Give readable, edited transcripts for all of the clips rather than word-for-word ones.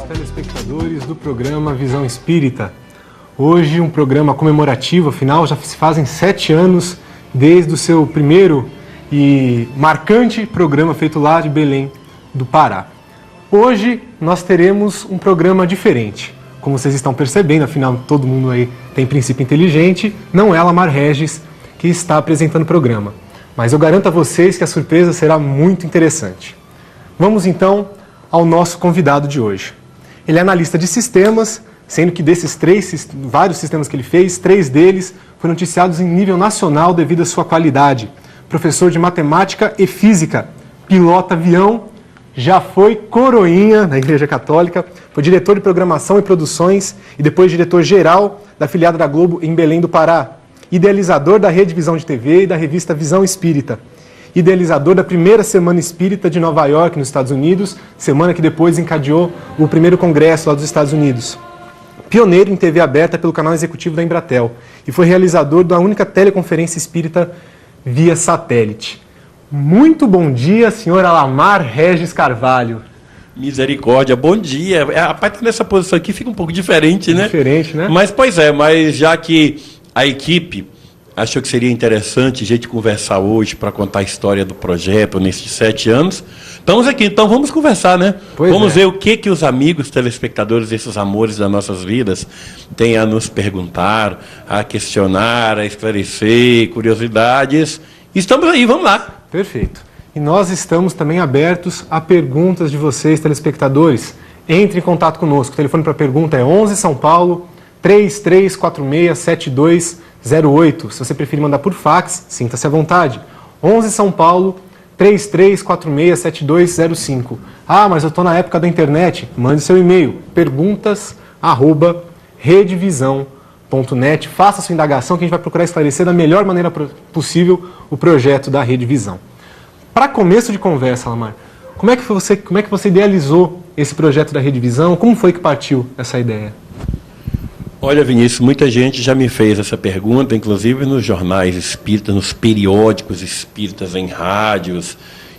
Telespectadores do programa Visão Espírita. Hoje um programa comemorativo, afinal já se fazem 7 anos desde o seu primeiro e marcante programa feito lá de Belém do Pará. Hoje nós teremos um programa diferente. Como vocês estão percebendo, afinal todo mundo aí tem princípio inteligente, não é a Lamar Regis que está apresentando o programa. Mas eu garanto a vocês que a surpresa será muito interessante. Vamos então ao nosso convidado de hoje. Ele é analista de sistemas, sendo que desses vários sistemas que ele fez, 3 deles foram noticiados em nível nacional devido à sua qualidade. Professor de matemática e física, pilota avião, já foi coroinha da Igreja Católica, foi diretor de programação e produções e depois diretor-geral da afiliada da Globo em Belém do Pará, idealizador da Rede Visão de TV e da revista Visão Espírita, idealizador da primeira Semana Espírita de Nova York, nos Estados Unidos, semana que depois encadeou o primeiro congresso lá dos Estados Unidos. Pioneiro em TV aberta pelo canal executivo da Embratel e foi realizador da única teleconferência espírita via satélite. Muito bom dia, senhora Lamar Regis Carvalho. Misericórdia, bom dia. Rapaz, tá nessa posição aqui fica um pouco diferente, né? Diferente, né? Mas, mas já que a equipe achou que seria interessante a gente conversar hoje para contar a história do projeto nesses 7 anos. Estamos aqui, então vamos conversar, né? Vamos ver o que os amigos telespectadores, esses amores das nossas vidas, têm a nos perguntar, a questionar, a esclarecer, curiosidades. Estamos aí, vamos lá. Perfeito. E nós estamos também abertos a perguntas de vocês, telespectadores. Entre em contato conosco. O telefone para pergunta é 11 São Paulo 3346-7208. Se você preferir mandar por fax, sinta-se à vontade. 11 São Paulo 3346-7205. Ah, mas eu estou na época da internet. Mande seu e-mail, perguntas@redevisão.net. Faça sua indagação que a gente vai procurar esclarecer da melhor maneira possível o projeto da Rede Visão. Para começo de conversa, Lamar, como é que você idealizou esse projeto da Rede Visão? Como foi que partiu essa ideia? Olha, Vinícius, muita gente já me fez essa pergunta, inclusive nos jornais espíritas, nos periódicos espíritas, em rádios,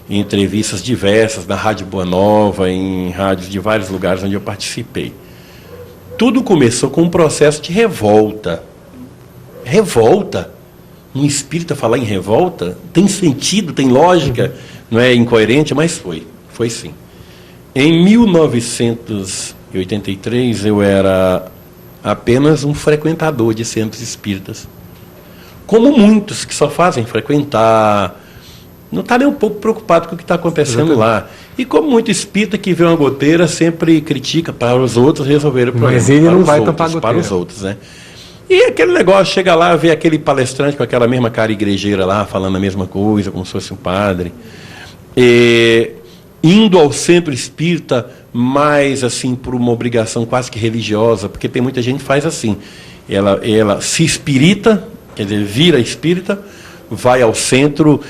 em entrevistas diversas, na Rádio Boa Nova, em rádios de vários lugares onde eu participei. Tudo começou com um processo de revolta. Revolta? Um espírita falar em revolta? Tem sentido, tem lógica, não é incoerente, mas foi sim. Em 1983, eu era apenas um frequentador de centros espíritas. Como muitos que só fazem frequentar, não está nem um pouco preocupado com o que está acontecendo lá. E como muito espírita que vê uma goteira, sempre critica para os outros resolverem o problema. Mas ele não vai tampar a goteira. Para os outros, né? E aquele negócio, chega lá, vê aquele palestrante com aquela mesma cara igrejeira lá, falando a mesma coisa, como se fosse um padre. Indo ao centro espírita, mais assim, por uma obrigação quase que religiosa, porque tem muita gente que faz assim. Ela se espírita, quer dizer, vira espírita, vai ao centro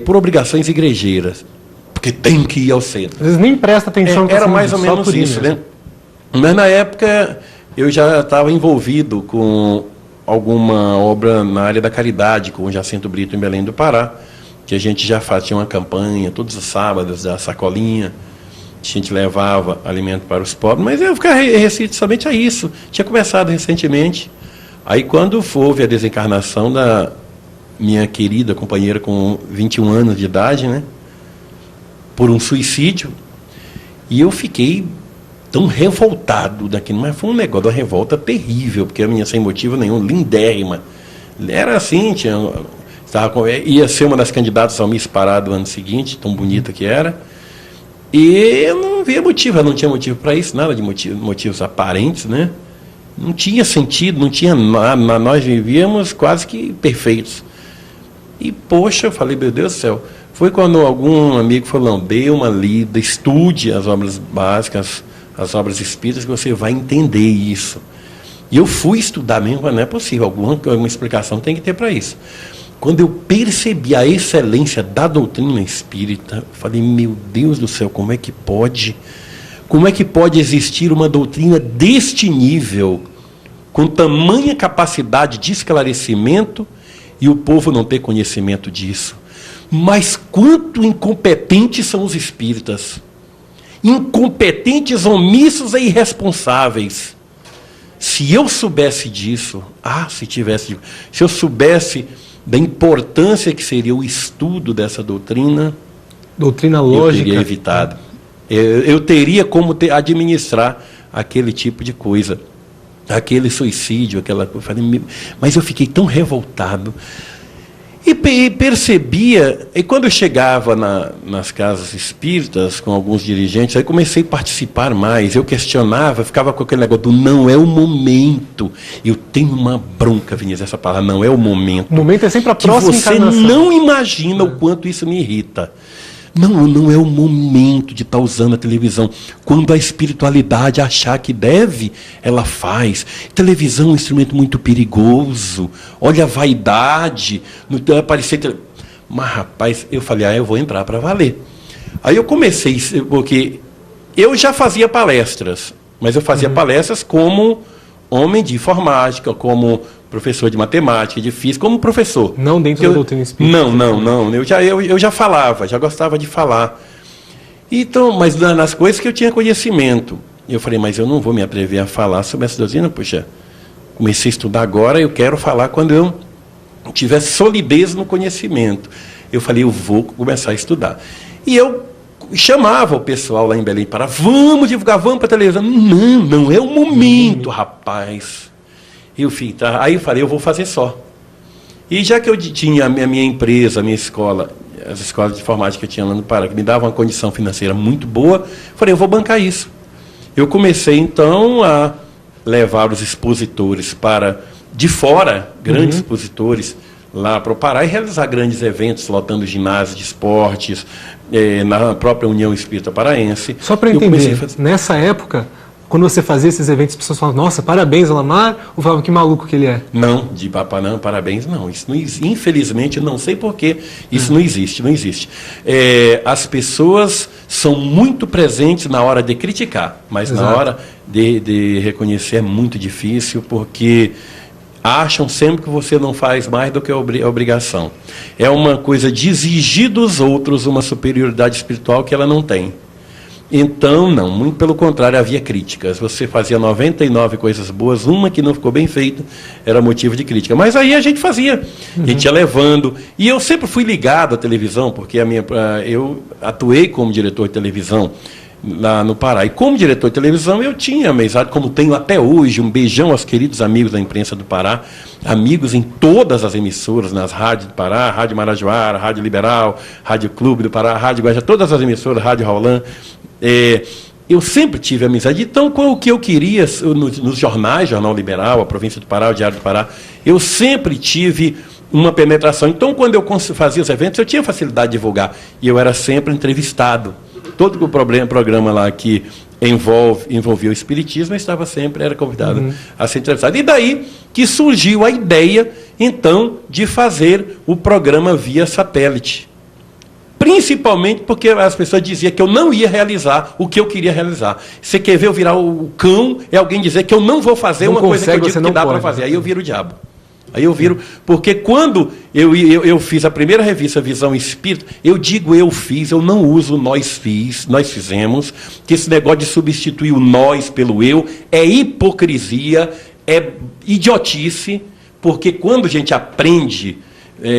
por obrigações igrejeiras, porque tem que ir ao centro. Às vezes nem presta atenção. Era mais ou menos isso, né? Mas na época eu já estava envolvido com alguma obra na área da caridade, com o Jacinto Brito em Belém do Pará, que a gente já fazia uma campanha todos os sábados da sacolinha, a gente levava alimento para os pobres, mas eu ficava restrito somente a isso. Tinha começado recentemente. Aí quando houve a desencarnação da minha querida companheira com 21 anos de idade, né, por um suicídio, e eu fiquei tão revoltado daquilo, mas foi um negócio, uma revolta terrível, porque a minha sem motivo nenhum, lindérrima. Era assim, ia ser uma das candidatas ao Miss Pará do ano seguinte, tão bonita que era, e eu não via motivo, eu não tinha motivo para isso, nada de motivos aparentes, né? Não tinha sentido, não tinha nada, nós vivíamos quase que perfeitos. E, poxa, eu falei, meu Deus do céu, foi quando algum amigo falou, não, dê uma lida, estude as obras básicas, as obras espíritas, que você vai entender isso. E eu fui estudar mesmo, mas não é possível, alguma explicação tem que ter para isso. Quando eu percebi a excelência da doutrina espírita, eu falei, meu Deus do céu, como é que pode? Como é que pode existir uma doutrina deste nível, com tamanha capacidade de esclarecimento, e o povo não ter conhecimento disso? Mas quanto incompetentes são os espíritas! Incompetentes, omissos e irresponsáveis. Se eu soubesse disso, se eu soubesse da importância que seria o estudo dessa doutrina lógica, eu teria evitado. Eu teria como administrar aquele tipo de coisa, aquele suicídio, mas eu fiquei tão revoltado. E percebia, e quando eu chegava nas casas espíritas, com alguns dirigentes, aí comecei a participar mais, eu questionava, ficava com aquele negócio do não é o momento. Eu tenho uma bronca, Vinícius, essa palavra, não é o momento. O momento é sempre a próxima encarnação. Você não imagina o quanto isso me irrita. Não é o momento de estar usando a televisão. Quando a espiritualidade achar que deve, ela faz. Televisão é um instrumento muito perigoso. Olha a vaidade. Mas, rapaz, eu falei, eu vou entrar para valer. Aí eu comecei, porque eu já fazia palestras, mas eu fazia palestras como homem de informática, como professor de matemática, de física, como professor. Não dentro da doutrina espírita? Não. Eu já falava, já gostava de falar. Então, mas nas coisas que eu tinha conhecimento. Eu falei, mas eu não vou me atrever a falar sobre essa doutrina. Puxa, comecei a estudar agora, eu quero falar quando eu tiver solidez no conhecimento. Eu falei, eu vou começar a estudar. E eu chamava o pessoal lá em Belém para, vamos divulgar, vamos para a televisão. Não é o momento, rapaz. Aí eu falei, eu vou fazer só. E já que eu tinha a minha empresa, a minha escola, as escolas de informática que eu tinha lá no Pará, que me davam uma condição financeira muito boa, falei, eu vou bancar isso. Eu comecei, então, a levar os expositores de fora, grandes expositores, lá para o Pará, e realizar grandes eventos, lotando ginásios de esportes, na própria União Espírita Paraense. Só para entender, nessa época, quando você fazia esses eventos, as pessoas falavam, nossa, parabéns, Alamar, ou falavam, que maluco que ele é? Não, de papá não, parabéns não. Isso não, infelizmente, não sei porquê, isso não existe. As pessoas são muito presentes na hora de criticar, mas na hora de reconhecer é muito difícil, porque acham sempre que você não faz mais do que a obrigação. É uma coisa de exigir dos outros uma superioridade espiritual que ela não tem. Então, não, muito pelo contrário, havia críticas. Você fazia 99 coisas boas, uma que não ficou bem feita, era motivo de crítica. Mas aí a gente fazia, a gente ia levando. E eu sempre fui ligado à televisão, porque eu atuei como diretor de televisão lá no Pará. E como diretor de televisão, eu tinha amizade, como tenho até hoje, um beijão aos queridos amigos da imprensa do Pará, amigos em todas as emissoras, nas rádios do Pará, Rádio Marajoara, Rádio Liberal, Rádio Clube do Pará, Rádio Guajá, todas as emissoras, Rádio Roland. Eu sempre tive amizade. Então, com o que eu queria, nos jornais, Jornal Liberal, a Província do Pará, o Diário do Pará, eu sempre tive uma penetração. Então, quando eu fazia os eventos, eu tinha facilidade de divulgar. E eu era sempre entrevistado. Todo o programa lá que envolvia o espiritismo, eu era convidado a ser entrevistado. E daí que surgiu a ideia, então, de fazer o programa via satélite. Principalmente porque as pessoas diziam que eu não ia realizar o que eu queria realizar. Você quer ver eu virar o cão, é alguém dizer que eu não vou fazer uma coisa que eu digo que dá para fazer. Aí eu viro o diabo. Aí eu viro, porque quando eu fiz a primeira revista Visão Espírita, eu digo eu fiz, eu não uso nós fizemos, que esse negócio de substituir o nós pelo eu é hipocrisia, é idiotice, porque quando a gente aprende,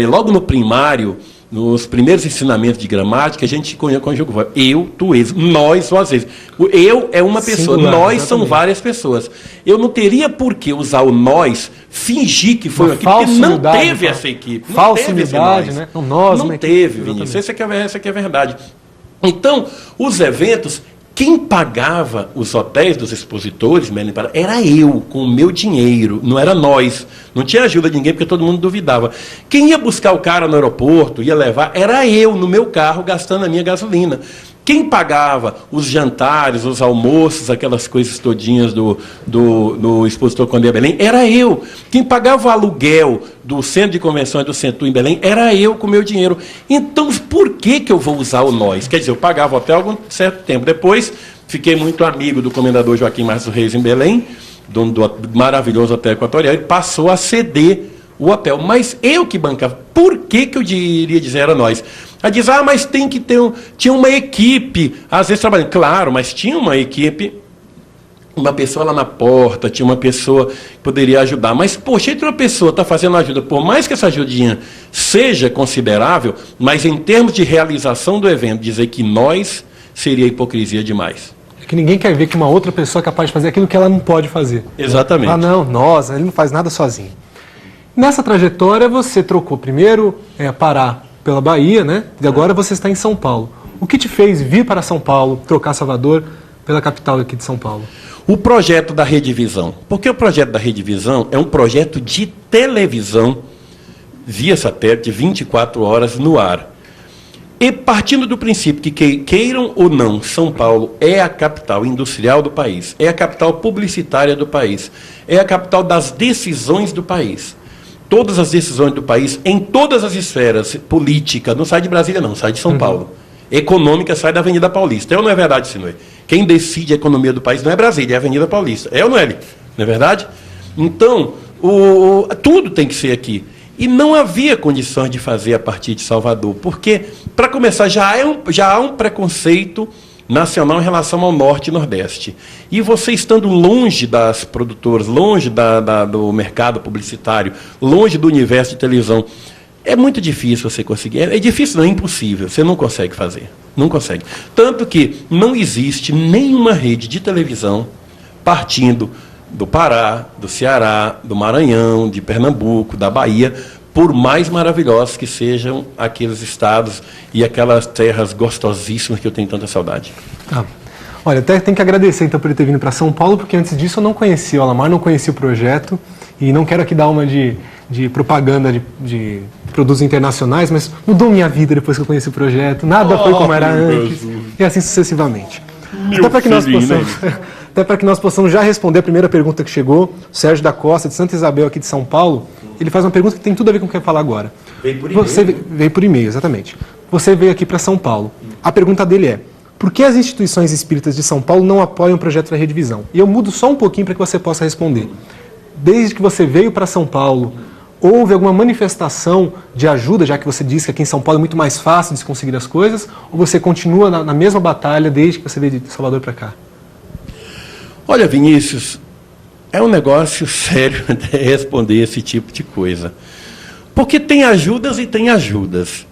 logo no primário, nos primeiros ensinamentos de gramática, a gente conjuga eu, tu, eles, nós, às vezes. O eu é uma pessoa, singular, nós exatamente. São várias pessoas. Eu não teria por que usar o nós, fingir que foi uma equipe, porque não teve essa equipe. Falsa unidade, né? Não teve, Vinícius. Essa que é a verdade. Então, os eventos, quem pagava os hotéis dos expositores, era eu, com o meu dinheiro, não era nós. Não tinha ajuda de ninguém, porque todo mundo duvidava. Quem ia buscar o cara no aeroporto, ia levar, era eu, no meu carro, gastando a minha gasolina. Quem pagava os jantares, os almoços, aquelas coisas todinhas do expositor Condé Belém, era eu. Quem pagava o aluguel do centro de convenções do Centro em Belém, era eu com o meu dinheiro. Então, por que eu vou usar o nós? Quer dizer, eu pagava o hotel algum certo tempo. Depois, fiquei muito amigo do comendador Joaquim Márcio Reis em Belém, dono do maravilhoso Hotel Equatorial, ele passou a ceder o hotel. Mas eu que bancava. Por que eu iria dizer era nós? Ela diz, mas tem que ter tinha uma equipe, às vezes trabalhando. Claro, mas tinha uma equipe, uma pessoa lá na porta, tinha uma pessoa que poderia ajudar. Mas, poxa, entre uma pessoa está fazendo ajuda, por mais que essa ajudinha seja considerável, mas em termos de realização do evento, dizer que nós seria hipocrisia demais. É que ninguém quer ver que uma outra pessoa é capaz de fazer aquilo que ela não pode fazer. Exatamente. Não, nós, ele não faz nada sozinho. Nessa trajetória, você trocou primeiro Pará pela Bahia, né? E agora você está em São Paulo. O que te fez vir para São Paulo, trocar Salvador pela capital aqui de São Paulo? O projeto da Redivisão. Porque o projeto da Redivisão é um projeto de televisão via satélite, 24 horas no ar. E partindo do princípio que queiram ou não, São Paulo é a capital industrial do país, é a capital publicitária do país, é a capital das decisões do país. Todas as decisões do país, em todas as esferas, política, não sai de Brasília não, sai de São Paulo. Econômica sai da Avenida Paulista. É ou não é verdade, Sinue? Quem decide a economia do país não é Brasília, é a Avenida Paulista. É ou não é? Não é verdade? Então, tudo tem que ser aqui. E não havia condições de fazer a partir de Salvador, porque, para começar, já há um preconceito nacional em relação ao Norte e Nordeste. E você estando longe das produtoras, longe do mercado publicitário, longe do universo de televisão, é muito difícil você conseguir. É difícil, não, é impossível. Você não consegue fazer. Não consegue. Tanto que não existe nenhuma rede de televisão partindo do Pará, do Ceará, do Maranhão, de Pernambuco, da Bahia, por mais maravilhosos que sejam aqueles estados e aquelas terras gostosíssimas que eu tenho tanta saudade. Olha, até tenho que agradecer então por ele ter vindo para São Paulo, porque antes disso eu não conhecia o Alamar, não conhecia o projeto, e não quero aqui dar uma de propaganda de produtos internacionais, mas mudou minha vida depois que eu conheci o projeto, nada foi como era antes, e assim sucessivamente. Até para que nós possamos já responder a primeira pergunta que chegou, o Sérgio da Costa, de Santa Isabel, aqui de São Paulo, ele faz uma pergunta que tem tudo a ver com o que eu quero falar agora. Veio por e-mail? Veio por e-mail, exatamente. Você veio aqui para São Paulo. A pergunta dele é, por que as instituições espíritas de São Paulo não apoiam o projeto da Redivisão? E eu mudo só um pouquinho para que você possa responder. Desde que você veio para São Paulo, houve alguma manifestação de ajuda, já que você disse que aqui em São Paulo é muito mais fácil de se conseguir as coisas, ou você continua na mesma batalha desde que você veio de Salvador para cá? Olha, Vinícius, é um negócio sério responder esse tipo de coisa. Porque tem ajudas e tem ajudas.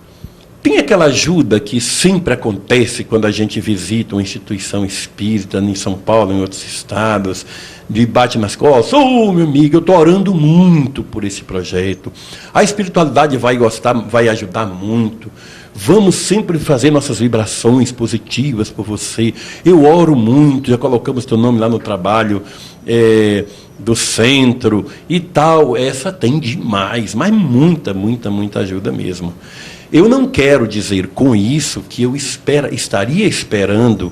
Tem aquela ajuda que sempre acontece quando a gente visita uma instituição espírita em São Paulo, em outros estados, de bate nas costas, meu amigo, eu estou orando muito por esse projeto. A espiritualidade vai gostar, vai ajudar muito. Vamos sempre fazer nossas vibrações positivas por você. Eu oro muito, já colocamos teu nome lá no trabalho do centro e tal. Essa tem demais, mas muita, muita, muita ajuda mesmo. Eu não quero dizer com isso que eu estaria esperando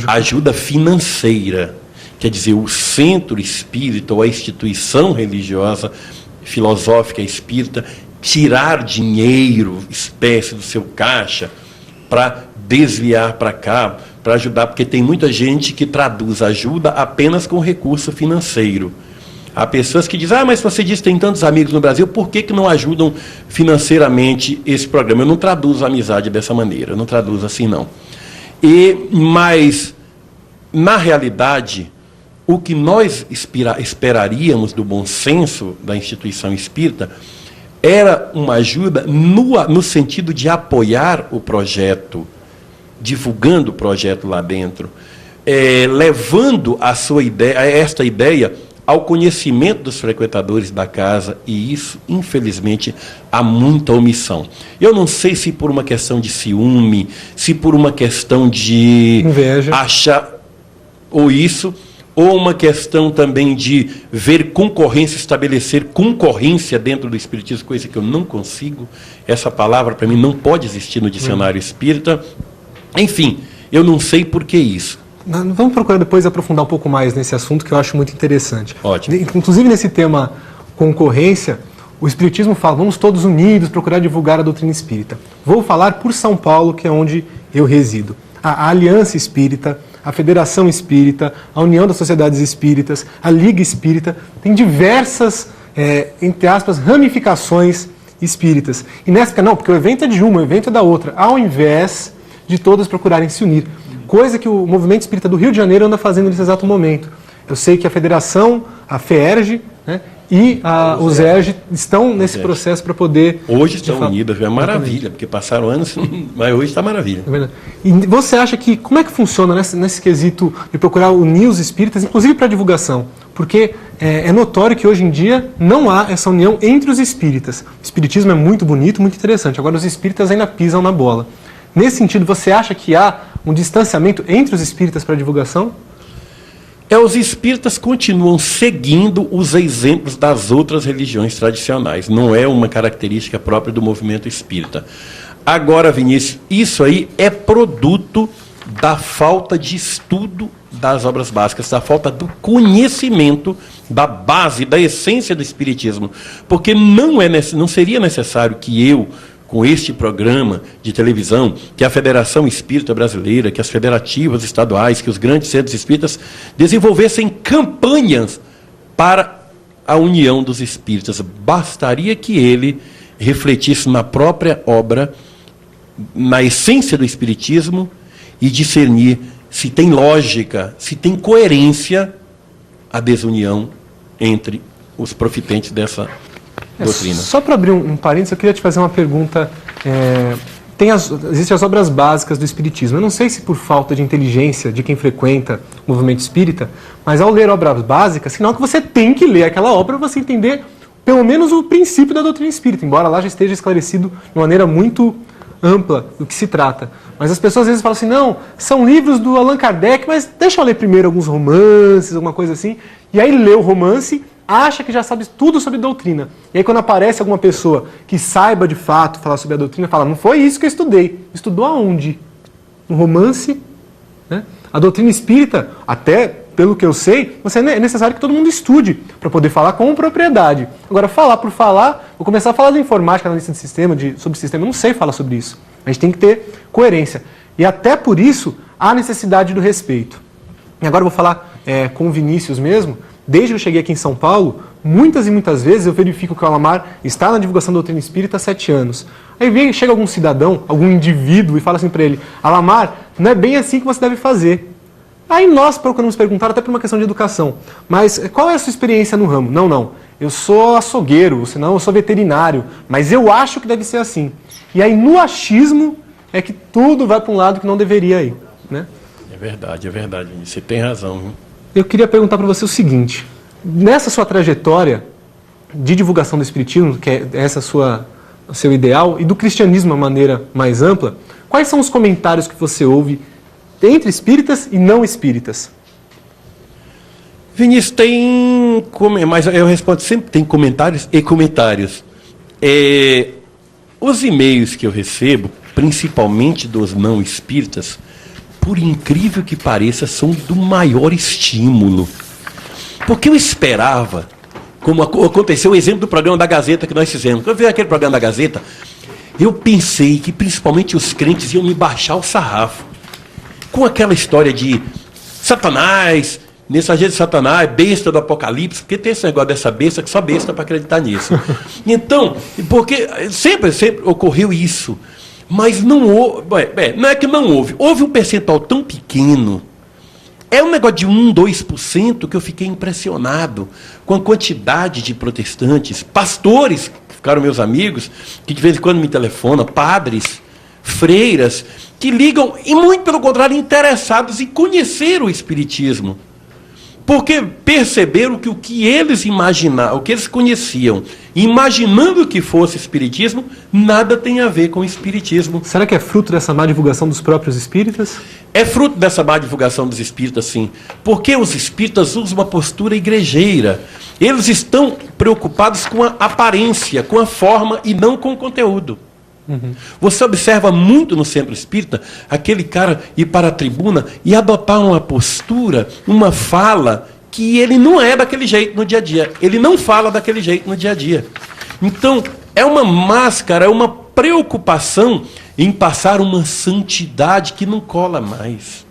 ajuda financeira. Quer dizer, o centro espírita ou a instituição religiosa, filosófica espírita, tirar dinheiro, espécie do seu caixa, para desviar para cá, para ajudar, porque tem muita gente que traduz ajuda apenas com recurso financeiro. Há pessoas que dizem, mas você diz que tem tantos amigos no Brasil, por que não ajudam financeiramente esse programa? Eu não traduzo a amizade dessa maneira, eu não traduzo assim, não. Mas, na realidade, o que nós esperaríamos do bom senso da instituição espírita era uma ajuda no sentido de apoiar o projeto, divulgando o projeto lá dentro, levando esta ideia ao conhecimento dos frequentadores da casa, e isso, infelizmente, há muita omissão. Eu não sei se por uma questão de ciúme, se por uma questão de inveja, achar, ou uma questão também de ver concorrência, estabelecer concorrência dentro do espiritismo, coisa que eu não consigo. Essa palavra, para mim, não pode existir no dicionário espírita. Enfim, Eu não sei por que isso. Vamos procurar depois aprofundar um pouco mais nesse assunto, que eu acho muito interessante. Ótimo. Inclusive nesse tema concorrência, o Espiritismo fala, vamos todos unidos procurar divulgar a doutrina espírita. Vou falar por São Paulo, que é onde eu resido. A Aliança Espírita, a Federação Espírita, a União das Sociedades Espíritas, a Liga Espírita, tem diversas, entre aspas, ramificações espíritas. E nessa, não, porque o evento é de uma, o evento é da outra, ao invés de todas procurarem se unir. Coisa que o Movimento Espírita do Rio de Janeiro anda fazendo nesse exato momento. Eu sei que a Federação, a FEERJ, né, e o ZERJ estão nesse processo para poder... Hoje estão unidas, é maravilha, porque passaram anos, mas hoje está maravilha. É verdade. E você acha que, como é que funciona nesse quesito de procurar unir os espíritas, inclusive para divulgação? Porque é notório que hoje em dia não há essa união entre os espíritas. O espiritismo é muito bonito, muito interessante, agora os espíritas ainda pisam na bola. Nesse sentido, você acha que há um distanciamento entre os espíritas para divulgação? Os espíritas continuam seguindo os exemplos das outras religiões tradicionais. Não é uma característica própria do movimento espírita. Agora, Vinícius, isso aí é produto da falta de estudo das obras básicas, da falta do conhecimento da base, da essência do espiritismo. Porque não seria necessário que eu, com este programa de televisão, que a Federação Espírita Brasileira, que as federativas estaduais, que os grandes centros espíritas desenvolvessem campanhas para a união dos espíritas. Bastaria que ele refletisse na própria obra, na essência do espiritismo e discernir se tem lógica, se tem coerência a desunião entre os profitentes dessa doutrina. Só para abrir um parênteses, eu queria te fazer uma pergunta. Existem as obras básicas do Espiritismo. Eu não sei se por falta de inteligência de quem frequenta o movimento espírita, mas ao ler obras básicas, sinal que você tem que ler aquela obra para você entender pelo menos o princípio da doutrina espírita, embora lá já esteja esclarecido de maneira muito ampla do que se trata. Mas as pessoas às vezes falam assim, não, são livros do Allan Kardec, mas deixa eu ler primeiro alguns romances, alguma coisa assim, e aí lê o romance, acha que já sabe tudo sobre doutrina. E aí quando aparece alguma pessoa que saiba de fato falar sobre a doutrina, fala, não foi isso que eu estudei. Estudou aonde? No romance? Né? A doutrina espírita, até pelo que eu sei, é necessário que todo mundo estude para poder falar com propriedade. Agora, falar por falar, vou começar a falar da informática, analista de sistema, sobre sistema, eu não sei falar sobre isso. A gente tem que ter coerência. E até por isso, há necessidade do respeito. E agora eu vou falar com o Vinícius mesmo. Desde que eu cheguei aqui em São Paulo, muitas e muitas vezes eu verifico que o Alamar está na divulgação da doutrina espírita há 7 anos. Aí chega algum cidadão, algum indivíduo e fala assim para ele, Alamar, não é bem assim que você deve fazer. Aí nós procuramos perguntar, até por uma questão de educação, mas qual é a sua experiência no ramo? Não, eu sou açougueiro, senão eu sou veterinário, mas eu acho que deve ser assim. E aí no achismo é que tudo vai para um lado que não deveria ir. Né? É verdade, você tem razão. Hein? Eu queria perguntar para você o seguinte, nessa sua trajetória de divulgação do Espiritismo, que é o seu ideal, e do cristianismo de uma maneira mais ampla, quais são os comentários que você ouve entre espíritas e não espíritas? Vinícius, mas eu respondo sempre, tem comentários e comentários. Os e-mails que eu recebo, principalmente dos não espíritas, por incrível que pareça, são do maior estímulo. Porque eu esperava, como aconteceu o exemplo do programa da Gazeta que nós fizemos. Quando eu vi aquele programa da Gazeta, eu pensei que principalmente os crentes iam me baixar o sarrafo. Com aquela história de Satanás, mensageiro de Satanás, besta do Apocalipse, porque tem esse negócio dessa besta que só besta para acreditar nisso. Então, porque sempre ocorreu isso. Mas não houve, não é que não houve um percentual tão pequeno, é um negócio de 1, 2% que eu fiquei impressionado com a quantidade de protestantes, pastores, que ficaram meus amigos, que de vez em quando me telefonam, padres, freiras, que ligam, e muito pelo contrário, interessados em conhecer o Espiritismo. Porque perceberam que o que eles imaginavam, o que eles conheciam, imaginando que fosse Espiritismo, nada tem a ver com o Espiritismo. Será que é fruto dessa má divulgação dos próprios espíritas? É fruto dessa má divulgação dos espíritas, sim. Porque os espíritas usam uma postura igrejeira. Eles estão preocupados com a aparência, com a forma e não com o conteúdo. Você observa muito no centro espírita aquele cara ir para a tribuna e adotar uma postura, uma fala que ele não é daquele jeito no dia a dia. Ele não fala daquele jeito no dia a dia. Então, é uma máscara, é uma preocupação em passar uma santidade que não cola mais.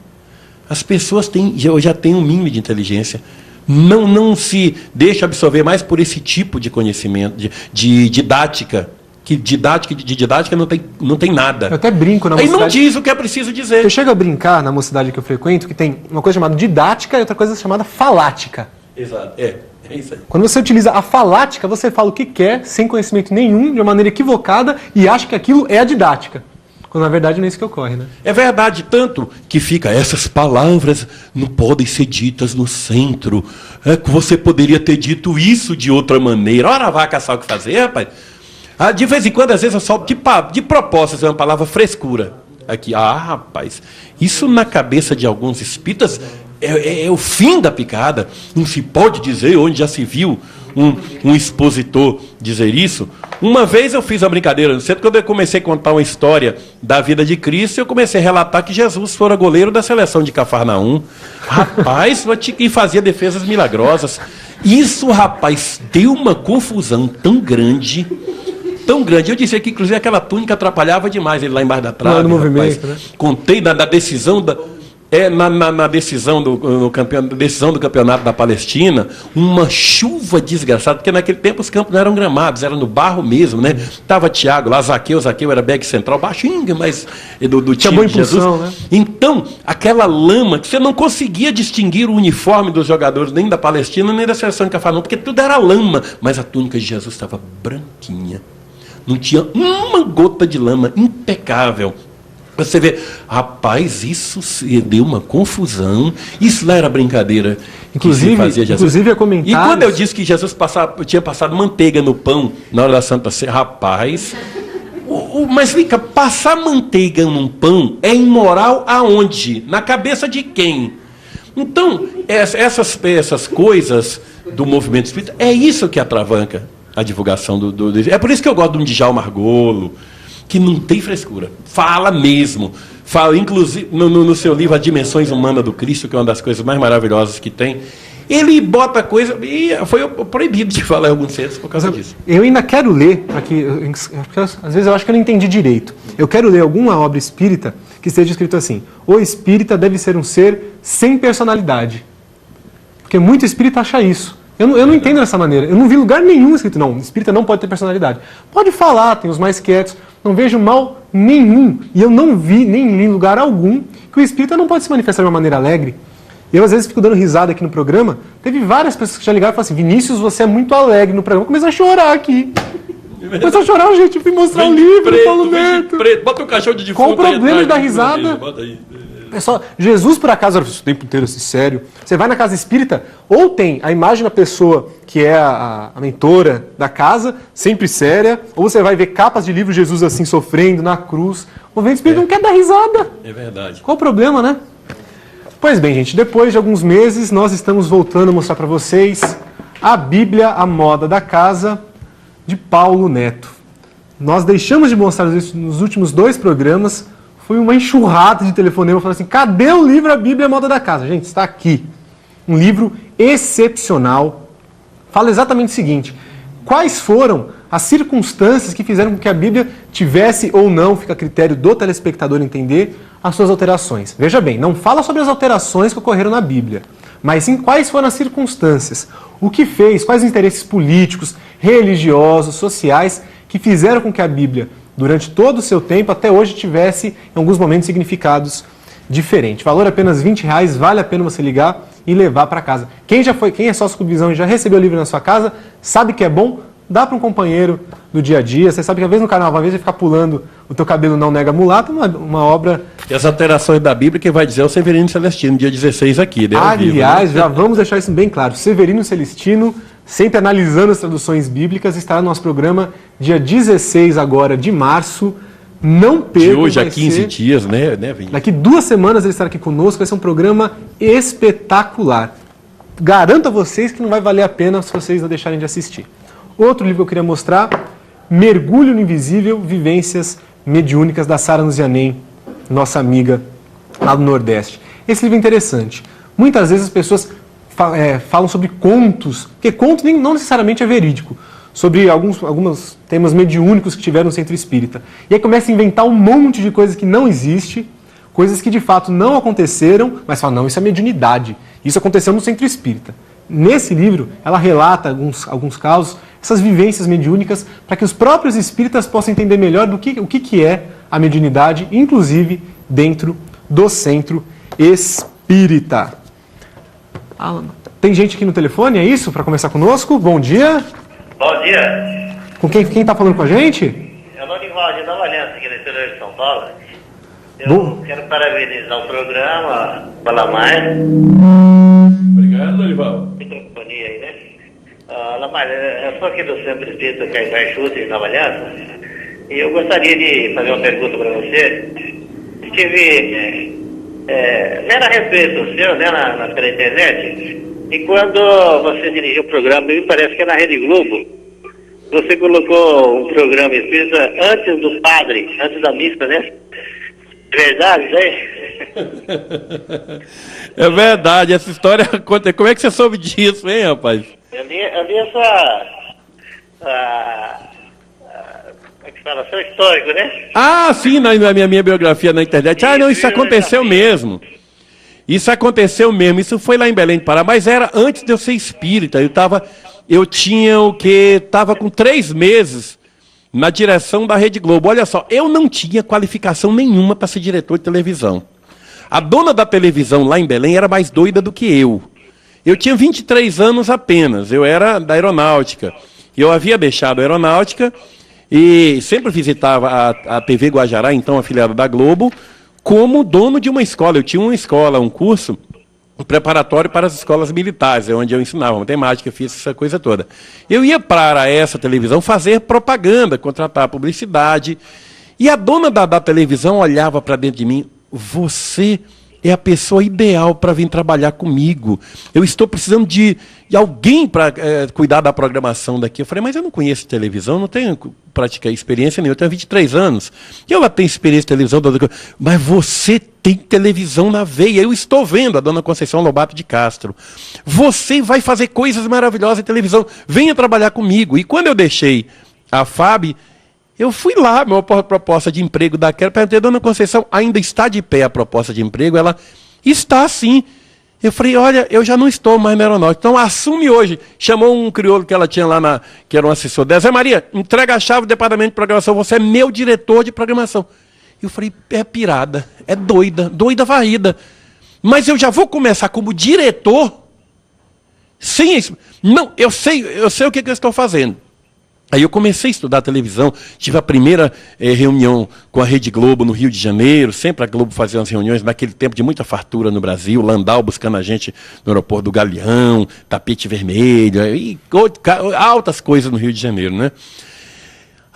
As pessoas já têm um mínimo de inteligência. Não se deixa absorver mais por esse tipo de conhecimento, de didática. Que didática não tem nada. Eu até brinco na mocidade. Aí não diz o que é preciso dizer. Eu chego a brincar na mocidade que eu frequento, que tem uma coisa chamada didática e outra coisa chamada falática. Exato, é isso aí. Quando você utiliza a falática, você fala o que quer, sem conhecimento nenhum, de uma maneira equivocada, e acha que aquilo é a didática. Quando na verdade não é isso que ocorre, né? É verdade, tanto que fica, essas palavras não podem ser ditas no centro. Você poderia ter dito isso de outra maneira. Ora, vai caçar o que fazer, rapaz. De vez em quando, às vezes, eu solto de propósito, é uma palavra frescura. Aqui, rapaz, isso na cabeça de alguns espíritas é o fim da picada. Não se pode dizer, onde já se viu um expositor dizer isso. Uma vez eu fiz uma brincadeira no centro, quando eu comecei a contar uma história da vida de Cristo, eu comecei a relatar que Jesus fora goleiro da seleção de Cafarnaum. Rapaz, e fazia defesas milagrosas. Isso, rapaz, deu uma confusão tão grande. Eu disse que, inclusive, aquela túnica atrapalhava demais ele lá embaixo da trave. No movimento, né? Contei na decisão na decisão do campeonato da Palestina, uma chuva desgraçada, porque naquele tempo os campos não eram gramados, era no barro mesmo, né? Tava Tiago lá, Zaqueu era back central, baixinho, mas do time de Jesus. Né? Então, aquela lama, que você não conseguia distinguir o uniforme dos jogadores, nem da Palestina, nem da seleção de Cafarnaum, porque tudo era lama, mas a túnica de Jesus estava branquinha. Não tinha uma gota de lama, impecável. Você vê, rapaz, isso deu uma confusão. Isso lá era brincadeira. Inclusive é comentários. E quando eu disse que Jesus tinha passado manteiga no pão na hora da Santa Ceia, rapaz. Mas fica, passar manteiga num pão é imoral aonde? Na cabeça de quem? Então, essas coisas do movimento espírita, é isso que atravanca a divulgação do. É por isso que eu gosto de um Djalma Argolo, que não tem frescura. Fala mesmo. Fala, inclusive, no seu livro As Dimensões Humanas do Cristo, que é uma das coisas mais maravilhosas que tem, ele bota coisa, e foi proibido de falar em alguns centros por causa disso. Eu ainda quero ler, aqui, porque às vezes eu acho que eu não entendi direito. Eu quero ler alguma obra espírita que esteja escrito assim: o espírita deve ser um ser sem personalidade. Porque muito espírita acha isso. Eu não entendo dessa maneira. Eu não vi lugar nenhum escrito, não, o espírita não pode ter personalidade. Pode falar, tem os mais quietos, não vejo mal nenhum. E eu não vi, nem li em lugar algum, que o espírita não pode se manifestar de uma maneira alegre. Eu, às vezes, fico dando risada aqui no programa. Teve várias pessoas que já ligaram e falaram assim: Vinícius, você é muito alegre no programa. Começou a chorar aqui. Começou a chorar, gente. Eu fui mostrar o livro, Paulo Neto. Bota um cachorro de defunto. Qual o problema de dar risada? Pessoal, Jesus, por acaso, o tempo inteiro assim, sério. Você vai na casa espírita, ou tem a imagem da pessoa que é a mentora da casa, sempre séria, ou você vai ver capas de livros de Jesus assim, sofrendo na cruz. O movimento espírita não quer dar risada. É verdade. Qual o problema, né? Pois bem, gente, depois de alguns meses, nós estamos voltando a mostrar para vocês a Bíblia, a moda da casa, de Paulo Neto. Nós deixamos de mostrar nos últimos 2 programas. Foi uma enxurrada de telefonema, falando assim: cadê o livro A Bíblia, a moda da casa? Gente, está aqui. Um livro excepcional. Fala exatamente o seguinte: quais foram as circunstâncias que fizeram com que a Bíblia tivesse ou não, fica a critério do telespectador entender, as suas alterações. Veja bem, não fala sobre as alterações que ocorreram na Bíblia, mas sim quais foram as circunstâncias, o que fez, quais os interesses políticos, religiosos, sociais, que fizeram com que a Bíblia, durante todo o seu tempo, até hoje, tivesse, em alguns momentos, significados diferentes. Valor apenas R$20, vale a pena você ligar e levar para casa. Quem é sócio Clube Visão e já recebeu o livro na sua casa, sabe que é bom, dá para um companheiro do dia a dia. Você sabe que às vezes no canal, uma vez vai ficar pulando O Teu Cabelo Não Nega Mulata, uma obra... E as alterações da Bíblia, quem vai dizer é o Severino Celestino, dia 16 aqui. Aliás, já vamos deixar isso bem claro. Severino Celestino, sempre analisando as traduções bíblicas, estará no nosso programa dia 16 agora de março. Não perca. De hoje a 15 dias, né, Vini? Daqui 2 semanas ele estará aqui conosco. Vai ser um programa espetacular. Garanto a vocês que não vai valer a pena se vocês não deixarem de assistir. Outro livro que eu queria mostrar Mergulho no Invisível, Vivências Mediúnicas, da Sara Nuzianem, nossa amiga lá do Nordeste. Esse livro é interessante. Muitas vezes as pessoas falam sobre contos, porque conto não necessariamente é verídico, sobre alguns temas mediúnicos que tiveram no centro espírita. E aí começa a inventar um monte de coisas que não existe, coisas que de fato não aconteceram, mas fala, não, isso é mediunidade, isso aconteceu no centro espírita. Nesse livro, ela relata alguns casos, essas vivências mediúnicas, para que os próprios espíritas possam entender melhor o que é a mediunidade, inclusive dentro do centro espírita. Tem gente aqui no telefone, é isso? Para conversar conosco? Bom dia. Bom dia. Com quem está falando com a gente? É o Lorival de Nova Aliança, aqui no interior de São Paulo. Eu quero parabenizar o programa, falar mais. Obrigado, Lorival. Microfonia aí, né? Lamar, eu sou aqui do Centro Espírita Caicai Chute, de Nova Aliança, e eu gostaria de fazer uma pergunta para você. Estive lendo a respeito do seu, né, pela internet, e quando você dirigiu o programa, me parece que é na Rede Globo, você colocou um programa espírita antes do padre, antes da missa, né? Verdade, isso aí? É verdade, essa história aconteceu. Como é que você soube disso, hein, rapaz? Eu li essa... como é que fala? Seu histórico, né? Ah, sim, na minha biografia na internet. Ah, não, isso aconteceu mesmo. Isso aconteceu mesmo. Isso foi lá em Belém do Pará, mas era antes de eu ser espírita. Eu tinha estava com 3 meses na direção da Rede Globo. Olha só, eu não tinha qualificação nenhuma para ser diretor de televisão. A dona da televisão lá em Belém era mais doida do que eu. Eu tinha 23 anos apenas, eu era da aeronáutica. Eu havia deixado a aeronáutica e sempre visitava a TV Guajará, então afiliada da Globo, como dono de uma escola. Eu tinha uma escola, um curso preparatório para as escolas militares, onde eu ensinava matemática, fiz essa coisa toda. Eu ia para essa televisão fazer propaganda, contratar publicidade, e a dona da televisão olhava para dentro de mim: você é a pessoa ideal para vir trabalhar comigo. Eu estou precisando de alguém para cuidar da programação daqui. Eu falei, mas eu não conheço televisão, não tenho experiência nenhuma, eu tenho 23 anos. Eu lá tenho experiência de televisão, mas você tem televisão na veia. Eu estou vendo a dona Conceição Lobato de Castro. Você vai fazer coisas maravilhosas em televisão. Venha trabalhar comigo. E quando eu deixei a FAB, eu fui lá, minha proposta de emprego daquela, perguntei, dona Conceição, ainda está de pé a proposta de emprego? Ela, está sim. Eu falei, olha, eu já não estou mais na aeronáutica, então assume hoje. Chamou um crioulo que ela tinha lá, que era um assessor dela, Zé Maria, entrega a chave do departamento de programação, você é meu diretor de programação. Eu falei, é pirada, é doida varrida. Mas eu já vou começar como diretor? Sem isso. Não, eu sei o que eu estou fazendo. Aí eu comecei a estudar televisão, tive a primeira reunião com a Rede Globo no Rio de Janeiro, sempre a Globo fazia umas reuniões naquele tempo de muita fartura no Brasil, Landau buscando a gente no aeroporto do Galeão, tapete vermelho, e altas coisas no Rio de Janeiro, né?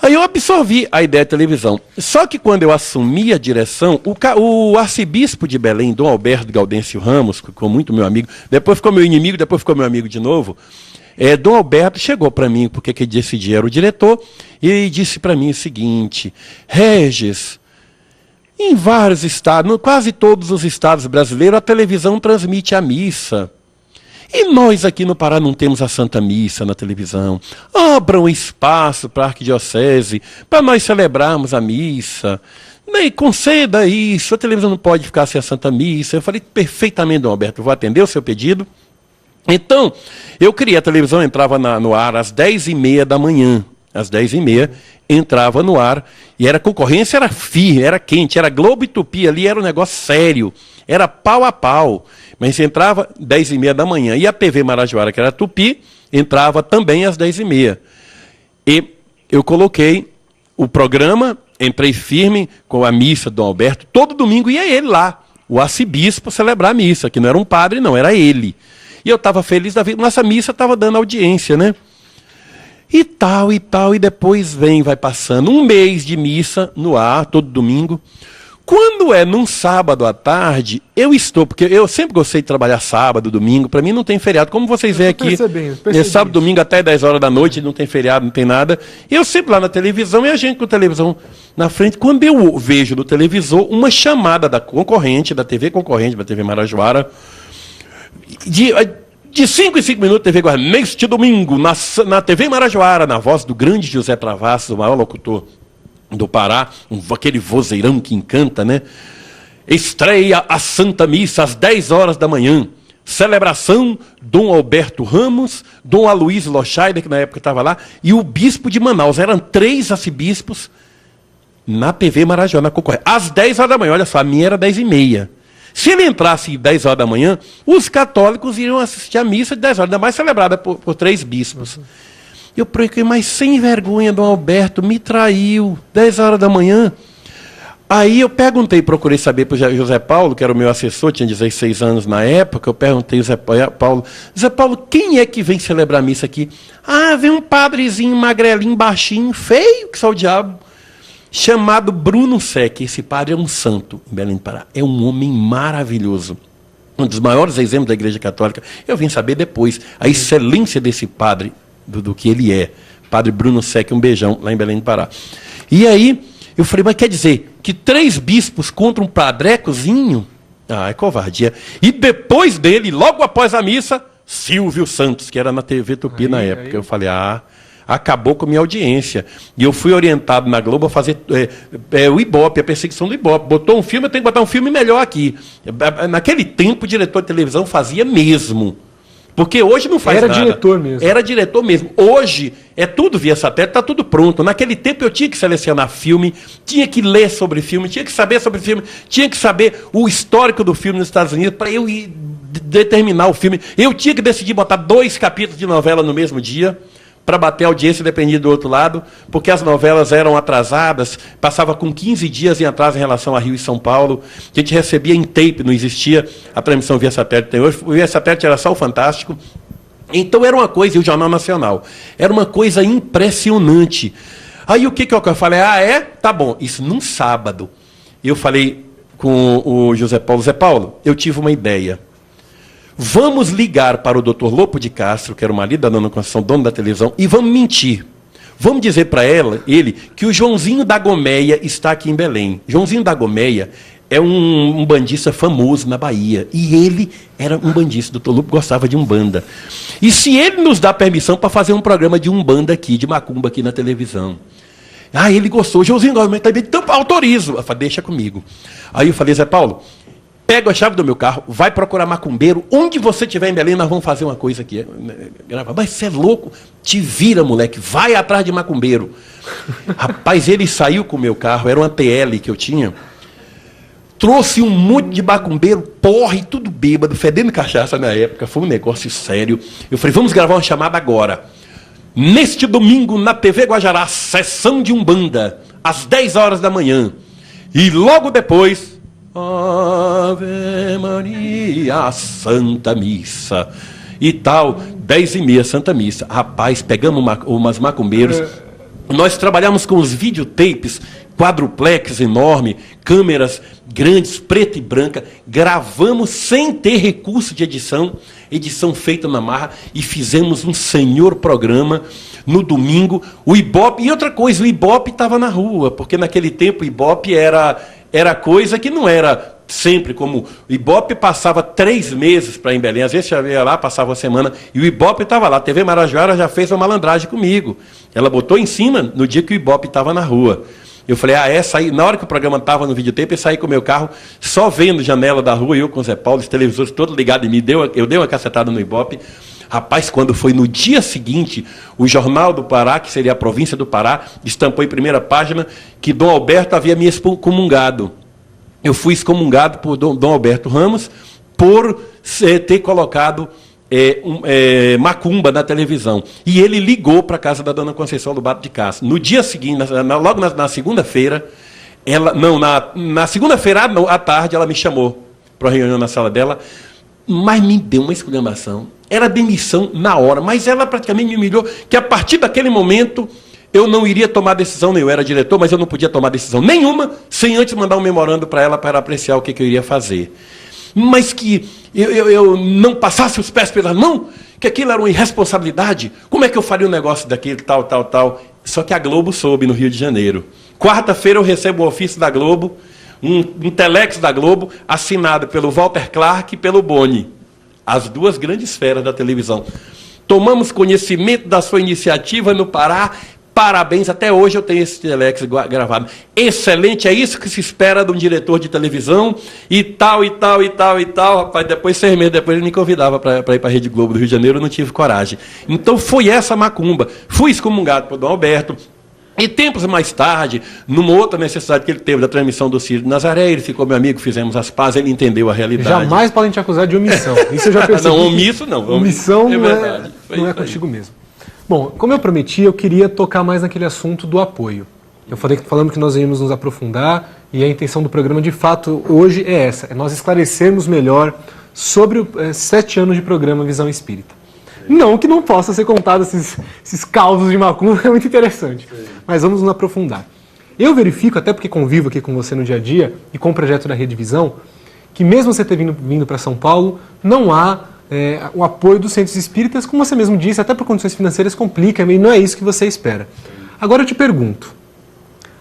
Aí eu absorvi a ideia de televisão. Só que quando eu assumi a direção, o arcebispo de Belém, Dom Alberto Gaudêncio Ramos, que ficou muito meu amigo, depois ficou meu inimigo, depois ficou meu amigo de novo, Dom Alberto chegou para mim, porque que esse dia era o diretor, e disse para mim o seguinte: Regis, em vários estados, quase todos os estados brasileiros, a televisão transmite a missa. E nós aqui no Pará não temos a Santa Missa na televisão. Abram espaço para a Arquidiocese, para nós celebrarmos a missa. E conceda isso, a televisão não pode ficar sem a Santa Missa. Eu falei, perfeitamente, Dom Alberto, vou atender o seu pedido. Então, eu criei a televisão, entrava no ar às 10h30 da manhã. Às 10h30, entrava no ar, e a concorrência era firme, era quente, era Globo e Tupi, ali era um negócio sério, era pau a pau. Mas entrava às 10h30 da manhã. E a TV Marajoara, que era Tupi, entrava também às 10h30. E eu coloquei o programa, entrei firme com a missa do Dom Alberto, todo domingo ia ele lá, o arcebispo, celebrar a missa, que não era um padre, não, era ele. E eu estava feliz da vida. Nossa missa estava dando audiência, né? E depois vai passando um mês de missa no ar, todo domingo. Quando é num sábado à tarde, porque eu sempre gostei de trabalhar sábado, domingo, para mim não tem feriado. Como vocês veem aqui, sábado, domingo até 10 horas da noite, não tem feriado, não tem nada. Eu sempre lá na televisão e a gente com a televisão na frente. Quando eu vejo no televisor uma chamada da concorrente, da TV Marajoara, de 5 em 5 minutos, TV Guarani, neste domingo, na TV Marajoara, na voz do grande José Travassos, o maior locutor do Pará, aquele vozeirão que encanta, né? Estreia a Santa Missa às 10 horas da manhã. Celebração, Dom Alberto Ramos, Dom Aloysio Lochaide, que na época estava lá, e o bispo de Manaus. Eram 3 arcebispos na TV Marajoara, na concorrência. Às 10 horas da manhã, olha só, a minha era 10h30. Se ele entrasse às 10 horas da manhã, os católicos iriam assistir a missa de 10 horas, ainda mais celebrada por 3 bispos. Eu procurei, mas sem vergonha, Dom Alberto me traiu, 10 horas da manhã. Aí eu procurei saber para o José Paulo, que era o meu assessor, tinha 16 anos na época, eu perguntei ao José Paulo, quem é que vem celebrar a missa aqui? Ah, vem um padrezinho, magrelinho, baixinho, feio, que só o diabo, chamado Bruno Sec. Esse padre é um santo em Belém do Pará, é um homem maravilhoso. Um dos maiores exemplos da Igreja Católica. Eu vim saber depois a excelência desse padre, do que ele é. Padre Bruno Sec, um beijão, lá em Belém do Pará. E aí, eu falei, mas quer dizer que 3 bispos contra um padrecozinho? Ah, é covardia. E depois dele, logo após a missa, Silvio Santos, que era na TV Tupi na época. Eu falei, acabou com a minha audiência. E eu fui orientado na Globo a fazer o Ibope, a perseguição do Ibope. Botou um filme, eu tenho que botar um filme melhor aqui. Naquele tempo, o diretor de televisão fazia mesmo. Porque hoje não faz nada. Era diretor mesmo. Era diretor mesmo. Hoje é tudo via satélite, está tudo pronto. Naquele tempo eu tinha que selecionar filme, tinha que ler sobre filme, tinha que saber sobre filme, tinha que saber o histórico do filme nos Estados Unidos para eu ir determinar o filme. Eu tinha que decidir botar 2 capítulos de novela no mesmo dia, para bater a audiência, dependia do outro lado, porque as novelas eram atrasadas, passava com 15 dias em atraso em relação a Rio e São Paulo, a gente recebia em tape, não existia a transmissão via satélite. Hoje, via satélite era só o Fantástico. Então era uma coisa, e o Jornal Nacional, era uma coisa impressionante. Aí o que eu falei? Tá bom, isso num sábado. Eu falei com o José Paulo, Zé Paulo, eu tive uma ideia. Vamos ligar para o Dr. Lopo de Castro, que era o marido da dona Conceição, dono da televisão, e vamos mentir. Vamos dizer para ele que o Joãozinho da Gomeia está aqui em Belém. Joãozinho da Gomeia é um bandista famoso na Bahia. E ele era um bandista. O Dr. Lopo gostava de umbanda. E se ele nos dá permissão para fazer um programa de umbanda aqui, de macumba aqui na televisão. Ele gostou. Joãozinho da Gomeia também, então autorizo. Eu falei, deixa comigo. Aí eu falei, Zé Paulo, pega a chave do meu carro, vai procurar macumbeiro, onde você estiver em Belém, nós vamos fazer uma coisa aqui. Mas você é louco? Te vira, moleque, vai atrás de macumbeiro. Rapaz, ele saiu com o meu carro, era uma TL que eu tinha, trouxe um monte de macumbeiro, porre, tudo bêbado, fedendo cachaça na época, foi um negócio sério. Eu falei, vamos gravar uma chamada agora. Neste domingo, na TV Guajará, sessão de Umbanda, às 10 horas da manhã. E logo depois... Ave Maria, Santa Missa e tal, 10h30, Santa Missa. Rapaz, pegamos umas macumbeiros. Nós trabalhamos com os videotapes, quadruplex enorme, câmeras grandes, preta e branca. Gravamos sem ter recurso de edição feita na marra, e fizemos um senhor programa no domingo. O Ibope, e outra coisa, o Ibope estava na rua, porque naquele tempo o Ibope era coisa que não era sempre como... O Ibope passava 3 meses para ir em Belém. Às vezes eu ia lá, passava uma semana, e o Ibope estava lá. A TV Marajoara já fez uma malandragem comigo. Ela botou em cima no dia que o Ibope estava na rua. Eu falei, saí. Na hora que o programa estava no videotape, eu saí com o meu carro, só vendo janela da rua, eu com o Zé Paulo, os televisores todos ligados em mim. Eu dei uma cacetada no Ibope. Rapaz, quando foi no dia seguinte, o Jornal do Pará, que seria a província do Pará, estampou em primeira página que Dom Alberto havia me excomungado. Eu fui excomungado por Dom Alberto Ramos por ter colocado macumba na televisão. E ele ligou para a casa da dona Conceição do Bato de Castro. No dia seguinte, logo na segunda-feira, na segunda-feira à tarde, ela me chamou para uma reunião na sala dela, mas me deu uma exclamação. Era demissão na hora, mas ela praticamente me humilhou, que a partir daquele momento eu não iria tomar decisão, eu era diretor, mas eu não podia tomar decisão nenhuma sem antes mandar um memorando para ela para apreciar o que eu iria fazer. Mas que eu não passasse os pés pela mão, que aquilo era uma irresponsabilidade. Como é que eu faria um negócio daquele, tal? Só que a Globo soube no Rio de Janeiro. Quarta-feira eu recebo o ofício da Globo, um telex da Globo, assinado pelo Walter Clark e pelo Boni, as duas grandes feras da televisão. Tomamos conhecimento da sua iniciativa no Pará. Parabéns, até hoje eu tenho esse telex gravado. Excelente, é isso que se espera de um diretor de televisão e tal. Rapaz, depois, 6 meses depois, ele me convidava para ir para a Rede Globo do Rio de Janeiro, eu não tive coragem. Então foi essa macumba. Fui excomungado por Dom Alberto. E tempos mais tarde, numa outra necessidade que ele teve da transmissão do Círio de Nazaré, ele ficou meu amigo, fizemos as pazes, ele entendeu a realidade. Jamais podem te acusar de omissão. Isso eu já percebi. Não, omisso não. Omissão não é contigo mesmo. Bom, como eu prometi, eu queria tocar mais naquele assunto do apoio. Falamos que nós íamos nos aprofundar e a intenção do programa, de fato, hoje é essa. É nós esclarecermos melhor sobre os 7 anos de programa Visão Espírita. Não que não possa ser contado esses causos de macumba, é muito interessante. Sim. Mas vamos nos aprofundar. Eu verifico, até porque convivo aqui com você no dia a dia e com o projeto da Rede Visão, que mesmo você ter vindo para São Paulo, não há o apoio dos centros espíritas, como você mesmo disse, até por condições financeiras complica, e não é isso que você espera. Agora eu te pergunto,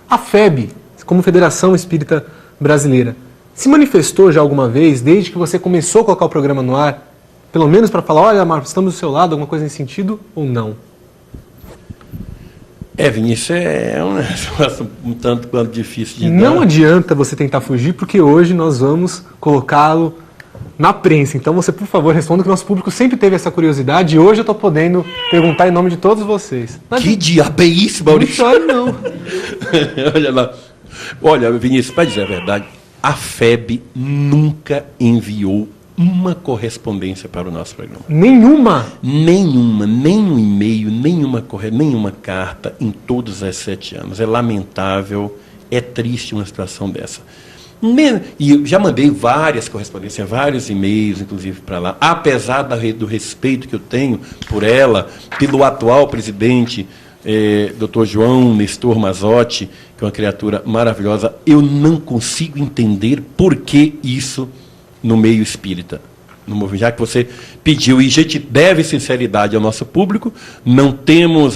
a FEB, como Federação Espírita Brasileira, se manifestou já alguma vez, desde que você começou a colocar o programa no ar, pelo menos para falar, olha, Marcos, estamos do seu lado, alguma coisa nesse sentido, ou não? Vinícius, é um tanto quanto difícil de Não dar. Adianta você tentar fugir, porque hoje nós vamos colocá-lo na prensa. Então você, por favor, responda, que o nosso público sempre teve essa curiosidade e hoje eu estou podendo perguntar em nome de todos vocês. Que diabo é isso, Maurício? Não chore, não. Olha lá. Olha, Vinícius, para dizer a verdade, a FEB nunca enviou uma correspondência para o nosso programa. Nenhuma? Nenhuma, nem um e-mail, nenhuma carta em todos os 7 anos. É lamentável, é triste uma situação dessa. E eu já mandei várias correspondências, vários e-mails, inclusive, para lá. Apesar do respeito que eu tenho por ela, pelo atual presidente, Dr. João Nestor Mazotti, que é uma criatura maravilhosa, eu não consigo entender por que isso no meio espírita. Já que você pediu, e a gente deve sinceridade ao nosso público, não temos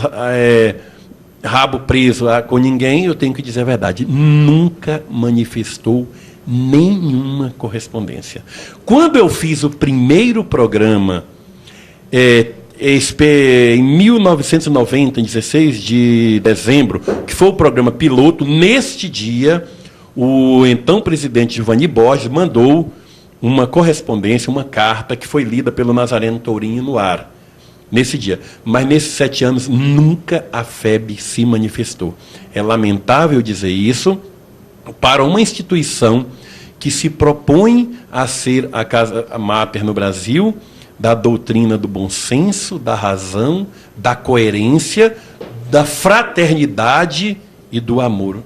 rabo preso com ninguém, eu tenho que dizer a verdade, nunca manifestou nenhuma correspondência. Quando eu fiz o primeiro programa, em 1990, em 16 de dezembro, que foi o programa piloto, neste dia, o então presidente Giovanni Borges mandou uma correspondência, uma carta que foi lida pelo Nazareno Tourinho no ar, nesse dia. Mas nesses 7 anos, nunca a FEB se manifestou. É lamentável dizer isso para uma instituição que se propõe a ser a casa máter no Brasil, da doutrina do bom senso, da razão, da coerência, da fraternidade e do amor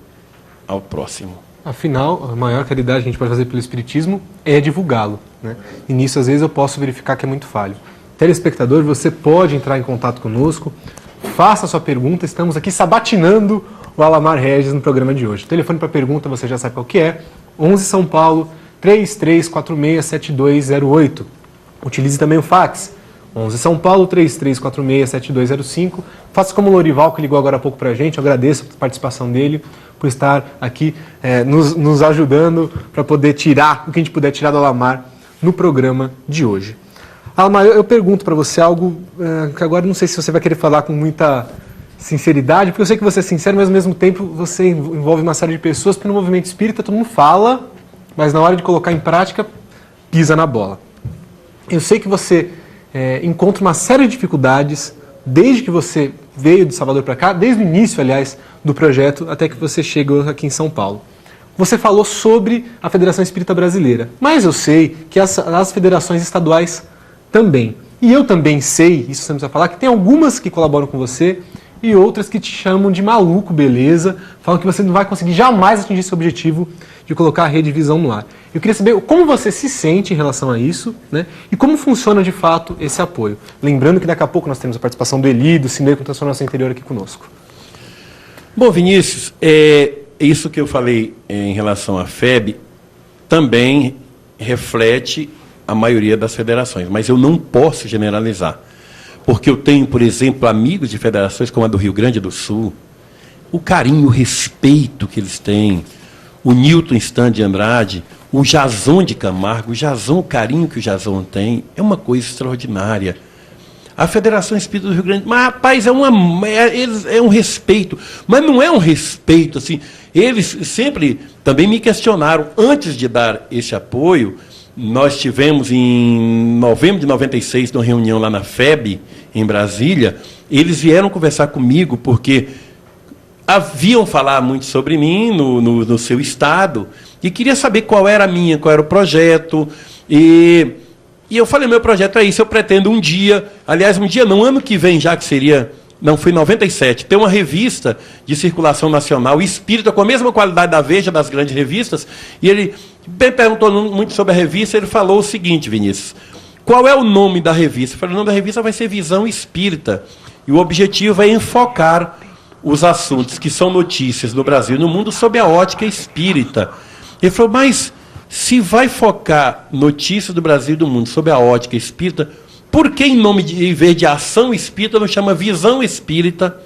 ao próximo. Afinal, a maior caridade que a gente pode fazer pelo Espiritismo é divulgá-lo, né? E nisso, às vezes, eu posso verificar que é muito falho. Telespectador, você pode entrar em contato conosco, faça a sua pergunta, estamos aqui sabatinando o Alamar Regis no programa de hoje. O telefone para pergunta, você já sabe qual que é, 11 São Paulo, 3346-7208. Utilize também o fax, 11 São Paulo, 3346-7205. Faça como o Lorival, que ligou agora há pouco para a gente, eu agradeço a participação dele, por estar aqui nos ajudando para poder tirar o que a gente puder tirar do Alamar no programa de hoje. Alamar, eu pergunto para você algo que agora não sei se você vai querer falar com muita sinceridade, porque eu sei que você é sincero, mas ao mesmo tempo você envolve uma série de pessoas, porque no movimento espírita todo mundo fala, mas na hora de colocar em prática, pisa na bola. Eu sei que você encontra uma série de dificuldades desde que você veio de Salvador para cá, desde o início, aliás, do projeto, até que você chegou aqui em São Paulo. Você falou sobre a Federação Espírita Brasileira, mas eu sei que as federações estaduais também. E eu também sei, isso você não precisa falar, que tem algumas que colaboram com você e outras que te chamam de maluco, beleza, falam que você não vai conseguir jamais atingir esse objetivo de colocar a Rede Visão no ar. Eu queria saber como você se sente em relação a isso, né? E como funciona de fato esse apoio. Lembrando que daqui a pouco nós temos a participação do Eli, do Cinei com Transformação Interior aqui conosco. Bom, Vinícius, isso que eu falei em relação à FEB também reflete a maioria das federações, mas eu não posso generalizar, porque eu tenho, por exemplo, amigos de federações como a do Rio Grande do Sul, o carinho, o respeito que eles têm, o Newton Stan de Andrade, o Jason de Camargo, o carinho que o Jason tem, é uma coisa extraordinária. A Federação Espírita do Rio Grande, mas rapaz, é um respeito, mas não é um respeito assim. Eles sempre também me questionaram, antes de dar esse apoio. Nós tivemos em novembro de 96 uma reunião lá na FEB, em Brasília. Eles vieram conversar comigo porque haviam falado muito sobre mim no seu estado e queria saber qual era o projeto. E eu falei, meu projeto é isso, eu pretendo um dia, aliás, ano que vem já, que seria, não, foi em 97, ter uma revista de circulação nacional espírita, com a mesma qualidade da Veja, das grandes revistas, e ele bem perguntou muito sobre a revista, ele falou o seguinte, Vinícius, qual é o nome da revista? Eu falei, o nome da revista vai ser Visão Espírita, e o objetivo é enfocar os assuntos que são notícias no Brasil e no mundo sob a ótica espírita. Ele falou, mas se vai focar notícias do Brasil e do mundo sob a ótica espírita, por que em vez de ação espírita não chama Visão Espírita?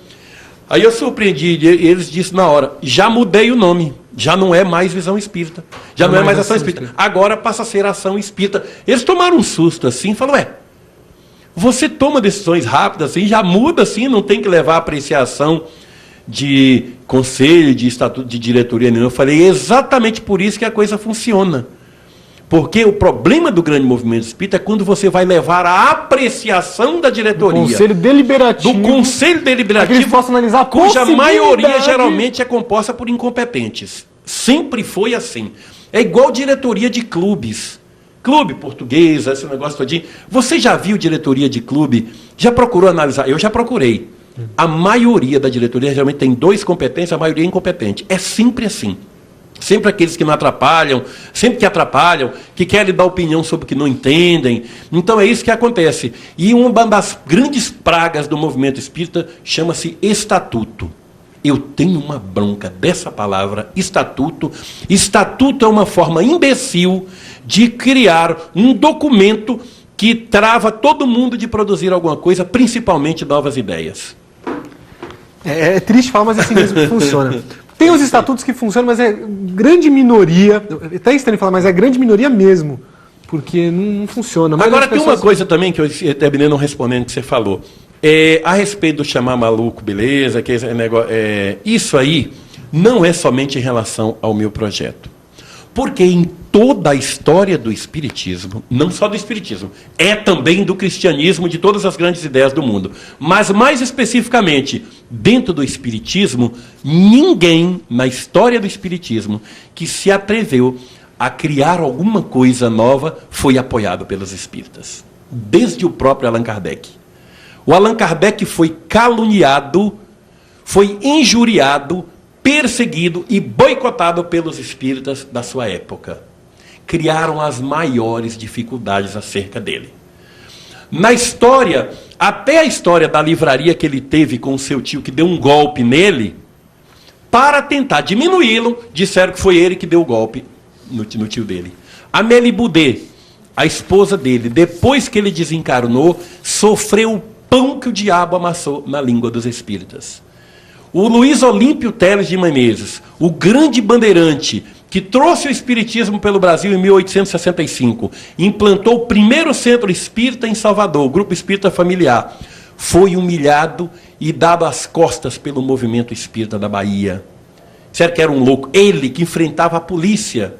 Aí eu surpreendi, eles disseram na hora, já mudei o nome, já não é mais Visão Espírita, já não é mais Ação Espírita, agora passa a ser Ação Espírita. Eles tomaram um susto assim, falaram, você toma decisões rápidas assim, já muda assim, não tem que levar a apreciação de conselho, de estatuto, de diretoria nenhuma. Eu falei, exatamente por isso que a coisa funciona. Porque o problema do grande movimento espírita é quando você vai levar a apreciação da diretoria. Do conselho deliberativo. Do conselho deliberativo, que eles possam analisar cuja maioria geralmente é composta por incompetentes. Sempre foi assim. É igual diretoria de clubes. Clube português, esse negócio todinho. Você já viu diretoria de clube? Já procurou analisar? Eu já procurei. A maioria da diretoria geralmente tem 2 competentes, a maioria é incompetente. É sempre assim. Sempre aqueles que não atrapalham, sempre que atrapalham, que querem dar opinião sobre o que não entendem. Então é isso que acontece. E uma das grandes pragas do movimento espírita chama-se estatuto. Eu tenho uma bronca dessa palavra, estatuto. Estatuto é uma forma imbecil de criar um documento que trava todo mundo de produzir alguma coisa, principalmente novas ideias. É triste falar, mas é assim mesmo que funciona. Tem os estatutos que funcionam, mas é grande minoria. É até estranho falar, mas é grande minoria mesmo. Porque não funciona. Mas agora tem uma coisa também que eu terminei não respondendo que você falou. A respeito do chamar maluco, beleza, que esse negócio, isso aí não é somente em relação ao meu projeto. Porque em toda a história do espiritismo, não só do espiritismo, é também do cristianismo, de todas as grandes ideias do mundo, mas mais especificamente, dentro do espiritismo, ninguém na história do espiritismo que se atreveu a criar alguma coisa nova foi apoiado pelos espíritas. Desde o próprio Allan Kardec. O Allan Kardec foi caluniado, foi injuriado, perseguido e boicotado pelos espíritas da sua época. Criaram as maiores dificuldades acerca dele. Na história, até a história da livraria que ele teve com o seu tio, que deu um golpe nele, para tentar diminuí-lo, disseram que foi ele que deu o golpe no tio dele. Amélie Boudet, a esposa dele, depois que ele desencarnou, sofreu o pão que o diabo amassou na língua dos espíritas. O Luiz Olímpio Teles de Menezes, o grande bandeirante que trouxe o espiritismo pelo Brasil em 1865, implantou o primeiro centro espírita em Salvador, o Grupo Espírita Familiar, foi humilhado e dado as costas pelo movimento espírita da Bahia. Disseram que era um louco. Ele que enfrentava a polícia,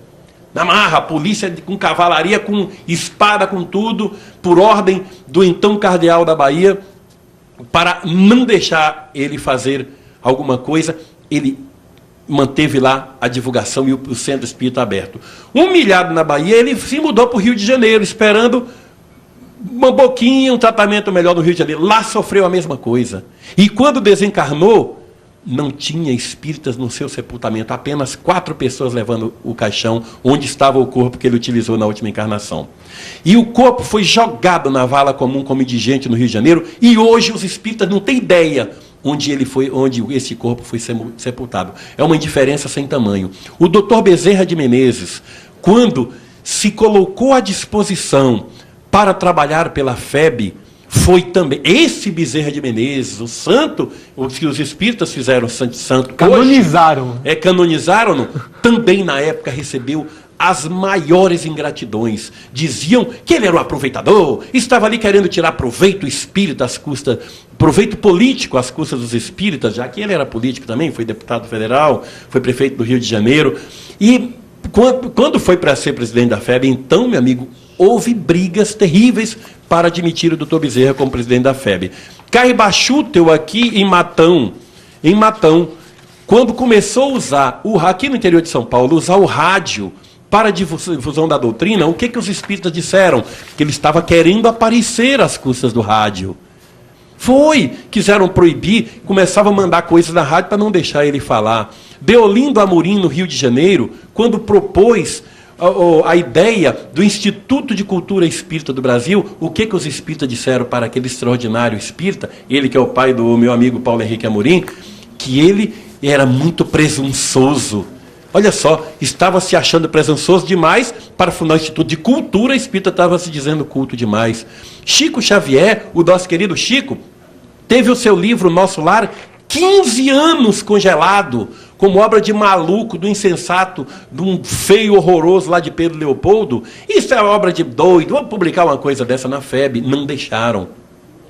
na marra, a polícia com cavalaria, com espada, com tudo, por ordem do então cardeal da Bahia, para não deixar ele fazer alguma coisa, ele manteve lá a divulgação e o centro espírita aberto. Humilhado na Bahia, ele se mudou para o Rio de Janeiro, esperando uma boquinha, um tratamento melhor no Rio de Janeiro. Lá sofreu a mesma coisa. E quando desencarnou, não tinha espíritas no seu sepultamento, apenas 4 pessoas levando o caixão onde estava o corpo que ele utilizou na última encarnação. E o corpo foi jogado na vala comum como indigente no Rio de Janeiro, e hoje os espíritas não têm ideia onde esse corpo foi sepultado. É uma indiferença sem tamanho. O Dr. Bezerra de Menezes, quando se colocou à disposição para trabalhar pela FEB, foi também esse Bezerra de Menezes, o santo, os que os espíritas fizeram santo. Canonizaram. Canonizaram-no, também na época recebeu as maiores ingratidões. Diziam que ele era um aproveitador, estava ali querendo tirar proveito espírita às custas, proveito político às custas dos espíritas, já que ele era político também, foi deputado federal, foi prefeito do Rio de Janeiro. E quando foi para ser presidente da FEB, então, meu amigo, houve brigas terríveis para admitir o doutor Bezerra como presidente da FEB. Caibachutel, aqui em Matão, quando começou a usar, aqui no interior de São Paulo, usar o rádio para a difusão da doutrina, o que os espíritas disseram? Que ele estava querendo aparecer às custas do rádio. Quiseram proibir, começavam a mandar coisas na rádio para não deixar ele falar. Deolindo Amorim, no Rio de Janeiro, quando propôs a ideia do Instituto de Cultura Espírita do Brasil, o que os espíritas disseram para aquele extraordinário espírita, ele que é o pai do meu amigo Paulo Henrique Amorim, que ele era muito presunçoso. Olha só, estava se achando presunçoso demais para fundar o Instituto de Cultura Espírita, estava se dizendo culto demais. Chico Xavier, o nosso querido Chico, teve o seu livro Nosso Lar 15 anos congelado, como obra de maluco, do insensato, de um feio horroroso lá de Pedro Leopoldo. Isso é obra de doido, vamos publicar uma coisa dessa na FEB. Não deixaram.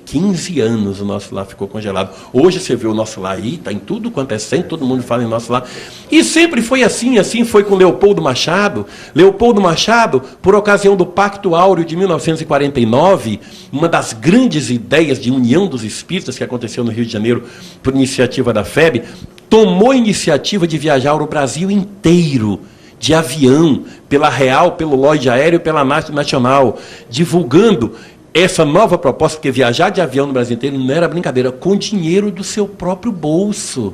15 anos o Nosso Lar ficou congelado. Hoje você vê o Nosso Lar aí, está em tudo quanto é centro, todo mundo fala em Nosso Lar. E sempre foi assim foi com Leopoldo Machado. Leopoldo Machado, por ocasião do Pacto Áureo de 1949, uma das grandes ideias de união dos espíritas que aconteceu no Rio de Janeiro por iniciativa da FEB, tomou a iniciativa de viajar o Brasil inteiro, de avião, pela Real, pelo Lloyd Aéreo, pela Nacional, divulgando essa nova proposta, porque viajar de avião no Brasil inteiro não era brincadeira, com dinheiro do seu próprio bolso.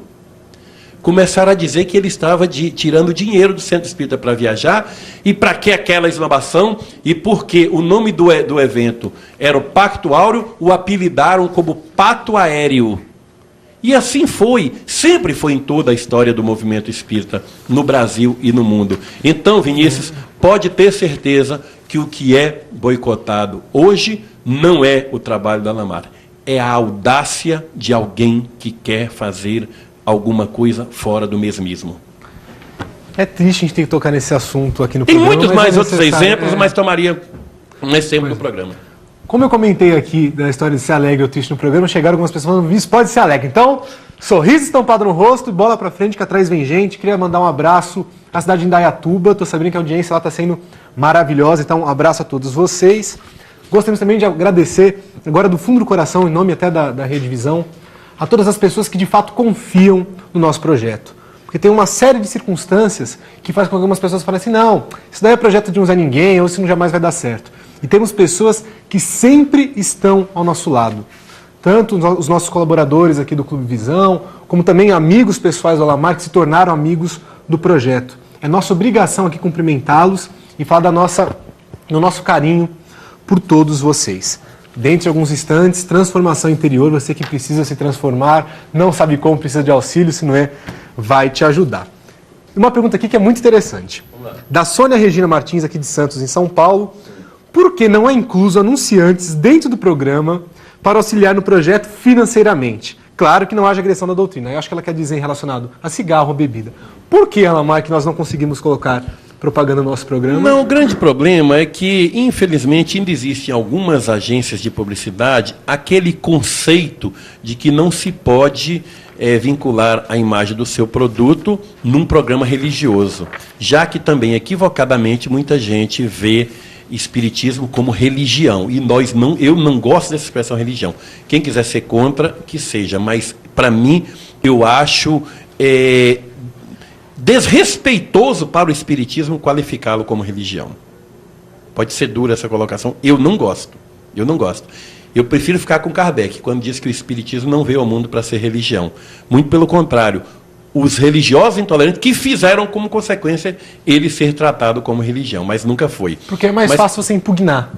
Começaram a dizer que ele estava tirando dinheiro do Centro Espírita para viajar, e para que aquela esnobação, e porque o nome do evento era o Pacto Áureo, o apelidaram como Pato Aéreo. E assim foi, sempre foi em toda a história do movimento espírita, no Brasil e no mundo. Então, Vinícius, pode ter certeza que o que é boicotado hoje não é o trabalho da Alamar, é a audácia de alguém que quer fazer alguma coisa fora do mesmismo. É triste a gente ter que tocar nesse assunto aqui no Tem programa. Tem muitos mais outros exemplos, mas tomaria um exemplo do programa. Como eu comentei aqui da história de ser alegre ou triste no programa, chegaram algumas pessoas falando, isso pode ser alegre. Então, sorriso estampado no rosto, bola pra frente, que atrás vem gente. Queria mandar um abraço à cidade de Indaiatuba. Tô sabendo que a audiência lá está sendo maravilhosa, então um abraço a todos vocês. Gostaríamos também de agradecer, agora do fundo do coração, em nome até da Rede Visão, a todas as pessoas que de fato confiam no nosso projeto. Porque tem uma série de circunstâncias que faz com que algumas pessoas falem assim, não, isso daí é projeto de um Zé Ninguém, ou isso jamais vai dar certo. E temos pessoas que sempre estão ao nosso lado. Tanto os nossos colaboradores aqui do Clube Visão, como também amigos pessoais do Alamar que se tornaram amigos do projeto. É nossa obrigação aqui cumprimentá-los e falar do nosso carinho por todos vocês. Dentro de alguns instantes, transformação interior, você que precisa se transformar, não sabe como, precisa de auxílio, se não é, vai te ajudar. Uma pergunta aqui que é muito interessante. Da Sônia Regina Martins, aqui de Santos, em São Paulo. Por que não é incluso anunciantes dentro do programa para auxiliar no projeto financeiramente? Claro que não haja agressão da doutrina. Eu acho que ela quer dizer relacionado a cigarro ou bebida. Por que, Alamar, que nós não conseguimos colocar propaganda no nosso programa? Não, o grande problema é que, infelizmente, ainda existe em algumas agências de publicidade aquele conceito de que não se pode vincular a imagem do seu produto num programa religioso, já que também, equivocadamente, muita gente vê espiritismo como religião, e eu não gosto dessa expressão religião. Quem quiser ser contra, que seja, mas, para mim, eu acho desrespeitoso para o espiritismo qualificá-lo como religião. Pode ser dura essa colocação, eu não gosto. Eu prefiro ficar com Kardec, quando diz que o espiritismo não veio ao mundo para ser religião. Muito pelo contrário, os religiosos intolerantes que fizeram como consequência ele ser tratado como religião, mas nunca foi. Porque é mais fácil você impugnar.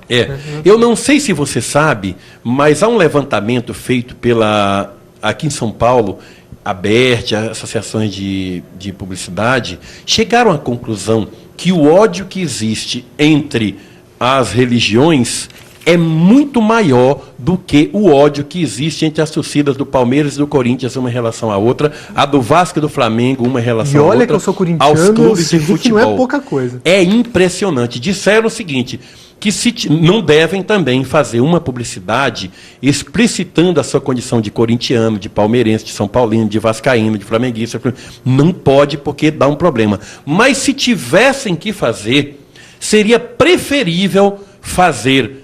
Eu não sei se você sabe, mas há um levantamento feito pela aqui em São Paulo, a ABERT, as associações de publicidade, chegaram à conclusão que o ódio que existe entre as religiões é muito maior do que o ódio que existe entre as torcidas do Palmeiras e do Corinthians, uma em relação à outra, a do Vasco e do Flamengo, uma em relação à outra. E olha que eu sou corintiano, aos clubes de futebol. Não é pouca coisa. É impressionante. Disseram o seguinte, que não devem também fazer uma publicidade explicitando a sua condição de corintiano, de palmeirense, de São Paulino, de vascaíno, de flamenguista. Não pode, porque dá um problema. Mas se tivessem que fazer, seria preferível fazer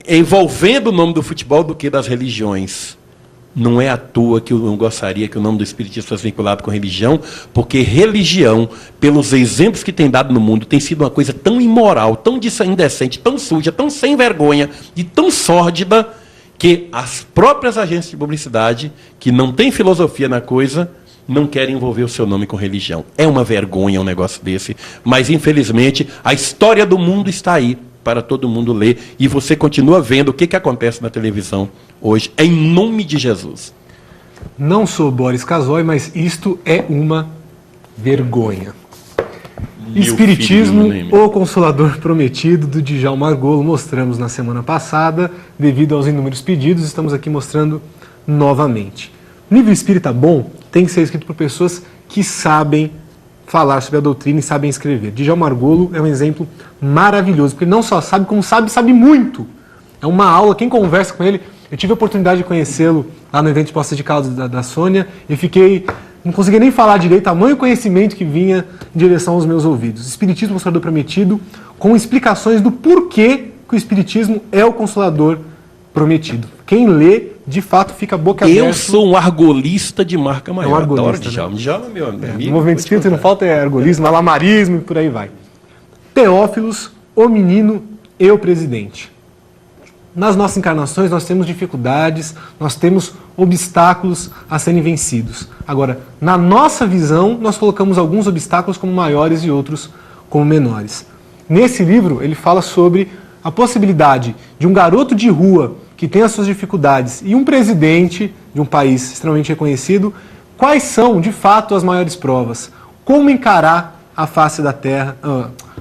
envolvendo o nome do futebol do que das religiões. Não é à toa que eu não gostaria que o nome do espiritismo fosse vinculado com religião, porque religião, pelos exemplos que tem dado no mundo, tem sido uma coisa tão imoral, tão indecente, tão suja, tão sem vergonha e tão sórdida, que as próprias agências de publicidade, que não têm filosofia na coisa, não querem envolver o seu nome com religião. É uma vergonha um negócio desse, mas infelizmente a história do mundo está aí para todo mundo ler, e você continua vendo o que acontece na televisão hoje, em nome de Jesus. Não sou Boris Casoy, mas isto é uma vergonha. Espiritismo, o Consolador Prometido, do Djalma Argolo, mostramos na semana passada, devido aos inúmeros pedidos, estamos aqui mostrando novamente. Livro espírita bom tem que ser escrito por pessoas que sabem falar sobre a doutrina e sabem escrever. Djalma Argolo é um exemplo maravilhoso, porque ele não só sabe, como sabe muito. É uma aula, quem conversa com ele... Eu tive a oportunidade de conhecê-lo lá no evento de Poços de Caldas da Sônia, e não conseguia nem falar direito, tamanho conhecimento que vinha em direção aos meus ouvidos. Espiritismo Consolador Prometido, com explicações do porquê que o Espiritismo é o Consolador Prometido. Quem lê, de fato, fica boca aberta. Eu sou um argolista de marca maior. É um argolista, adoro Djalma. né? Djalma, meu amigo. No movimento espírita não falta argolismo, alamarismo e por aí vai. Teófilos, o menino e o presidente. Nas nossas encarnações nós temos dificuldades, nós temos obstáculos a serem vencidos. Agora, na nossa visão, nós colocamos alguns obstáculos como maiores e outros como menores. Nesse livro, ele fala sobre a possibilidade de um garoto de rua que tem as suas dificuldades e um presidente de um país extremamente reconhecido, quais são, de fato, as maiores provas? Como encarar a face da Terra,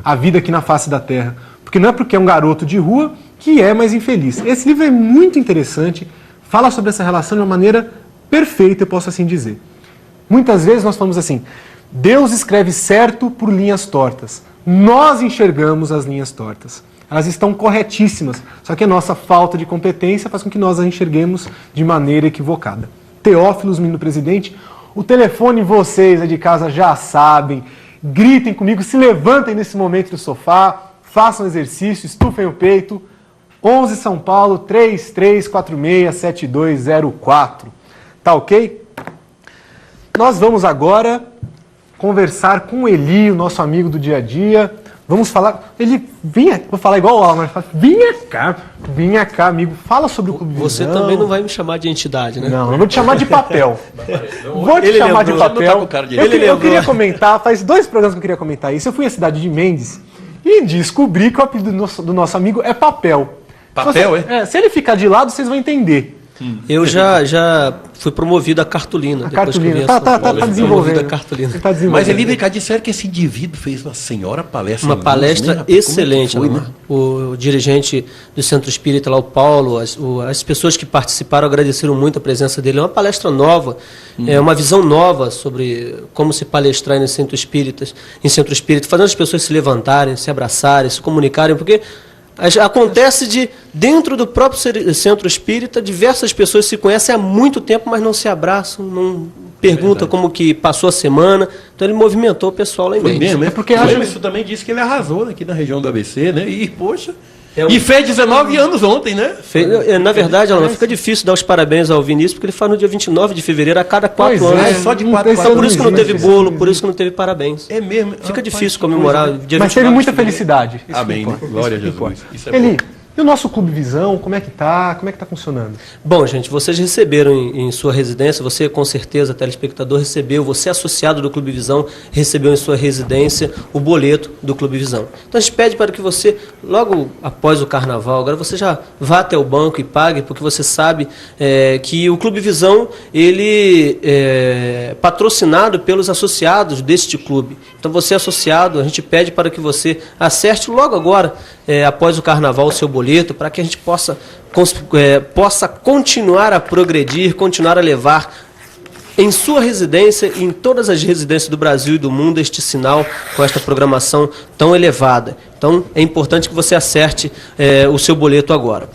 a vida aqui na face da Terra? Porque não é porque é um garoto de rua que é mais infeliz. Esse livro é muito interessante, fala sobre essa relação de uma maneira perfeita, eu posso assim dizer. Muitas vezes nós falamos assim, Deus escreve certo por linhas tortas. Nós enxergamos as linhas tortas. Elas estão corretíssimas, só que a nossa falta de competência faz com que nós as enxerguemos de maneira equivocada. Teófilos, menino presidente, o telefone vocês aí de casa já sabem, gritem comigo, se levantem nesse momento do sofá, façam exercício, estufem o peito. 11 São Paulo, 3346-7204. Tá ok? Nós vamos agora conversar com o Eli, o nosso amigo do dia a dia. Vamos falar... Ele, vou falar igual o Almar, vinha cá, amigo. Fala sobre o Clube Visão. Você também não vai me chamar de entidade, né? Não, eu vou te chamar de papel. Vou te chamar de papel. Eu queria comentar, faz 2 programas que eu queria comentar isso. Eu fui à cidade de Mendes e descobri que o apelido do nosso amigo é Papel. Papel, se ele ficar de lado, vocês vão entender. Eu já fui promovido a cartolina. A cartolina. Tá desenvolvendo. A cartolina. Tá desenvolvendo. Mas ele vem cá, disseram que esse indivíduo fez uma senhora palestra. Uma palestra excelente. Foi, né? O dirigente do Centro Espírita, lá o Paulo, as pessoas que participaram agradeceram muito a presença dele. É uma palestra nova, é uma visão nova sobre como se palestrar em Centro Espírita, fazendo as pessoas se levantarem, se abraçarem, se comunicarem, porque... Acontece de, dentro do próprio centro espírita, diversas pessoas se conhecem há muito tempo, mas não se abraçam, não perguntam como que passou a semana. Então ele movimentou o pessoal lá em Mendes. Mesmo, porque o Emerson também disse que ele arrasou aqui na região do ABC, né? E, poxa... E fez 19 anos ontem, né? Na verdade, Alan, fica difícil dar os parabéns ao Vinícius, porque ele faz no dia 29 de fevereiro, a cada 4 anos. É, só de 4 anos. Por isso que não teve bolo, por isso que não teve parabéns. É mesmo. Fica difícil comemorar dia 29 Mas teve muita felicidade. Amém. Glória a Jesus. Isso é Eli, E o nosso Clube Visão, como é que tá funcionando? Bom, gente, vocês receberam em sua residência, você com certeza, telespectador, recebeu, você associado do Clube Visão, recebeu em sua residência o boleto do Clube Visão. Então a gente pede para que você, logo após o Carnaval, agora você já vá até o banco e pague, porque você sabe que o Clube Visão, ele é patrocinado pelos associados deste clube. Então você associado, a gente pede para que você acerte logo agora, após o Carnaval, o seu boleto, para que a gente possa continuar a progredir, continuar a levar em sua residência e em todas as residências do Brasil e do mundo este sinal com esta programação tão elevada. Então é importante que você acerte o seu boleto agora.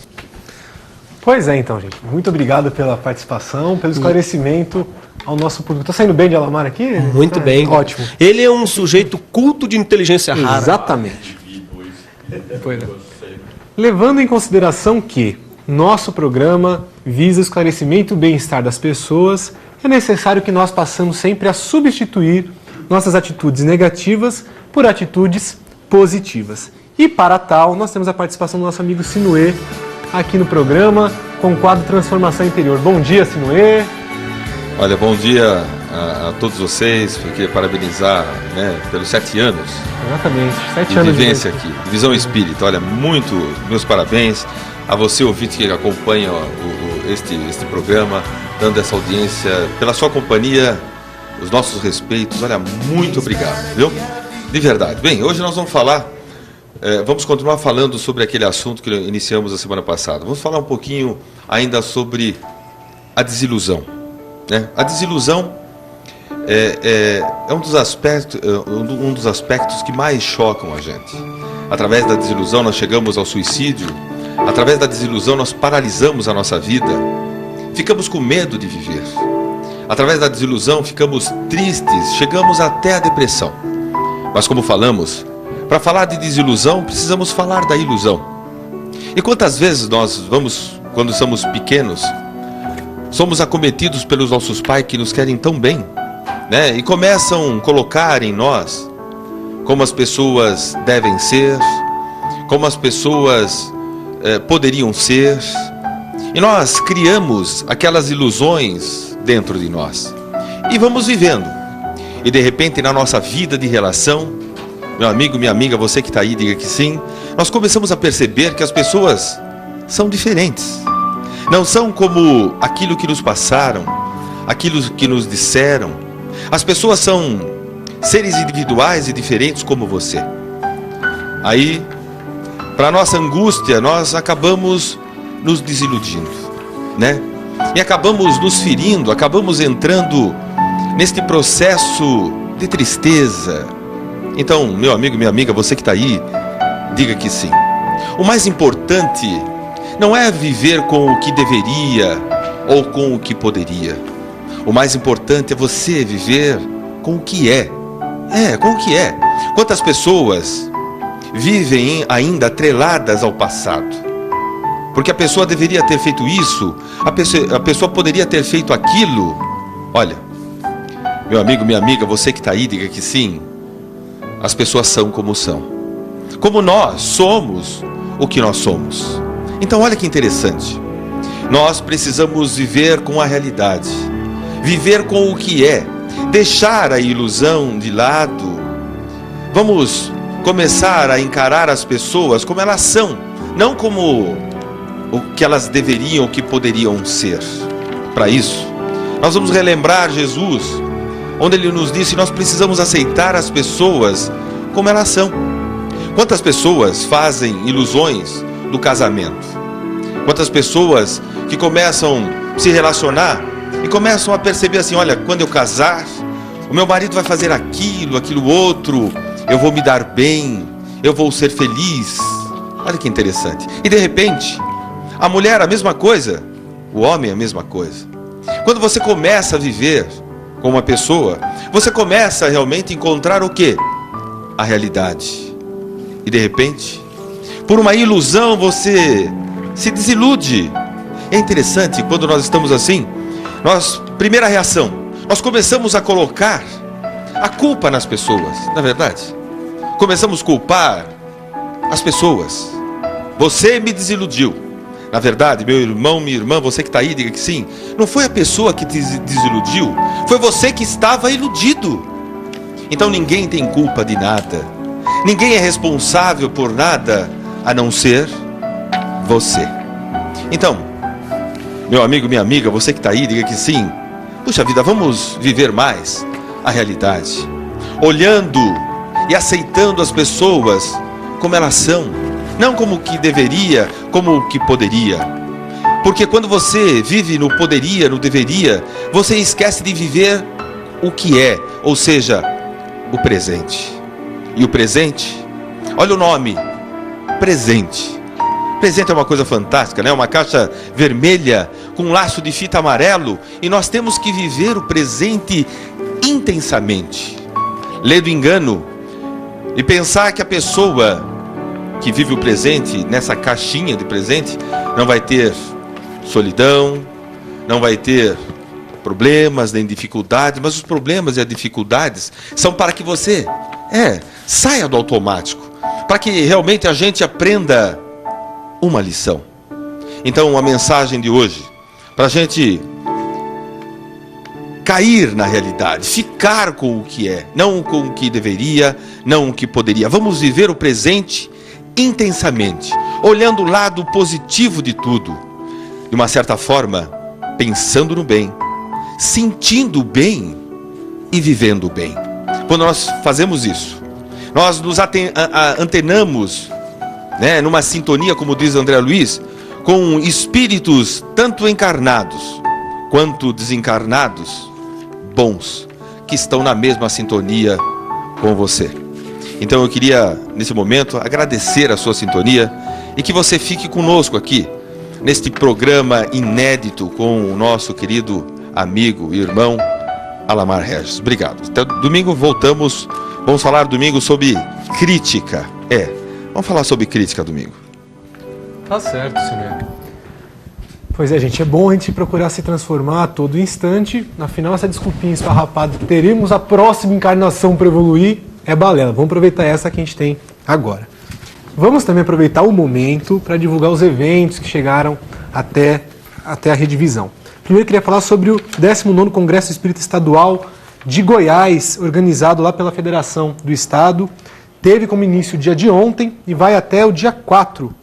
Pois é, então, gente. Muito obrigado pela participação, pelo esclarecimento ao nosso público. Está saindo bem de Alamar aqui? Muito bem. Ótimo. Ele é um sujeito culto de inteligência rara. Exatamente. Pois é. Levando em consideração que nosso programa visa o esclarecimento e o bem-estar das pessoas, é necessário que nós passemos sempre a substituir nossas atitudes negativas por atitudes positivas. E para tal, nós temos a participação do nosso amigo Sinuê aqui no programa com o quadro Transformação Interior. Bom dia, Sinuê. Olha, bom dia a todos vocês. Eu queria parabenizar, pelos 7 anos. Exatamente, 7 de anos vivência aqui, Visão Espírita. Olha, meus parabéns a você, ouvinte, que acompanha este programa, dando essa audiência, pela sua companhia, os nossos respeitos. Olha, muito obrigado, viu? De verdade. Bem, hoje nós vamos continuar falando sobre aquele assunto que iniciamos a semana passada. Vamos falar um pouquinho ainda sobre a desilusão. A desilusão é um dos aspectos que mais chocam a gente. Através da desilusão nós chegamos ao suicídio, através da desilusão nós paralisamos a nossa vida, ficamos com medo de viver. Através da desilusão ficamos tristes, chegamos até a depressão. Mas como falamos, para falar de desilusão precisamos falar da ilusão. E quantas vezes nós quando somos pequenos, somos acometidos pelos nossos pais que nos querem tão bem, e começam a colocar em nós como as pessoas devem ser, como as pessoas poderiam ser, e nós criamos aquelas ilusões dentro de nós e vamos vivendo. E de repente na nossa vida de relação, meu amigo, minha amiga, você que está aí, diga que sim, nós começamos a perceber que as pessoas são diferentes. Não são como aquilo que nos passaram, aquilo que nos disseram. As pessoas são seres individuais e diferentes como você. Aí, para nossa angústia, nós acabamos nos desiludindo, E acabamos nos ferindo, acabamos entrando neste processo de tristeza. Então, meu amigo, minha amiga, você que está aí, diga que sim. O mais importante não é viver com o que deveria ou com o que poderia. O mais importante é você viver com o que é. Com o que é. Quantas pessoas vivem ainda atreladas ao passado? Porque a pessoa deveria ter feito isso, a pessoa poderia ter feito aquilo. Olha, meu amigo, minha amiga, você que está aí, diga que sim. As pessoas são como são. Como nós somos o que nós somos. Então olha que interessante. Nós precisamos viver com a realidade. Viver com o que é. Deixar a ilusão de lado. Vamos começar a encarar as pessoas como elas são. Não como o que elas deveriam, o que poderiam ser. Para isso, nós vamos relembrar Jesus, onde ele nos disse: nós precisamos aceitar as pessoas como elas são. Quantas pessoas fazem ilusões do casamento? Quantas pessoas que começam a se relacionar e começam a perceber assim: olha, quando eu casar, o meu marido vai fazer aquilo outro, eu vou me dar bem, eu vou ser feliz. Olha que interessante. E de repente, a mulher a mesma coisa, o homem a mesma coisa. Quando você começa a viver com uma pessoa, você começa a realmente encontrar o quê? A realidade. E de repente, por uma ilusão, você se desilude. É interessante, quando nós estamos assim, primeira reação, nós começamos a colocar a culpa nas pessoas, não é verdade? Começamos a culpar as pessoas. Você me desiludiu. Na verdade, meu irmão, minha irmã, você que está aí, diga que sim. Não foi a pessoa que te desiludiu, foi você que estava iludido. Então ninguém tem culpa de nada. Ninguém é responsável por nada a não ser você. Então, meu amigo, minha amiga, você que está aí, diga que sim. Puxa vida, vamos viver mais a realidade, olhando e aceitando as pessoas como elas são, não como que deveria, como que poderia. Porque quando você vive no poderia, no deveria, você esquece de viver o que é, ou seja, o presente. E o presente, olha o nome, presente. Presente é uma coisa fantástica, né? Uma caixa vermelha com um laço de fita amarelo, e nós temos que viver o presente intensamente. Ler do engano e pensar que a pessoa que vive o presente nessa caixinha de presente não vai ter solidão, não vai ter problemas nem dificuldades, mas os problemas e as dificuldades são para que você saia do automático, para que realmente a gente aprenda uma lição. Então a mensagem de hoje, para a gente cair na realidade, ficar com o que é, não com o que deveria, não o que poderia. Vamos viver o presente intensamente, olhando o lado positivo de tudo, de uma certa forma, pensando no bem, sentindo bem e vivendo bem. Quando nós fazemos isso, nós nos antenamos, né, numa sintonia, como diz André Luiz, com espíritos tanto encarnados quanto desencarnados, bons, que estão na mesma sintonia com você. Então eu queria, nesse momento, agradecer a sua sintonia e que você fique conosco aqui, neste programa inédito com o nosso querido amigo e irmão Alamar Regis. Obrigado. Até domingo voltamos, vamos falar domingo sobre crítica. Vamos falar sobre crítica domingo. Tá certo, senhor. Pois é, gente, é bom a gente procurar se transformar a todo instante. Afinal, essa desculpinha esfarrapada que teremos a próxima encarnação para evoluir é balela. Vamos aproveitar essa que a gente tem agora. Vamos também aproveitar o momento para divulgar os eventos que chegaram até a Redivisão. Primeiro, eu queria falar sobre o 19º Congresso Espírita Estadual de Goiás, organizado lá pela Federação do Estado. Teve como início o dia de ontem e vai até o dia 4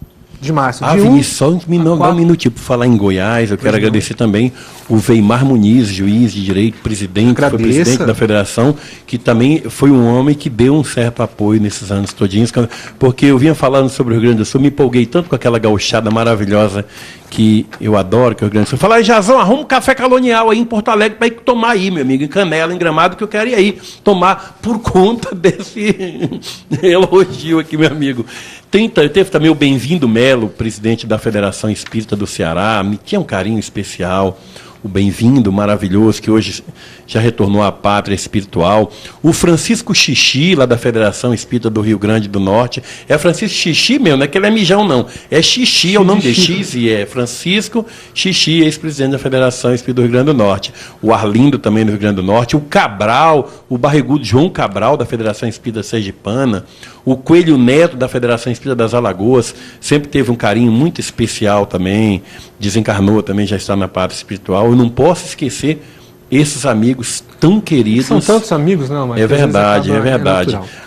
de março. Vinícius, só dá um minutinho para falar em Goiás. Eu quero agradecer também o Weimar Muniz, juiz de direito, presidente, foi presidente da federação, que também foi um homem que deu um certo apoio nesses anos todinhos, porque eu vinha falando sobre o Rio Grande do Sul, me empolguei tanto com aquela gauchada maravilhosa que eu adoro, que é o Rio Grande do Sul. Falar, Jazão, arruma um café colonial aí em Porto Alegre para ir tomar aí, meu amigo, em Canela, em Gramado, que eu quero ir aí tomar por conta desse elogio aqui, meu amigo. Teve também o Bem-vindo Melo, presidente da Federação Espírita do Ceará, me tinha um carinho especial. O Bem-vindo, maravilhoso, que hoje já retornou à pátria espiritual. O Francisco Xixi, lá da Federação Espírita do Rio Grande do Norte. É Francisco Xixi mesmo, não é que ele é mijão, não. É Xixi, é o nome dele, X e é Francisco Xixi, ex-presidente da Federação Espírita do Rio Grande do Norte. O Arlindo, também do Rio Grande do Norte. O Cabral, o barrigudo João Cabral, da Federação Espírita Sergipana. O Coelho Neto, da Federação Espírita das Alagoas, sempre teve um carinho muito especial também, desencarnou também, já está na pátria espiritual. Eu não posso esquecer esses amigos tão queridos. São tantos amigos, não, mas é verdade.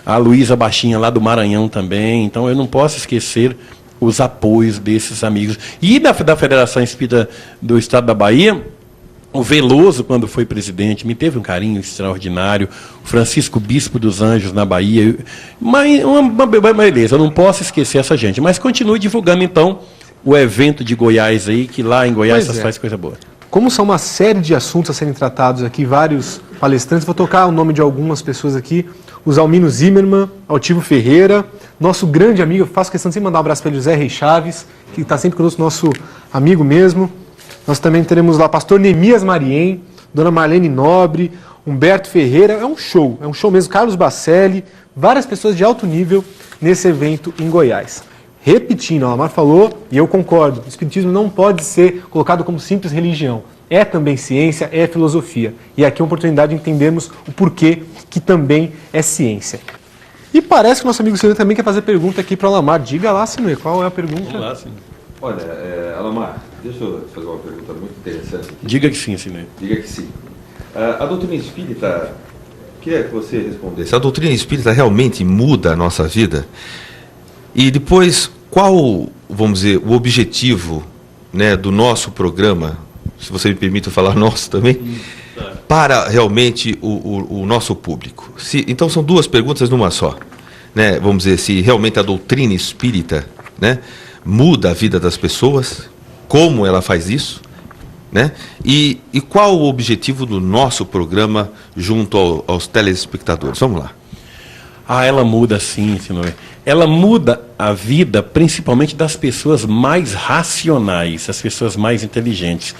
A Luísa Baixinha, lá do Maranhão também. Então, eu não posso esquecer os apoios desses amigos. E da Federação Espírita do Estado da Bahia, o Veloso, quando foi presidente, me teve um carinho extraordinário. O Francisco Bispo dos Anjos, na Bahia. Mas, beleza, eu não posso esquecer essa gente. Mas continue divulgando, então, o evento de Goiás aí, que lá em Goiás você faz coisa boa. Como são uma série de assuntos a serem tratados aqui, vários palestrantes, vou tocar o nome de algumas pessoas aqui. O Zalmino Zimmermann, Altivo Ferreira, nosso grande amigo, eu faço questão de sempre mandar um abraço para ele, José Reis Chaves, que está sempre conosco, nosso amigo mesmo. Nós também teremos lá pastor Nemias Mariem, dona Marlene Nobre, Humberto Ferreira. É um show mesmo. Carlos Bacelli, várias pessoas de alto nível nesse evento em Goiás. Repetindo, o Alamar falou, e eu concordo, o Espiritismo não pode ser colocado como simples religião. É também ciência, é filosofia. E aqui é uma oportunidade de entendermos o porquê que também é ciência. E parece que o nosso amigo Sinuê também quer fazer pergunta aqui para o Alamar. Diga lá, Sinuê, qual é a pergunta? Vamos lá, Sinuê. Olha, Alamar, deixa eu fazer uma pergunta muito interessante aqui. Diga que sim, Sinuê. Diga que sim. A doutrina espírita, queria que você respondesse. A doutrina espírita realmente muda a nossa vida? E depois, qual, vamos dizer, o objetivo, né, do nosso programa, se você me permite falar nosso também, para realmente o nosso público? Então são duas perguntas numa só, né? Vamos dizer, se realmente a doutrina espírita, né, muda a vida das pessoas, como ela faz isso, né? E qual o objetivo do nosso programa junto aos telespectadores? Vamos lá. Ela muda sim, Sinuê. Ela muda a vida principalmente das pessoas mais racionais, as pessoas mais inteligentes.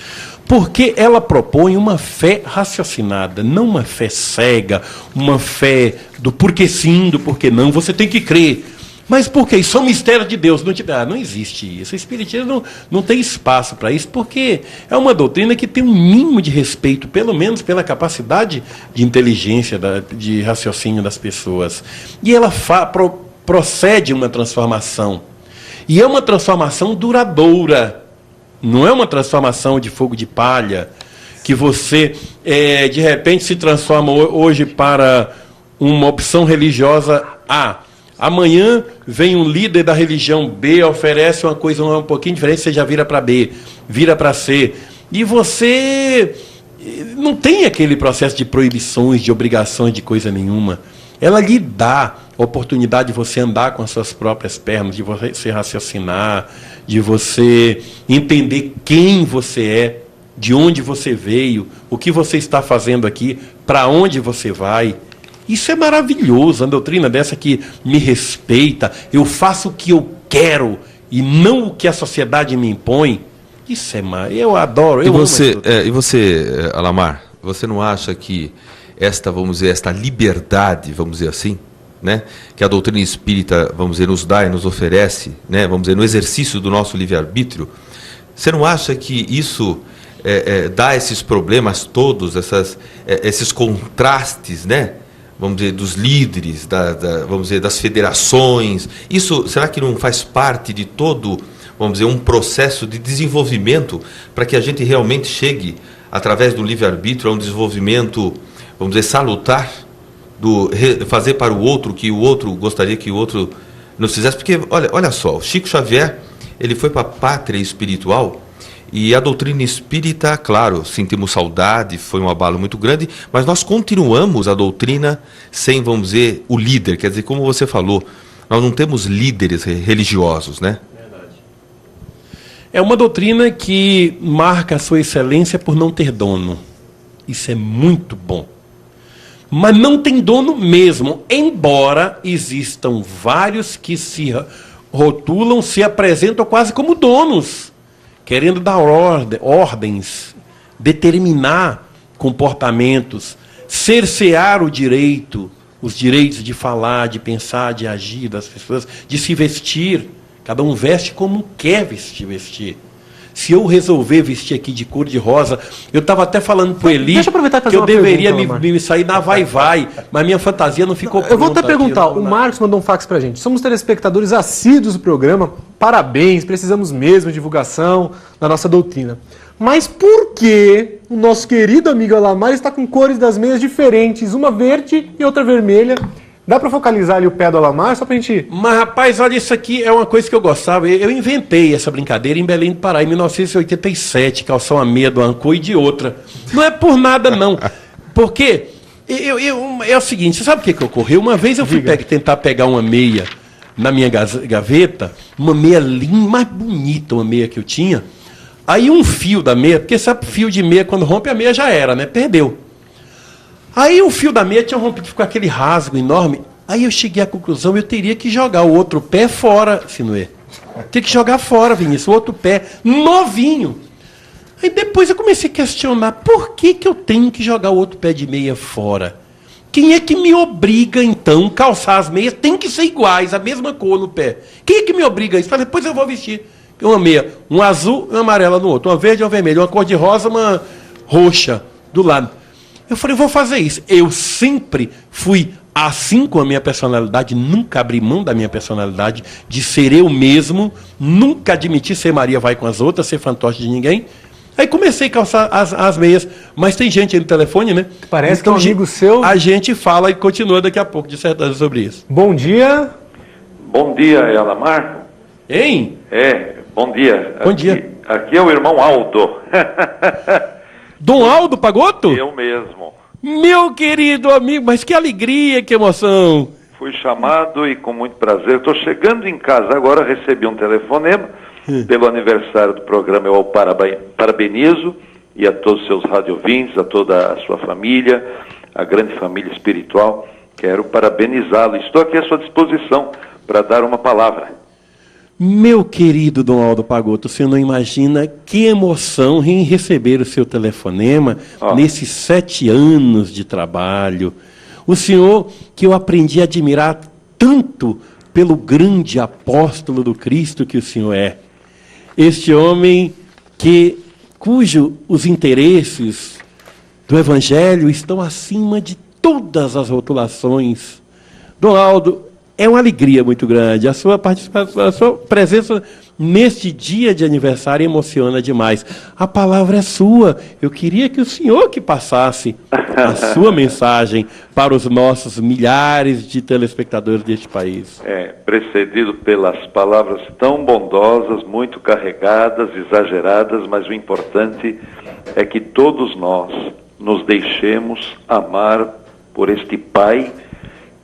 Porque ela propõe uma fé raciocinada, não uma fé cega, uma fé do porquê sim, do porquê não. Você tem que crer. Mas por quê? Isso é um mistério de Deus. Não existe isso. O Espiritismo não tem espaço para isso, porque é uma doutrina que tem um mínimo de respeito, pelo menos pela capacidade de inteligência, de raciocínio das pessoas. E ela procede uma transformação. E é uma transformação duradoura. Não é uma transformação de fogo de palha, que você, de repente, se transforma hoje para uma opção religiosa A. Amanhã vem um líder da religião B, oferece uma coisa um pouquinho diferente, você já vira para B, vira para C. E você não tem aquele processo de proibições, de obrigações, de coisa nenhuma. Ela lhe dá a oportunidade de você andar com as suas próprias pernas, de você raciocinar, de você entender quem você é, de onde você veio, o que você está fazendo aqui, para onde você vai. Isso é maravilhoso, a doutrina dessa que me respeita, eu faço o que eu quero e não o que a sociedade me impõe. Isso é eu adoro. Eu e você, Alamar, você não acha que vamos dizer, esta liberdade, vamos dizer assim, né, que a doutrina espírita, vamos dizer, nos dá e nos oferece, né, vamos dizer, no exercício do nosso livre-arbítrio, você não acha que isso dá esses problemas todos, esses contrastes, né? Vamos dizer, dos líderes, vamos dizer, das federações? Isso, será que não faz parte de todo, vamos dizer, um processo de desenvolvimento para que a gente realmente chegue, através do livre-arbítrio, a um desenvolvimento, vamos dizer, salutar, fazer para o outro o que o outro gostaria que o outro nos fizesse? Porque, olha só, o Chico Xavier, ele foi para a pátria espiritual. E a doutrina espírita, claro, sentimos saudade, foi um abalo muito grande, mas nós continuamos a doutrina sem, vamos dizer, o líder. Quer dizer, como você falou, nós não temos líderes religiosos, né? Verdade. É uma doutrina que marca a sua excelência por não ter dono. Isso é muito bom. Mas não tem dono mesmo, embora existam vários que se rotulam, se apresentam quase como donos, querendo dar ordens, determinar comportamentos, cercear os direitos de falar, de pensar, de agir das pessoas, de se vestir. Cada um veste como quer vestir. Se eu resolver vestir aqui de cor de rosa, eu estava até falando para o Eli que eu deveria me sair na vai-vai, mas minha fantasia não ficou pronta. Eu vou até perguntar, o Marcos mandou um fax para a gente. Somos telespectadores assíduos do programa, parabéns, precisamos mesmo de divulgação da nossa doutrina. Mas por que o nosso querido amigo Alamar está com cores das meias diferentes, uma verde e outra vermelha? Dá para focalizar ali o pé do Alamar, só para a gente... Mas, rapaz, olha, isso aqui é uma coisa que eu gostava. Eu inventei essa brincadeira em Belém do Pará, em 1987, calçar uma meia do Ancô e de outra. Não é por nada, não. Porque é o seguinte, você sabe o que ocorreu? Uma vez eu fui tentar pegar uma meia na minha gaveta, uma meia linda, mais bonita, uma meia que eu tinha. Aí um fio da meia, porque sabe, fio de meia, quando rompe a meia já era, né? Perdeu. Aí o fio da meia tinha rompido, ficou aquele rasgo enorme. Aí eu cheguei à conclusão, eu teria que jogar o outro pé fora, Sinuê. Tem que jogar fora, Vinícius, o outro pé, novinho. Aí depois eu comecei a questionar, por que eu tenho que jogar o outro pé de meia fora? Quem é que me obriga, então, calçar as meias? Tem que ser iguais, a mesma cor no pé. Quem é que me obriga a isso? Falei, depois eu vou vestir uma meia, um azul e uma amarela no outro, uma verde e uma vermelha, uma cor de rosa, uma roxa do lado. Eu falei, vou fazer isso. Eu sempre fui assim com a minha personalidade, nunca abri mão da minha personalidade, de ser eu mesmo, nunca admiti ser Maria vai com as outras, ser fantoche de ninguém. Aí comecei a calçar as meias, mas tem gente aí no telefone, né? Parece então, que é um amigo seu. A gente fala e continua daqui a pouco dissertando sobre isso. Bom dia. Bom dia, Alamar. Hein? Bom dia. Bom dia. Aqui é o irmão Aldo. Dom Aldo Pagotto? Eu mesmo. Meu querido amigo, mas que alegria, que emoção. Fui chamado e com muito prazer. Estou chegando em casa agora, recebi um telefonema pelo aniversário do programa. Eu parabenizo e a todos os seus radiovintes, a toda a sua família, a grande família espiritual. Quero parabenizá-lo. Estou aqui à sua disposição para dar uma palavra. Meu querido Dom Aldo Pagotto, o senhor não imagina que emoção em receber o seu telefonema nesses 7 anos de trabalho. O senhor que eu aprendi a admirar tanto pelo grande apóstolo do Cristo que o senhor é. Este homem cujo os interesses do Evangelho estão acima de todas as rotulações. Dom Aldo, é uma alegria muito grande. A sua participação, a sua presença neste dia de aniversário emociona demais. A palavra é sua. Eu queria que o senhor que passasse a sua mensagem para os nossos milhares de telespectadores deste país. Precedido pelas palavras tão bondosas, muito carregadas, exageradas, mas o importante é que todos nós nos deixemos amar por este Pai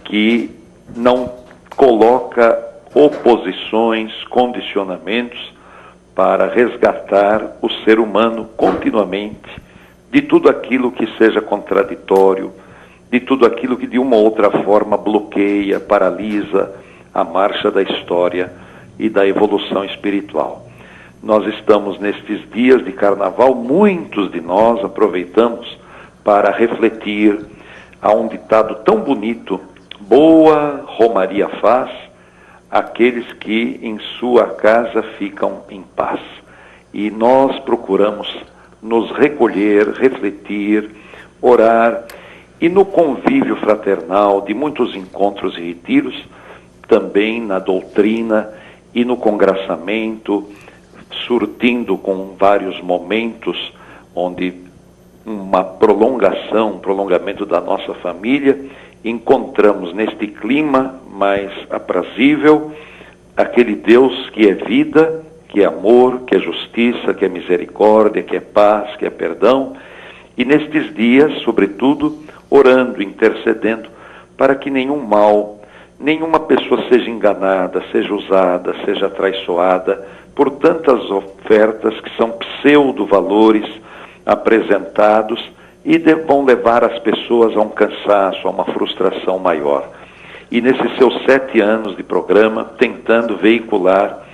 que não coloca oposições, condicionamentos para resgatar o ser humano continuamente de tudo aquilo que seja contraditório, de tudo aquilo que de uma ou outra forma bloqueia, paralisa a marcha da história e da evolução espiritual. Nós estamos nestes dias de carnaval, muitos de nós aproveitamos para refletir. Há um ditado tão bonito: boa romaria faz aqueles que em sua casa ficam em paz. E nós procuramos nos recolher, refletir, orar, e no convívio fraternal de muitos encontros e retiros, também na doutrina e no congraçamento, surtindo com vários momentos onde um prolongamento da nossa família, encontramos neste clima mais aprazível aquele Deus que é vida, que é amor, que é justiça, que é misericórdia, que é paz, que é perdão. E nestes dias, sobretudo, orando, intercedendo, para que nenhum mal, nenhuma pessoa seja enganada, seja usada, seja atraiçoada por tantas ofertas que são pseudo-valores apresentados e vão levar as pessoas a um cansaço, a uma frustração maior. E nesses seus 7 anos de programa, tentando veicular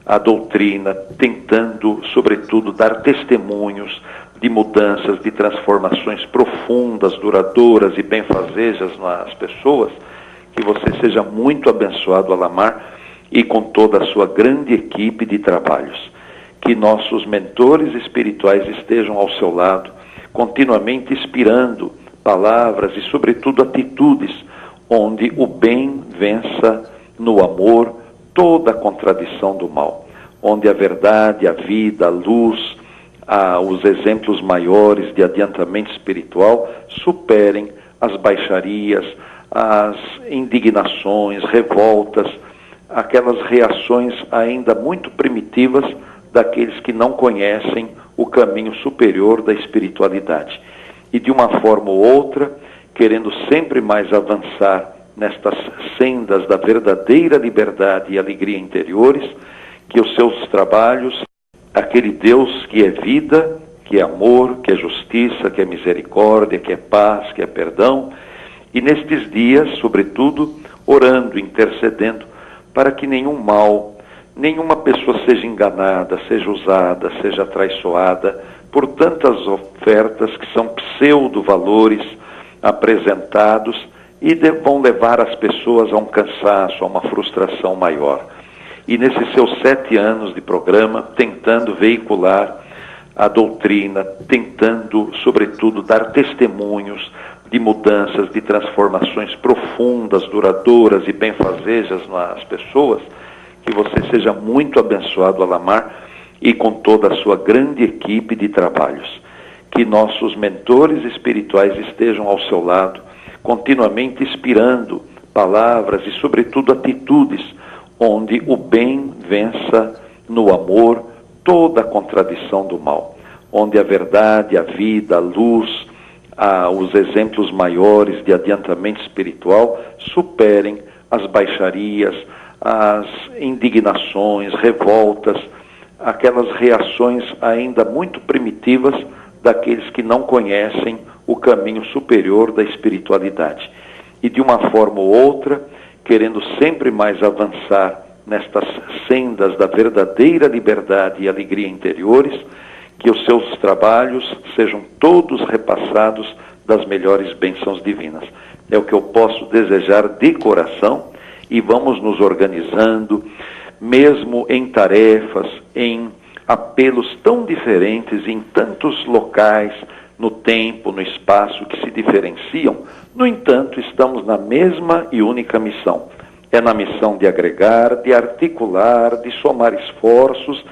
a doutrina, tentando, sobretudo, dar testemunhos de mudanças, de transformações profundas, duradouras e benfazejas nas pessoas, que você seja muito abençoado, Alamar, e com toda a sua grande equipe de trabalhos. Que nossos mentores espirituais estejam ao seu lado, continuamente inspirando palavras e, sobretudo, atitudes, onde o bem vença no amor toda a contradição do mal, onde a verdade, a vida, a luz, os exemplos maiores de adiantamento espiritual superem as baixarias, as indignações, revoltas, aquelas reações ainda muito primitivas daqueles que não conhecem o caminho superior da espiritualidade. E de uma forma ou outra, querendo sempre mais avançar nestas sendas da verdadeira liberdade e alegria interiores, que os seus trabalhos, aquele Deus que é vida, que é amor, que é justiça, que é misericórdia, que é paz, que é perdão, e nestes dias, sobretudo, orando, intercedendo, para que nenhum mal, nenhuma pessoa seja enganada, seja usada, seja atraiçoada por tantas ofertas que são pseudo-valores apresentados e vão levar as pessoas a um cansaço, a uma frustração maior. E nesses seus 7 anos de programa, tentando veicular a doutrina, tentando, sobretudo, dar testemunhos de mudanças, de transformações profundas, duradouras e benfazejas nas pessoas, que você seja muito abençoado, Alamar, e com toda a sua grande equipe de trabalhos. Que nossos mentores espirituais estejam ao seu lado, continuamente inspirando palavras e, sobretudo, atitudes, onde o bem vença no amor toda a contradição do mal, onde a verdade, a vida, a luz, os exemplos maiores de adiantamento espiritual superem as baixarias, as indignações, revoltas, aquelas reações ainda muito primitivas daqueles que não conhecem o caminho superior da espiritualidade. E de uma forma ou outra, querendo sempre mais avançar nestas sendas da verdadeira liberdade e alegria interiores, que os seus trabalhos sejam todos repassados das melhores bênçãos divinas. É o que eu posso desejar de coração, e vamos nos organizando, mesmo em tarefas, em apelos tão diferentes, em tantos locais, no tempo, no espaço, que se diferenciam. No entanto, estamos na mesma e única missão. É na missão de agregar, de articular, de somar esforços,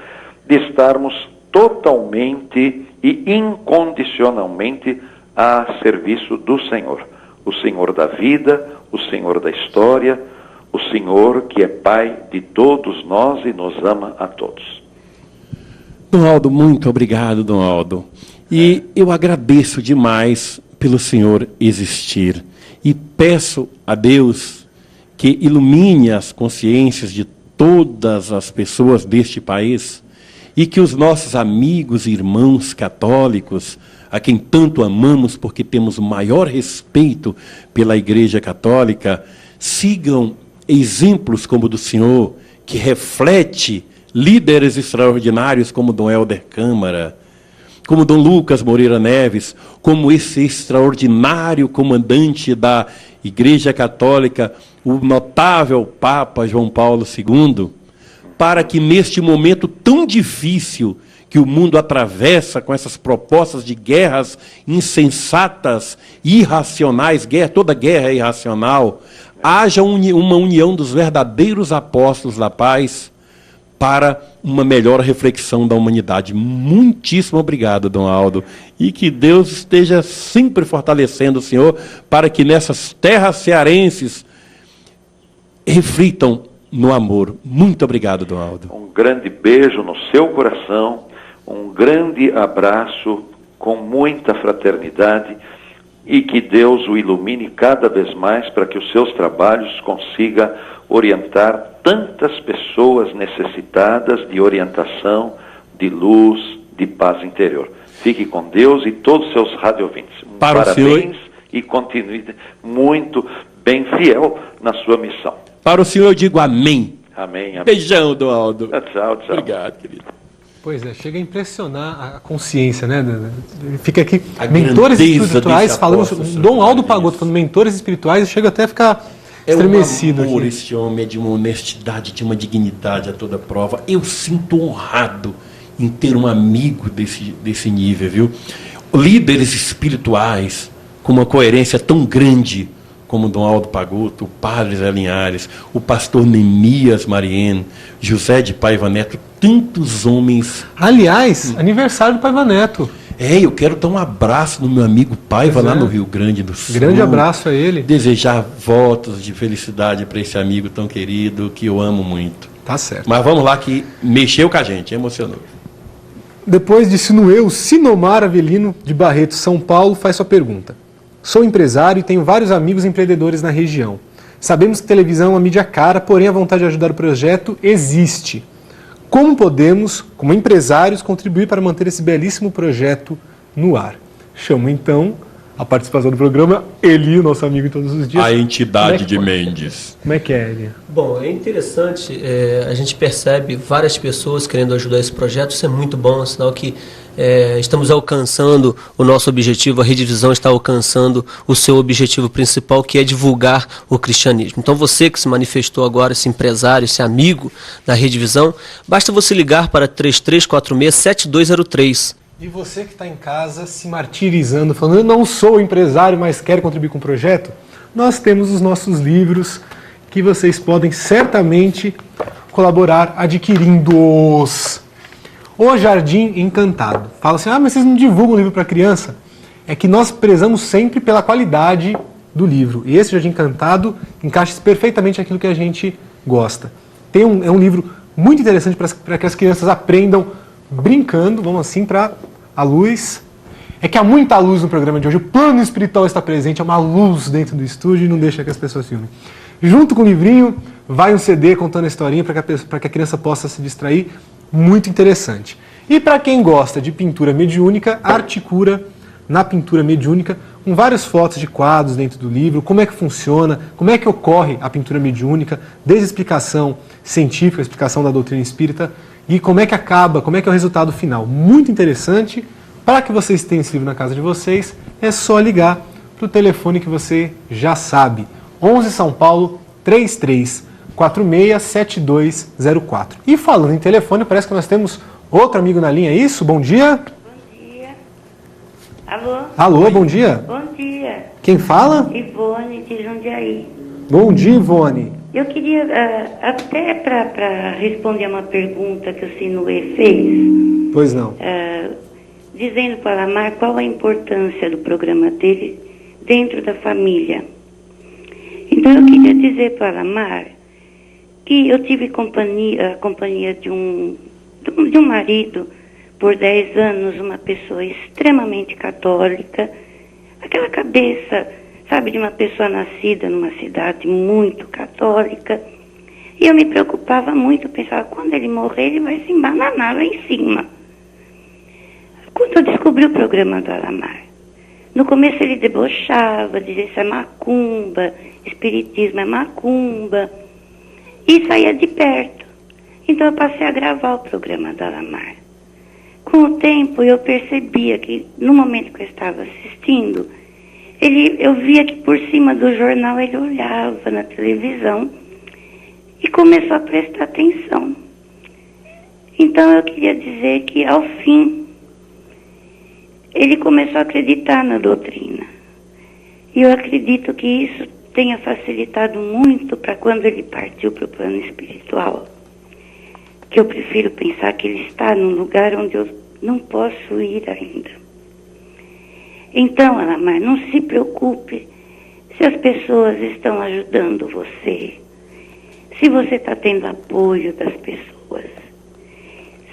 de estarmos totalmente e incondicionalmente a serviço do Senhor. O Senhor da vida, o Senhor da história, o Senhor que é Pai de todos nós e nos ama a todos. Dom Aldo, muito obrigado, Dom Aldo. E eu agradeço demais pelo Senhor existir. E peço a Deus que ilumine as consciências de todas as pessoas deste país e que os nossos amigos e irmãos católicos, a quem tanto amamos porque temos o maior respeito pela Igreja Católica, sigam exemplos como o do Senhor, que reflete líderes extraordinários como Dom Helder Câmara, como Dom Lucas Moreira Neves, como esse extraordinário comandante da Igreja Católica, o notável Papa João Paulo II, para que neste momento tão difícil que o mundo atravessa com essas propostas de guerras insensatas, irracionais, toda guerra é irracional, haja uma união dos verdadeiros apóstolos da paz para uma melhor reflexão da humanidade. Muitíssimo obrigado, Dom Aldo. E que Deus esteja sempre fortalecendo o Senhor para que nessas terras cearenses reflitam no amor. Muito obrigado, Dom Aldo. Um grande beijo no seu coração, um grande abraço com muita fraternidade e que Deus o ilumine cada vez mais para que os seus trabalhos consiga orientar tantas pessoas necessitadas de orientação, de luz, de paz interior. Fique com Deus e todos os seus radiovintes. Parabéns e continue muito bem fiel na sua missão. Para o senhor eu digo amém. Amém, amém. Beijão, Dom Aldo. Tchau, tchau. Obrigado, querido. Pois é, chega a impressionar a consciência, né? Fica aqui, A mentores grandeza espirituais, desse falamos, apóstolo, Dom Aldo isso. Pagotto falando mentores espirituais, chega até a ficar estremecido um amor, aqui. esse homem é de uma honestidade, de uma dignidade a toda prova. Eu sinto honrado em ter um amigo desse nível, viu? Líderes espirituais com uma coerência tão grande como Dom Aldo Pagotto, o Padre Zé Linhares, o pastor Neemias Marien, José de Paiva Neto, tantos homens. Aliás, aniversário do Paiva Neto. Eu quero dar um abraço no meu amigo Paiva lá no Rio Grande do Sul. Grande abraço a ele. Desejar votos de felicidade para esse amigo tão querido que eu amo muito. Tá certo. Mas vamos lá que mexeu com a gente, emocionou. Depois de Sinueu, Sinomar Avelino, de Barreto, São Paulo, faz sua pergunta. Sou empresário e tenho vários amigos empreendedores na região. Sabemos que televisão é uma mídia cara, porém a vontade de ajudar o projeto existe. Como podemos, como empresários, contribuir para manter esse belíssimo projeto no ar? Chamo então a participação do programa Eli, nosso amigo todos os dias. A entidade de foi? Mendes. Como é que é, Eli? Bom, é interessante, a gente percebe várias pessoas querendo ajudar esse projeto, isso é muito bom, é sinal que estamos alcançando o nosso objetivo, a Rede Visão está alcançando o seu objetivo principal, que é divulgar o cristianismo. Então você que se manifestou agora, esse empresário, esse amigo da Rede Visão, basta você ligar para 3346-7203. E você que está em casa se martirizando, falando, eu não sou empresário, mas quero contribuir com o projeto, nós temos os nossos livros que vocês podem certamente colaborar adquirindo-os. O Jardim Encantado. Fala assim, mas vocês não divulgam livro para criança? É que nós prezamos sempre pela qualidade do livro. E esse Jardim Encantado encaixa perfeitamente aquilo que a gente gosta. É um livro muito interessante para que as crianças aprendam brincando, vamos assim, para a luz. É que há muita luz no programa de hoje. O plano espiritual está presente, é uma luz dentro do estúdio e não deixa que as pessoas filmem. Junto com o livrinho, vai um CD contando a historinha para que a criança possa se distrair. Muito interessante. E para quem gosta de pintura mediúnica, Arte Cura na pintura mediúnica, com várias fotos de quadros dentro do livro, como é que funciona, como é que ocorre a pintura mediúnica, desde a explicação científica, a explicação da doutrina espírita, e como é que acaba, como é que é o resultado final. Muito interessante. Para que vocês tenham esse livro na casa de vocês, é só ligar para o telefone que você já sabe. 11 São Paulo 33467204. E falando em telefone, parece que nós temos outro amigo na linha, é isso? Bom dia. Bom dia. Alô? Alô, bom dia. Bom dia. Quem fala? Ivone de Jundiaí. Bom dia, Ivone. Eu queria, até para responder a uma pergunta que o Sinuê fez, Pois não. dizendo para o Alamar qual a importância do programa dele dentro da família. Então eu queria dizer para o Alamar que eu tive companhia de um marido por 10 anos, uma pessoa extremamente católica, aquela cabeça, sabe, de uma pessoa nascida numa cidade muito católica. E eu me preocupava muito, pensava, quando ele morrer, ele vai se embananar lá em cima. Quando eu descobri o programa do Alamar, no começo ele debochava, dizia isso é macumba, espiritismo é macumba, e saía de perto. Então eu passei a gravar o programa do Alamar. Com o tempo eu percebia que, no momento que eu estava assistindo, eu via que por cima do jornal ele olhava na televisão e começou a prestar atenção. Então eu queria dizer que, ao fim, ele começou a acreditar na doutrina. E eu acredito que isso tenha facilitado muito para quando ele partiu para o plano espiritual. Que eu prefiro pensar que ele está num lugar onde eu não posso ir ainda. Então, Alamar, não se preocupe se as pessoas estão ajudando você, se você está tendo apoio das pessoas.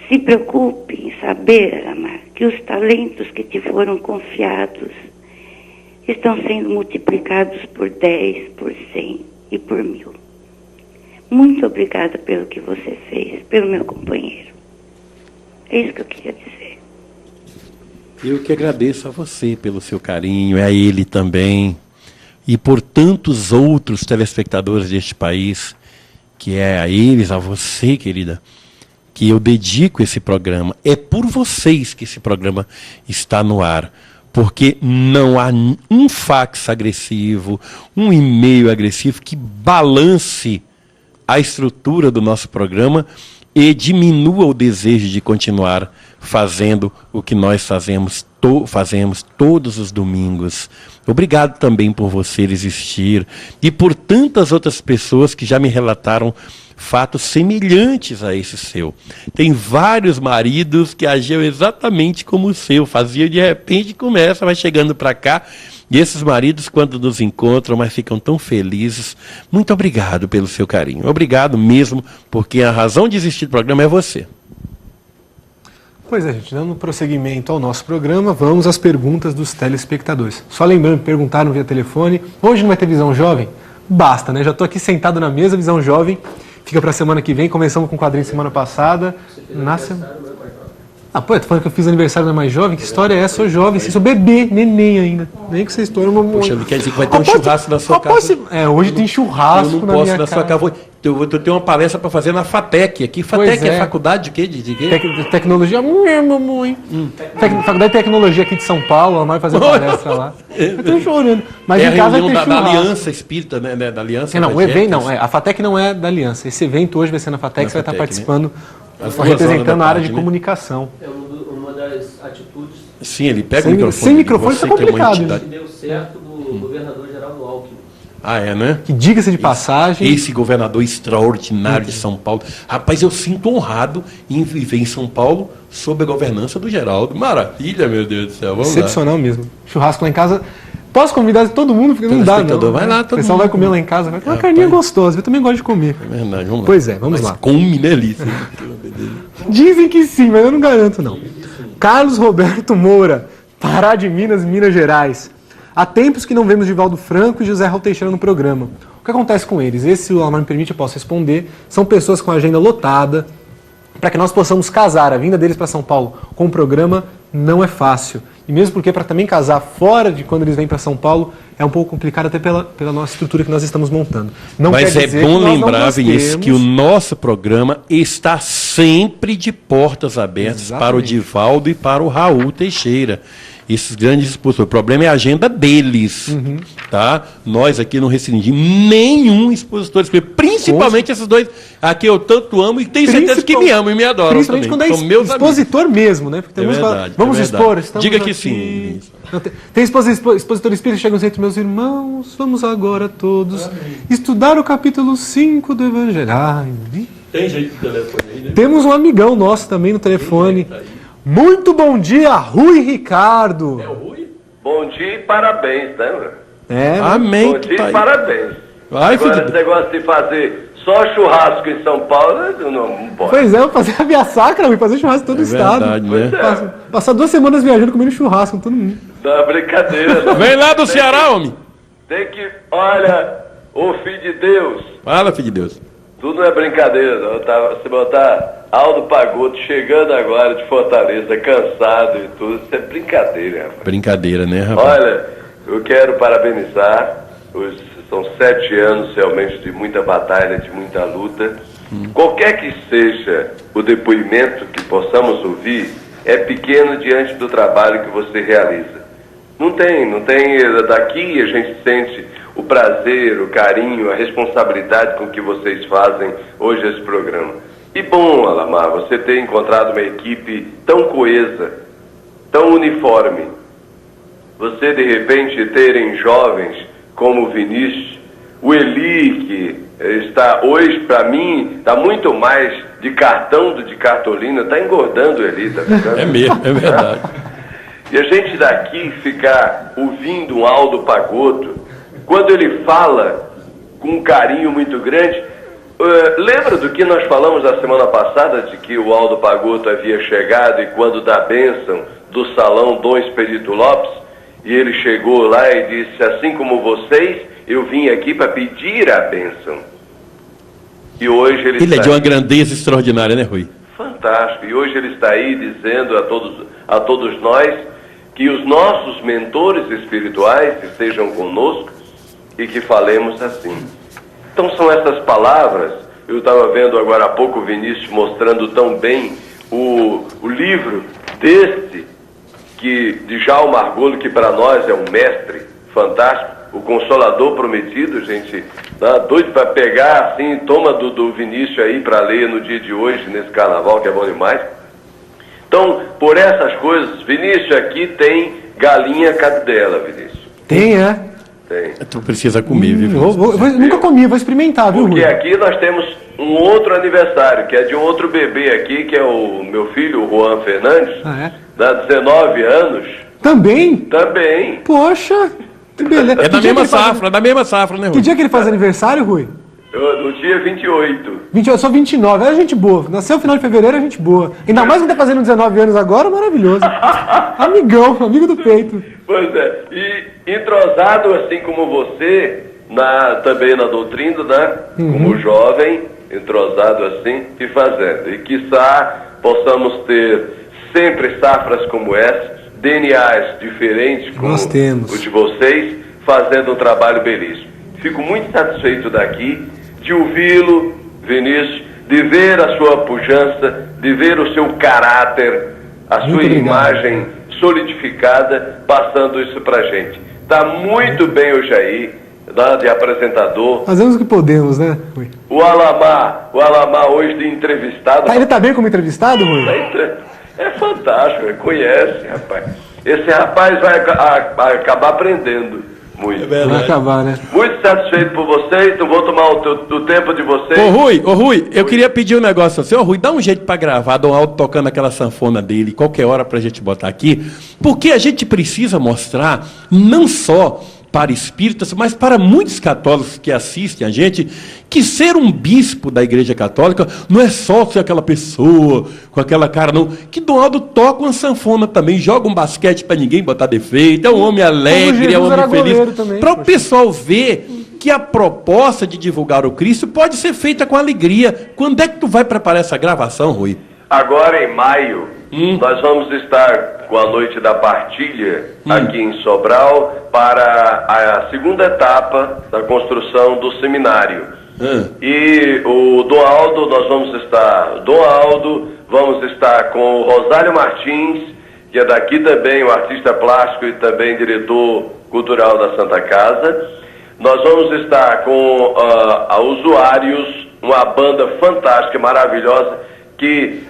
Se preocupe em saber, Alamar, que os talentos que te foram confiados estão sendo multiplicados por 10, por 100 e por 1000. Muito obrigada pelo que você fez, pelo meu companheiro. É isso que eu queria dizer. Eu que agradeço a você pelo seu carinho, a ele também, e por tantos outros telespectadores deste país, que é a eles, a você, querida, que eu dedico esse programa. É por vocês que esse programa está no ar, porque não há um fax agressivo, um e-mail agressivo que balance a estrutura do nosso programa e diminua o desejo de continuar fazendo o que nós fazemos todos os domingos. Obrigado também por você existir e por tantas outras pessoas que já me relataram fatos semelhantes a esse seu. Tem vários maridos que agiam exatamente como o seu, fazia de repente começa, vai chegando para cá, e esses maridos quando nos encontram, mas ficam tão felizes. Muito obrigado pelo seu carinho. Obrigado mesmo, porque a razão de existir do programa é você. Pois é, gente, dando prosseguimento ao nosso programa, vamos às perguntas dos telespectadores. Só lembrando, perguntaram via telefone, hoje não vai ter Visão Jovem? Basta, né? Já estou aqui sentado na mesa, Visão Jovem, fica para a semana que vem, começamos com o quadrinho semana passada. Pô, eu tô falando que eu fiz aniversário da mais jovem, que história é essa? Sou jovem, sou bebê, neném ainda. Nem que essa história... Poxa, não quer dizer que vai ter um churrasco na sua casa? Hoje tem churrasco na minha casa. Sua casa. Eu tenho uma palestra para fazer na FATEC. Aqui, FATEC é faculdade de quê? De quê? Tecnologia. Mamãe. Faculdade de Tecnologia aqui de São Paulo, ela vai fazer palestra lá. Eu tô chorando. Mas em casa vai ter da Aliança Espírita, né? Da Aliança. Não, o evento não. A FATEC não é da Aliança. Esse evento hoje vai ser na FATEC, você vai estar participando, representando a área de comunicação. Uma das atitudes Sim, ele pega Sem- o microfone. sem microfone você tá que é uma complicado, entidade. que deu certo do governador Geraldo Alckmin. Ah, é, né? Que diga-se de passagem. Esse governador extraordinário de São Paulo. Rapaz, eu sinto honrado em viver em São Paulo sob a governança do Geraldo. Maravilha, meu Deus do céu. Vamos lá. Excepcional mesmo. Churrasco lá em casa. Posso convidar todo mundo? Porque não dá, não. Telespectador, vai lá, todo O pessoal mundo. vai comer lá em casa. Vai ter uma Rapaz. carninha gostosa. Eu também gosto de comer. É verdade, vamos lá. Pois é, vamos Mas lá. come, né, Lícia? Dizem que sim, mas eu não garanto, não. Carlos Roberto Moura, Pará de Minas, Minas Gerais. Há tempos que não vemos Divaldo Franco e José Raul Teixeira no programa. O que acontece com eles? Esse, se o Alamar me permite, eu posso responder. São pessoas com a agenda lotada. Para que nós possamos casar a vinda deles para São Paulo com o programa, não é fácil. E mesmo porque para também casar fora de quando eles vêm para São Paulo, é um pouco complicado até pela nossa estrutura que nós estamos montando. Não Mas quer é dizer que bom nós não lembrar, Vinícius, gostemos. que o nosso programa está sempre de portas abertas Exatamente. para o Divaldo e para o Raul Teixeira. Esses grandes expositores. O problema é a agenda deles. Uhum. Tá? Nós aqui não restringimos nenhum expositor, principalmente esses dois a quem eu tanto amo e tenho certeza que me amam e me adoram. Principalmente também. quando é São meus amigos. expositor mesmo, né? Porque tem É uns que falam, verdade, vamos é verdade. expor, estamos Diga que aqui. sim. Não, tem expositor espírita que chega entre meus irmãos, vamos agora todos estudar o capítulo 5 do Evangelho. Ai, Tem jeito de telefone aí, né? temos um amigão nosso também no telefone. Muito bom dia, Rui Ricardo. É o Rui? Bom dia e parabéns, né, meu? É, Amém. Bom dia Tá e aí. parabéns. Vai, filho Agora, de esse negócio de fazer só churrasco em São Paulo, não pode. pois é, eu vou fazer a Via Sacra, vou fazer churrasco em todo o estado. verdade, né? Pois é. Passar 2 semanas viajando comendo churrasco com todo mundo. Não é brincadeira, não. Vem lá do Ceará, homem. Tem que, olha, ô filho de Deus, Fala, filho de Deus. tudo não é brincadeira, não. Se botar Aldo Pagotto chegando agora de Fortaleza, cansado e tudo, isso é brincadeira, rapaz. Brincadeira, né, rapaz? Olha, eu quero parabenizar, são 7 anos realmente de muita batalha, de muita luta. Qualquer que seja o depoimento que possamos ouvir, é pequeno diante do trabalho que você realiza. Não tem, daqui a gente sente o prazer, o carinho, a responsabilidade com que vocês fazem hoje esse programa. E bom, Alamar, você ter encontrado uma equipe tão coesa, tão uniforme. Você, de repente, terem jovens como o Vinícius, o Eli, que está hoje, para mim, está muito mais de cartão do de cartolina, está engordando o Eli, está ficando... É mesmo, é verdade. E a gente daqui ficar ouvindo um Aldo Pagotto, quando ele fala com um carinho muito grande, lembra do que nós falamos na semana passada, de que o Aldo Pagotto havia chegado e quando dá bênção do salão Dom Expedito Lopes, e ele chegou lá e disse, assim como vocês, eu vim aqui para pedir a bênção. E hoje ele Ele é está de uma aí. grandeza extraordinária, né, Rui? Fantástico. E hoje ele está aí dizendo a todos nós que os nossos mentores espirituais estejam conosco e que falemos assim. Então são essas palavras. Eu estava vendo agora há pouco o Vinícius mostrando tão bem o livro de Djalma Argolo, que para nós é um mestre fantástico, o Consolador Prometido. Gente, tá doido para pegar assim, toma do Vinícius aí para ler no dia de hoje, nesse carnaval, que é bom demais. Então, por essas coisas, Vinícius, aqui tem galinha cadela, Vinícius. Tem, é? Tem. Tu precisa comer, viu? Nunca comi, vou experimentar, viu, Porque Rui? aqui nós temos um outro aniversário, que é de um outro bebê aqui, que é o meu filho, o Juan Fernandes, Ah, é? dá 19 anos, Também? também. Poxa, que beleza. É Que da dia que mesma ele faz- safra, da mesma safra, né, Rui? Que dia que ele faz aniversário, Rui? No dia 28. Eu sou 29, é gente boa. Nasceu no final de fevereiro, é gente boa. Ainda mais que tá fazendo 19 anos agora, maravilhoso. Amigão, amigo do peito. Pois é, e entrosado assim como você, também na doutrina, né? Como jovem, entrosado assim e fazendo. E quiçá possamos ter sempre safras como essa, DNAs diferentes como Nós temos. o de vocês, fazendo um trabalho belíssimo. Fico muito satisfeito daqui de ouvi-lo, Vinícius, de ver a sua pujança, de ver o seu caráter, a Muito sua obrigado. imagem solidificada, passando isso pra gente. Tá muito bem hoje aí, né, de apresentador. Fazemos o que podemos, né, Rui? O Alamar hoje de entrevistado. Ele tá bem como entrevistado, Rui? É fantástico, conhece, rapaz. Esse rapaz vai acabar aprendendo muito. Vai acabar, né? Muito satisfeito por vocês, não vou tomar do tempo de vocês. Ô Rui, eu queria pedir um negócio assim. Ô Rui, dá um jeito pra gravar Dom Aldo tocando aquela sanfona dele, qualquer hora pra gente botar aqui, porque a gente precisa mostrar, não só para espíritas, mas para muitos católicos que assistem a gente, que ser um bispo da Igreja Católica não é só ser aquela pessoa com aquela cara, não. Que Dom Aldo toca uma sanfona também, joga um basquete para ninguém botar defeito, é um homem alegre, é um homem feliz. Para o pessoal ver que a proposta de divulgar o Cristo pode ser feita com alegria. Quando é que tu vai preparar essa gravação, Rui? Agora em maio, nós vamos estar com a Noite da Partilha aqui em Sobral para a segunda etapa da construção do seminário. E o Dom Aldo, nós vamos estar com o Rosário Martins, que é daqui também, um artista plástico e também diretor cultural da Santa Casa. Nós vamos estar com a Usuários, uma banda fantástica, maravilhosa, que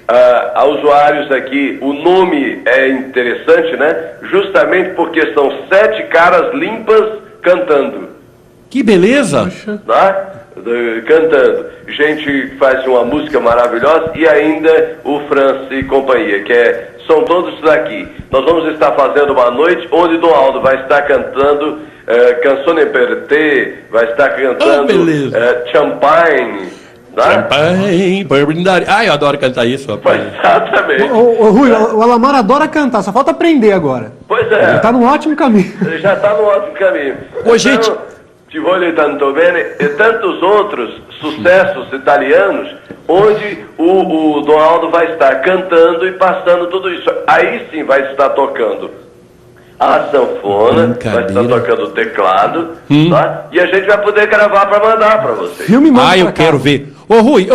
a Usuários aqui, o nome é interessante, né? Justamente porque são 7 caras limpas cantando. Que beleza! Tá? Cantando. Gente faz uma música maravilhosa e ainda o França e companhia, são todos daqui. Nós vamos estar fazendo uma noite onde Dom Aldo vai estar cantando Canzone per te, vai estar cantando Champagne. Champagne, Bourbon. Ah, eu adoro cantar isso, rapaz. Exatamente. Ô, Rui, o Alamar adora cantar, só falta aprender agora. Pois é. Ele tá num ótimo caminho. Ele já está num ótimo caminho. Ô, gente. Ti voglio tanto bene e tantos outros sucessos italianos onde o Dom Aldo vai estar cantando e passando tudo isso. Aí sim vai estar tocando a sanfona, vai estar tocando o teclado, tá? E a gente vai poder gravar para mandar para vocês. Eu quero ver. Ô Rui,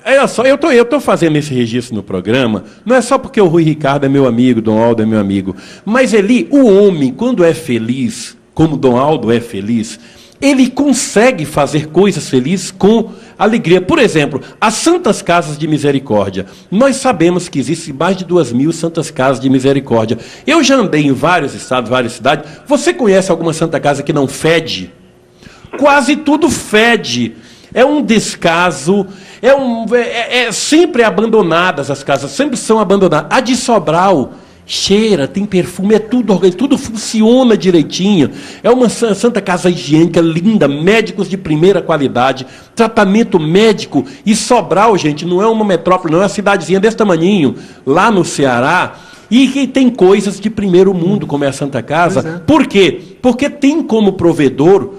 olha só, eu tô fazendo esse registro no programa, não é só porque o Rui Ricardo é meu amigo, Dom Aldo é meu amigo, mas o homem, quando é feliz, como Dom Aldo é feliz, ele consegue fazer coisas felizes com alegria. Por exemplo, as Santas Casas de Misericórdia. Nós sabemos que existem mais de 2.000 Santas Casas de Misericórdia. Eu já andei em vários estados, várias cidades. Você conhece alguma Santa Casa que não fede? Quase tudo fede. É um descaso, sempre abandonadas as casas, sempre são abandonadas. A de Sobral cheira, tem perfume, tudo funciona direitinho. É uma Santa Casa higiênica linda, médicos de primeira qualidade, tratamento médico. E Sobral, gente, não é uma metrópole, não é uma cidadezinha desse tamaninho, lá no Ceará, e que tem coisas de primeiro mundo, como é a Santa Casa. Por quê? Porque tem como provedor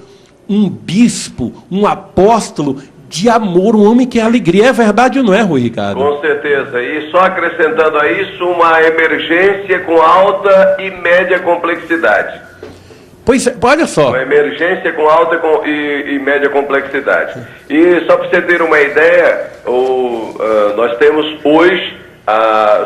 um bispo, um apóstolo de amor, um homem que é alegria. É verdade ou não é, Rui Ricardo? Com certeza. E só acrescentando a isso, uma emergência com alta e média complexidade. Pois é, olha só. Uma emergência com alta e média complexidade. E só para você ter uma ideia, nós temos hoje,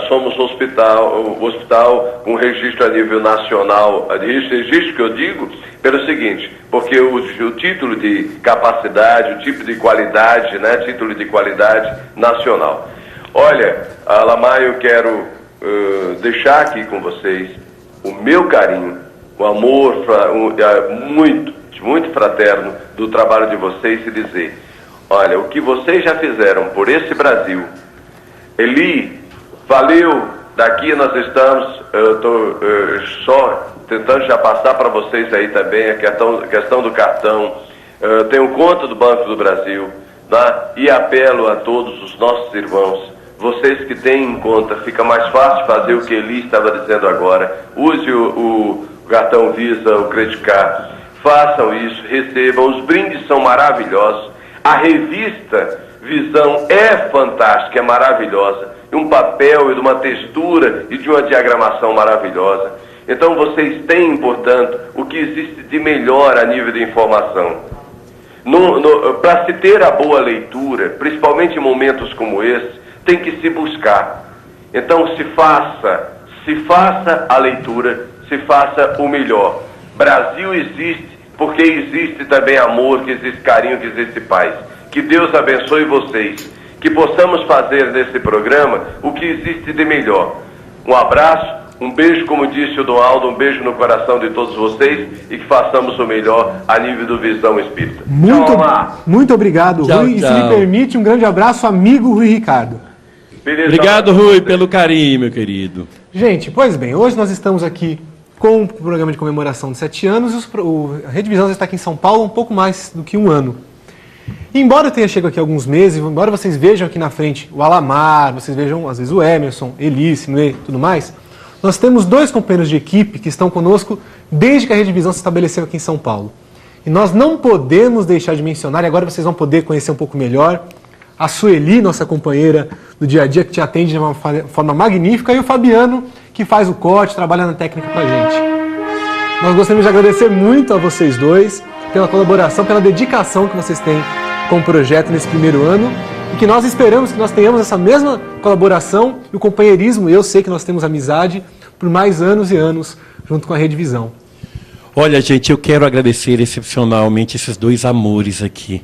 somos o hospital com registro a nível nacional, registro que eu digo, pelo seguinte, porque o título de capacidade, o tipo de qualidade, né, título de qualidade nacional. Olha, Alamar, eu quero deixar aqui com vocês o meu carinho, o amor muito fraterno do trabalho de vocês e dizer, olha, o que vocês já fizeram por esse Brasil, Eli, valeu, daqui nós estamos, eu estou só tentando já passar para vocês aí também a questão do cartão, tenho conta do Banco do Brasil, tá? E apelo a todos os nossos irmãos, vocês que têm em conta, fica mais fácil fazer o que Eli estava dizendo agora, use o cartão Visa, o Credit Card, façam isso, recebam, os brindes são maravilhosos, a revista Visão é fantástica, é maravilhosa, um papel e de uma textura e de uma diagramação maravilhosa. Então vocês têm, portanto, o que existe de melhor a nível de informação. Para se ter a boa leitura, principalmente em momentos como esse, tem que se buscar. Então se faça a leitura, se faça o melhor. Brasil existe porque existe também amor, que existe carinho, que existe paz. Que Deus abençoe vocês. que possamos fazer nesse programa o que existe de melhor. Um abraço, um beijo, como disse o Dom Aldo, um beijo no coração de todos vocês e que façamos o melhor a nível do Visão Espírita. Muito obrigado, tchau, Rui. tchau. E se me permite, um grande abraço, amigo Rui Ricardo. Beleza? Obrigado, Rui, pelo carinho, meu querido. Gente, pois bem, hoje nós estamos aqui com o programa de comemoração de 7 anos. A Rede Visão já está aqui em São Paulo há um pouco mais do que um ano. E embora eu tenha chegado aqui há alguns meses, embora vocês vejam aqui na frente o Alamar, vocês vejam às vezes o Emerson, Elice, e tudo mais, nós temos 2 companheiros de equipe que estão conosco desde que a Rede Visão se estabeleceu aqui em São Paulo. E nós não podemos deixar de mencionar, e agora vocês vão poder conhecer um pouco melhor, a Sueli, nossa companheira do dia a dia, que te atende de uma forma magnífica, e o Fabiano, que faz o corte, trabalha na técnica com a gente. Nós gostaríamos de agradecer muito a vocês dois pela colaboração, pela dedicação que vocês têm com o projeto nesse primeiro ano, e que nós esperamos que nós tenhamos essa mesma colaboração e o companheirismo, eu sei que nós temos amizade, por mais anos e anos junto com a Rede Visão. Olha, gente, eu quero agradecer excepcionalmente esses 2 amores aqui.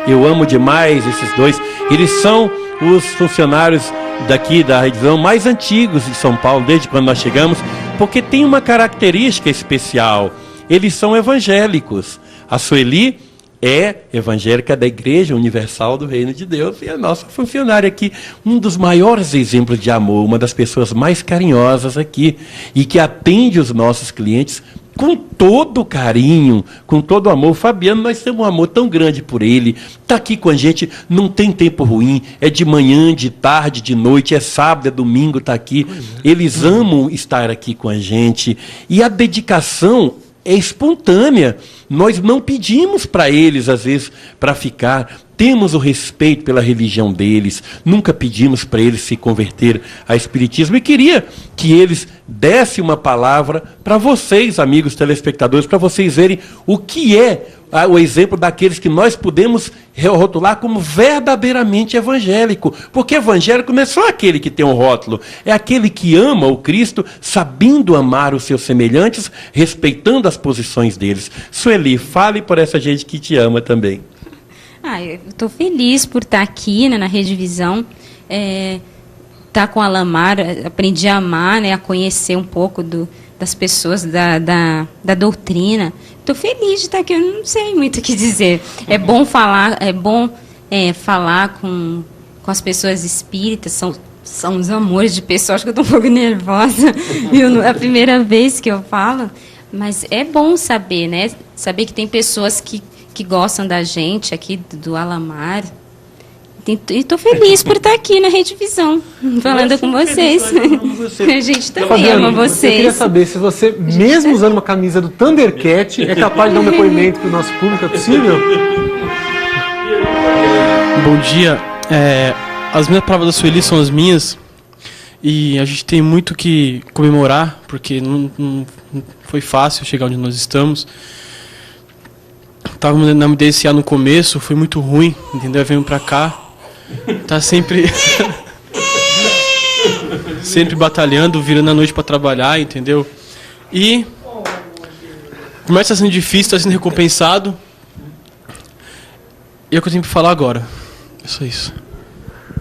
Eu amo demais esses 2. Eles são os funcionários daqui da Rede Visão mais antigos de São Paulo, desde quando nós chegamos, porque tem uma característica especial. Eles são evangélicos. A Sueli é evangélica da Igreja Universal do Reino de Deus e a nossa funcionária aqui, um dos maiores exemplos de amor, uma das pessoas mais carinhosas aqui e que atende os nossos clientes com todo carinho, com todo amor. O Fabiano, nós temos um amor tão grande por ele, está aqui com a gente, não tem tempo ruim, é de manhã, de tarde, de noite, é sábado, é domingo, está aqui. Eles amam estar aqui com a gente e a dedicação é espontânea. Nós não pedimos para eles, às vezes, para ficar. Temos o respeito pela religião deles. Nunca pedimos para eles se converter ao espiritismo. E queria que eles dessem uma palavra para vocês, amigos telespectadores, para vocês verem o que é o exemplo daqueles que nós podemos rotular como verdadeiramente evangélico. Porque evangélico não é só aquele que tem um rótulo, é aquele que ama o Cristo, sabendo amar os seus semelhantes, respeitando as posições deles. Sueli, fale por essa gente que te ama também. Eu estou feliz por estar aqui, né, na Rede Visão, estar com a Alamar, aprendi a amar, né, a conhecer um pouco das pessoas, da doutrina. Estou feliz de estar aqui, eu não sei muito o que dizer. É bom falar, falar com as pessoas espíritas, são os amores de pessoas, acho que eu estou um pouco nervosa, viu? É a primeira vez que eu falo, mas é bom saber, né? Saber que tem pessoas que gostam da gente aqui do Alamar. E estou feliz por estar aqui na Rede Visão, falando com vocês. A gente também Fabiano, ama vocês. Eu queria saber se você, mesmo usando uma camisa do Thundercat, é capaz de dar um depoimento para o nosso público, é possível? Bom dia. As minhas palavras da Sueli são as minhas. E a gente tem muito que comemorar, porque não foi fácil chegar onde nós estamos. Estava na MDSA no começo, foi muito ruim, entendeu? Vendo pra cá, tá sempre batalhando, virando a noite para trabalhar, entendeu? E começa sendo difícil, está sendo recompensado. E é o que eu tenho para falar agora. É só isso.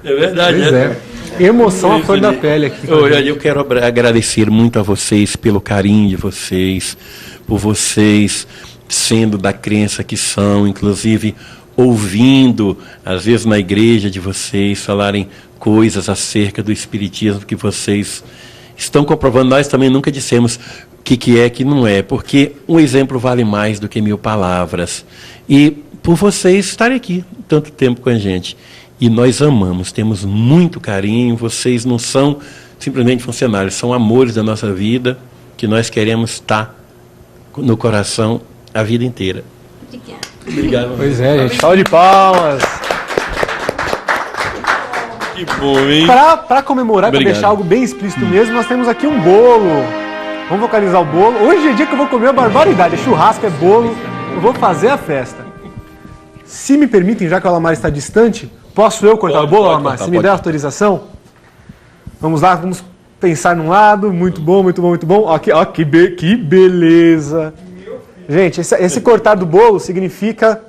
É verdade, pois né? Emoção à flor da pele aqui. Eu quero agradecer muito a vocês pelo carinho de vocês, por vocês sendo da crença que são, inclusive ouvindo, às vezes na igreja de vocês, falarem coisas acerca do espiritismo que vocês estão comprovando. Nós também nunca dissemos o que é, que não é, porque um exemplo vale mais do que 1000 palavras. E por vocês estarem aqui tanto tempo com a gente. E nós amamos, temos muito carinho, vocês não são simplesmente funcionários, são amores da nossa vida, que nós queremos estar no coração a vida inteira. Obrigada. Obrigado. Pois é, gente. Salve de palmas. Que bom, hein? Para comemorar, para deixar algo bem explícito mesmo, nós temos aqui um bolo. Vamos vocalizar o bolo. Hoje é dia que eu vou comer a barbaridade. É churrasco, é bolo. Eu vou fazer a festa. Se me permitem, já que o Alamar está distante, posso eu cortar o bolo, Alamar? Se me der autorização? Vamos lá, vamos pensar num lado. Muito bom, muito bom, muito bom. Aqui, ó, que beleza. Gente, esse cortar do bolo significa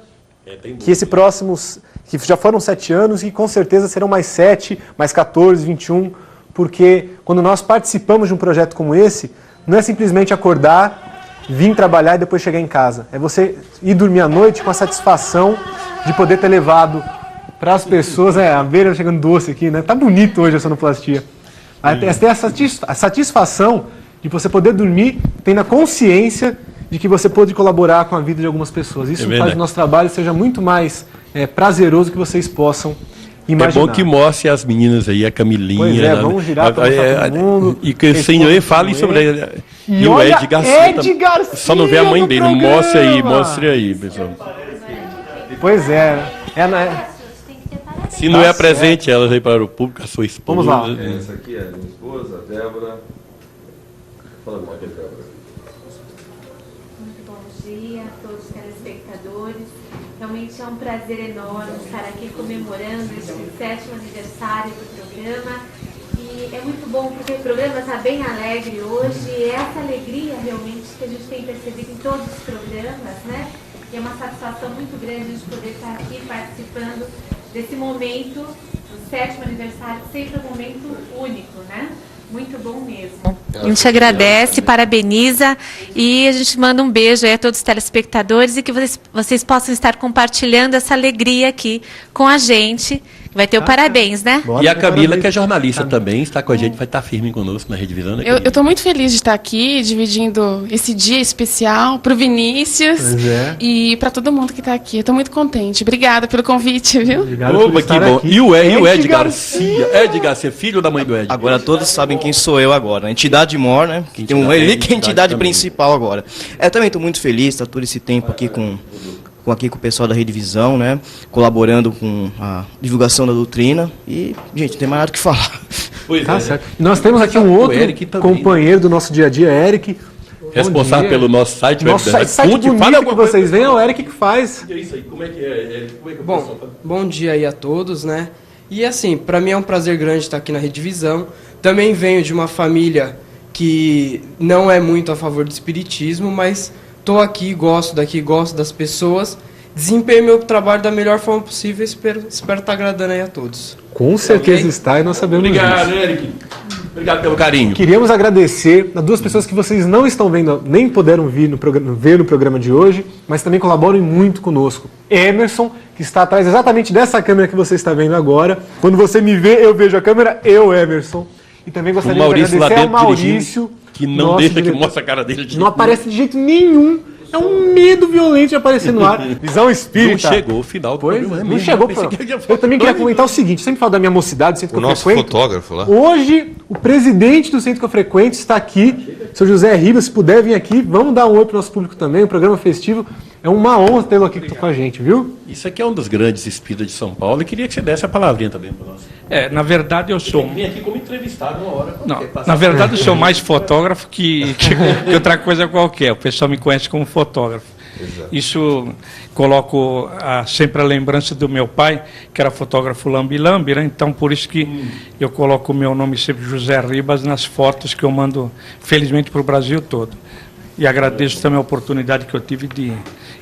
que esse próximo, que já foram 7 anos e com certeza serão mais 7, mais 14, 21, porque quando nós participamos de um projeto como esse, não é simplesmente acordar, vir trabalhar e depois chegar em casa. É você ir dormir à noite com a satisfação de poder ter levado para as pessoas, a beira chegando doce aqui, né? Tá bonito hoje a sonoplastia. Ter a satisfação de você poder dormir tendo a consciência de que você pode colaborar com a vida de algumas pessoas. Isso faz que o nosso trabalho seja muito mais prazeroso que vocês possam imaginar. É bom que mostre as meninas aí, a Camilinha. Pois é, vamos girar para mostrar todo mundo. E que o senhor fale sobre ele. E o Ed Garcia. Só não vê a mãe dele. Mostre aí, pessoal. Pois é. Se não é presente, elas aí para o público, a sua esposa. Vamos lá. Essa aqui é a minha esposa, a Débora. Fala com a Débora. Muito bom dia a todos os telespectadores. Realmente é um prazer enorme estar aqui comemorando este 7º aniversário do programa. E é muito bom porque o programa está bem alegre hoje. E é essa alegria realmente que a gente tem percebido em todos os programas, né? E é uma satisfação muito grande a gente poder estar aqui participando desse momento, do 7º aniversário, sempre um momento único, né? Muito bom mesmo. A gente agradece, parabeniza e a gente manda um beijo aí a todos os telespectadores e que vocês possam estar compartilhando essa alegria aqui com a gente. Vai ter o parabéns, né? E a Camila, que é jornalista também, está com a gente, vai estar firme conosco na Rede Visão. Né, eu estou muito feliz de estar aqui, dividindo esse dia especial para o Vinícius e para todo mundo que está aqui. Eu estou muito contente. Obrigada pelo convite, viu? Obrigado por estar que bom. Aqui. E o Ed Garcia. Ed Garcia, filho da mãe do Ed. Agora todos sabem quem sou eu agora. A entidade mor, né? Tem ele que é a entidade principal agora. Eu também estou muito feliz, tá todo esse tempo aqui com o pessoal da Rede Visão, né? Colaborando com a divulgação da doutrina. E, gente, não tem mais nada o que falar. Certo. Nós temos aqui um outro companheiro do nosso dia a dia, Eric. Responsável pelo nosso site. Nosso site bonito que vocês veem, é o Eric que faz. E é isso aí, como é que é? Bom dia aí a todos, né? E assim, para mim é um prazer grande estar aqui na Rede Visão. Também venho de uma família que não é muito a favor do espiritismo, mas estou aqui, gosto das pessoas, desempenho meu trabalho da melhor forma possível e espero estar agradando aí a todos. Com certeza está e nós sabemos disso. Obrigado, Eric. Obrigado pelo carinho. Queríamos agradecer a 2 pessoas que vocês não estão vendo, nem puderam ver no programa de hoje, mas também colaboram muito conosco. Emerson, que está atrás exatamente dessa câmera que você está vendo agora. Quando você me vê, eu vejo a câmera, Emerson. E também gostaria de agradecer ao Maurício, que não deixa que mostre a cara dele. Não aparece de jeito nenhum. É um medo violento de aparecer no ar. Visão espírita. Não chegou o final do programa. Não chegou. Eu também queria comentar o seguinte. Sempre falo da minha mocidade, do centro que eu frequento. O nosso fotógrafo lá. Hoje, o presidente do centro que eu frequento está aqui. Seu José Ribas, se puder vir aqui, vamos dar um oi para o nosso público também. Um programa festivo. É uma honra tê-lo aqui com a gente, viu? Isso aqui é um dos grandes espíritas de São Paulo. E queria que você desse a palavrinha também para nós. Na verdade eu sou... Vim aqui como entrevistado uma hora. Não, na verdade eu sou mais fotógrafo que outra coisa qualquer. O pessoal me conhece como fotógrafo. Exato. Isso coloco sempre a lembrança do meu pai, que era fotógrafo lambi-lambi, né? Então por isso que eu coloco o meu nome sempre José Ribas nas fotos que eu mando, felizmente, para o Brasil todo. E agradeço também a oportunidade que eu tive de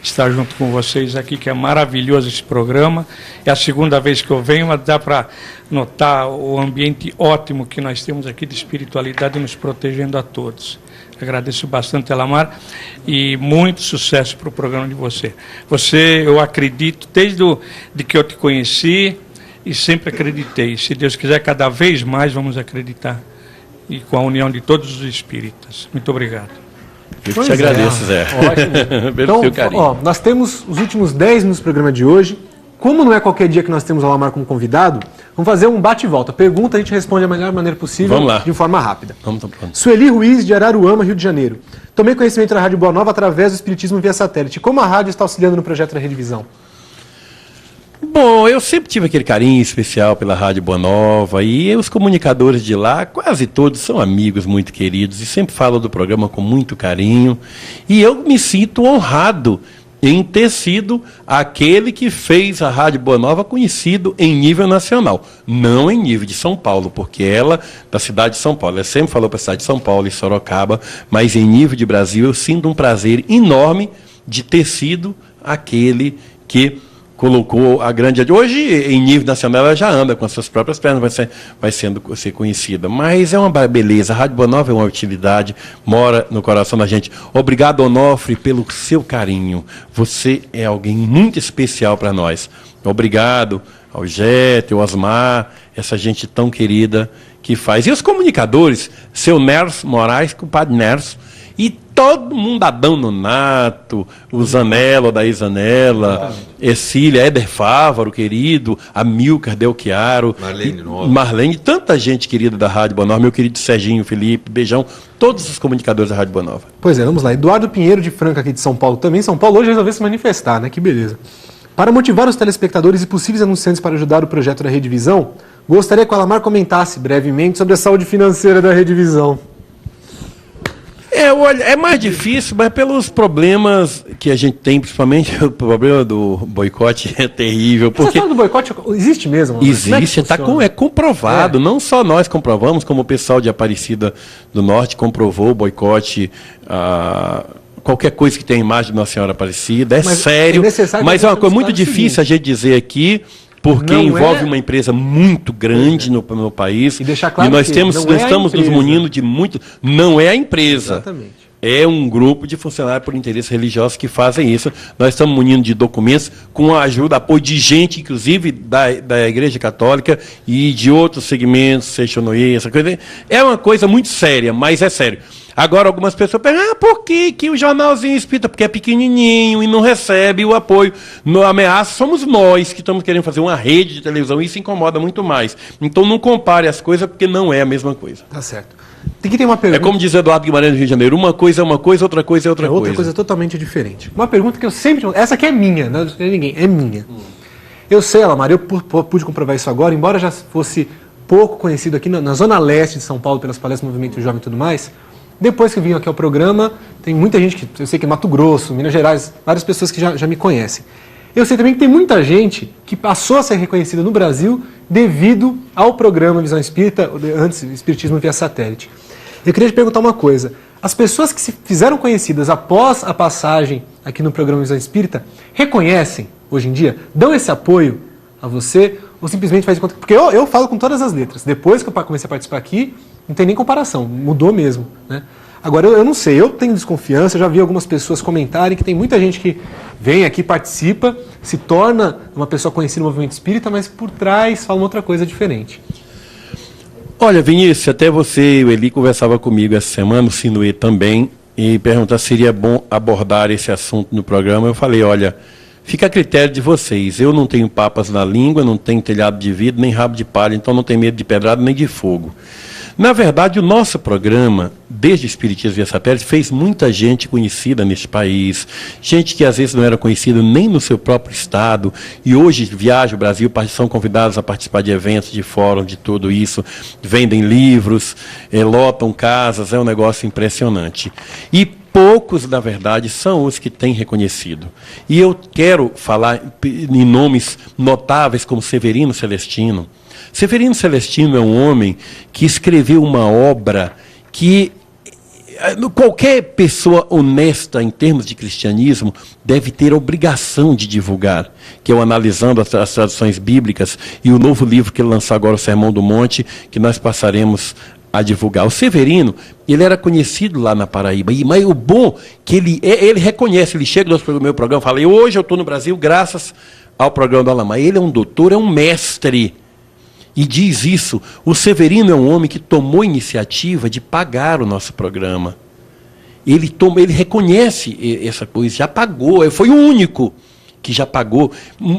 estar junto com vocês aqui, que é maravilhoso esse programa. É a segunda vez que eu venho, mas dá para notar o ambiente ótimo que nós temos aqui de espiritualidade nos protegendo a todos. Agradeço bastante, Elamar, e muito sucesso para o programa de você. Você, eu acredito, desde de que eu te conheci, e sempre acreditei. Se Deus quiser, cada vez mais vamos acreditar. E com a união de todos os espíritas. Muito obrigado. Eu te agradeço, Zé. Ótimo. Então, nós temos os últimos 10 minutos do programa de hoje. Como não é qualquer dia que nós temos o Alamar como convidado, vamos fazer um bate e volta. Pergunta, a gente responde da melhor maneira possível, de forma rápida. Sueli Ruiz, de Araruama, Rio de Janeiro. Tomei conhecimento da Rádio Boa Nova através do Espiritismo via satélite. Como a rádio está auxiliando no projeto da Rede Visão? Bom, eu sempre tive aquele carinho especial pela Rádio Boa Nova e os comunicadores de lá, quase todos são amigos muito queridos e sempre falam do programa com muito carinho. E eu me sinto honrado em ter sido aquele que fez a Rádio Boa Nova conhecido em nível nacional, não em nível de São Paulo, porque ela, da cidade de São Paulo, ela sempre falou para a cidade de São Paulo e Sorocaba, mas em nível de Brasil eu sinto um prazer enorme de ter sido aquele que colocou a grande... Hoje, em nível nacional, ela já anda com as suas próprias pernas, vai ser conhecida. Mas é uma beleza. A Rádio Boa Nova é uma utilidade, mora no coração da gente. Obrigado, Onofre, pelo seu carinho. Você é alguém muito especial para nós. Obrigado ao Jeto, ao Osmar, essa gente tão querida que faz. E os comunicadores, seu Nerso Moraes, compadre Nerso, e todo mundo, Adão Nonato, o Zanella, da Zanella, Ercília, Éder Fávaro, querido, Amilcar Del Chiaro, Marlene, tanta gente querida da Rádio Boa Nova, meu querido Serginho, Felipe, beijão, todos os comunicadores da Rádio Boa Nova. Pois é, vamos lá. Eduardo Pinheiro de Franca, aqui de São Paulo também. São Paulo hoje resolveu se manifestar, né? Que beleza. Para motivar os telespectadores e possíveis anunciantes para ajudar o projeto da Rede Visão, gostaria que o Alamar comentasse brevemente sobre a saúde financeira da Rede Visão. Olha, é mais difícil, mas pelos problemas que a gente tem, principalmente o problema do boicote é terrível. Porque você fala do boicote, existe mesmo? Existe, é comprovado. Não só nós comprovamos, como o pessoal de Aparecida do Norte comprovou o boicote. Qualquer coisa que tenha imagem de Nossa Senhora Aparecida, mas sério, mas é uma coisa muito difícil a gente dizer aqui, porque envolve uma empresa muito grande no país. E deixar claro nós estamos nos munindo de muito. Não é a empresa. Exatamente. É um grupo de funcionários por interesses religiosos que fazem isso. Nós estamos munindo de documentos com a ajuda, apoio de gente, inclusive da Igreja Católica e de outros segmentos, Seixonoye, essa coisa. É uma coisa muito séria, mas é sério. Agora, algumas pessoas perguntam, por que o jornalzinho espírita? Porque é pequenininho e não recebe o apoio. No ameaça, somos nós que estamos querendo fazer uma rede de televisão e isso incomoda muito mais. Então, não compare as coisas, porque não é a mesma coisa. Tá certo. Tem que ter uma pergunta. É como diz Eduardo Guimarães do Rio de Janeiro, uma coisa é uma coisa, outra coisa é outra coisa. Outra coisa totalmente diferente. Uma pergunta que eu sempre... Essa aqui é minha, não é de ninguém, é minha. Eu sei, Alamar, eu pude comprovar isso agora, embora já fosse pouco conhecido aqui na Zona Leste de São Paulo, pelas palestras do Movimento Jovem e tudo mais. Depois que eu vim aqui ao programa, tem muita gente que, eu sei que é Mato Grosso, Minas Gerais, várias pessoas que já me conhecem. Eu sei também que tem muita gente que passou a ser reconhecida no Brasil devido ao programa Visão Espírita, antes Espiritismo via satélite. Eu queria te perguntar uma coisa. As pessoas que se fizeram conhecidas após a passagem aqui no programa Visão Espírita, reconhecem, hoje em dia, dão esse apoio a você, ou simplesmente faz de conta... Porque eu falo com todas as letras. Depois que eu comecei a participar aqui, não tem nem comparação, mudou mesmo, né? Agora, eu não sei, eu tenho desconfiança, eu já vi algumas pessoas comentarem que tem muita gente que vem aqui, participa, se torna uma pessoa conhecida no movimento espírita, mas por trás fala uma outra coisa diferente. Olha, Vinícius, até você e o Eli conversava comigo essa semana, o Sinuê também, e perguntar se seria bom abordar esse assunto no programa. Eu falei, olha, fica a critério de vocês. Eu não tenho papas na língua, não tenho telhado de vidro, nem rabo de palha, então não tenho medo de pedrada nem de fogo. Na verdade, o nosso programa, desde o Espiritismo via Satélite, fez muita gente conhecida neste país, gente que às vezes não era conhecida nem no seu próprio estado, e hoje viajam o Brasil, são convidados a participar de eventos, de fóruns, de tudo isso, vendem livros, lotam casas, é um negócio impressionante. E poucos, na verdade, são os que têm reconhecido. E eu quero falar em nomes notáveis como Severino Celestino. Severino Celestino é um homem que escreveu uma obra que qualquer pessoa honesta em termos de cristianismo deve ter a obrigação de divulgar, que é o Analisando as Traduções Bíblicas e o novo livro que ele lançou agora, o Sermão do Monte, que nós passaremos a divulgar. O Severino, ele era conhecido lá na Paraíba, mas o bom que ele reconhece, ele chega no meu programa e fala, hoje eu estou no Brasil graças ao programa do Alamar. Ele é um doutor, é um mestre. E diz isso, o Severino é um homem que tomou iniciativa de pagar o nosso programa. Ele reconhece essa coisa, já pagou, foi o único que já pagou.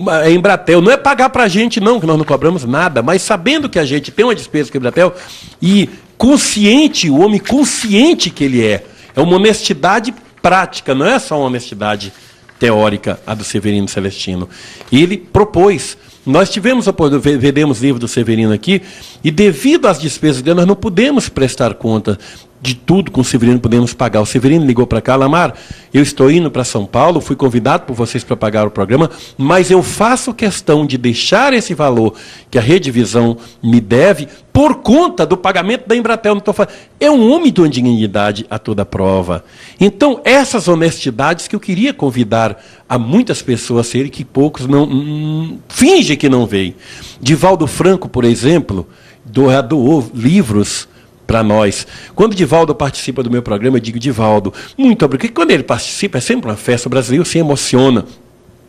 A Embratel não é pagar para a gente não, que nós não cobramos nada, mas sabendo que a gente tem uma despesa com a Embratel, e consciente, o homem consciente que ele é uma honestidade prática, não é só uma honestidade teórica, a do Severino Celestino. Ele propôs. Nós vendemos livro do Severino aqui, e devido às despesas dele, nós não pudemos prestar conta de tudo com o Severino podemos pagar. O Severino ligou para cá, Alamar, eu estou indo para São Paulo, fui convidado por vocês para pagar o programa, mas eu faço questão de deixar esse valor que a Rede Visão me deve por conta do pagamento da Embratel. Não estou falando. É um homem de uma dignidade a toda prova. Então, essas honestidades que eu queria convidar a muitas pessoas a serem, que poucos não fingem que não veem. Divaldo Franco, por exemplo, doou livros para nós. Quando Divaldo participa do meu programa, eu digo, Divaldo, muito obrigado. Porque quando ele participa, é sempre uma festa, o brasileiro se emociona.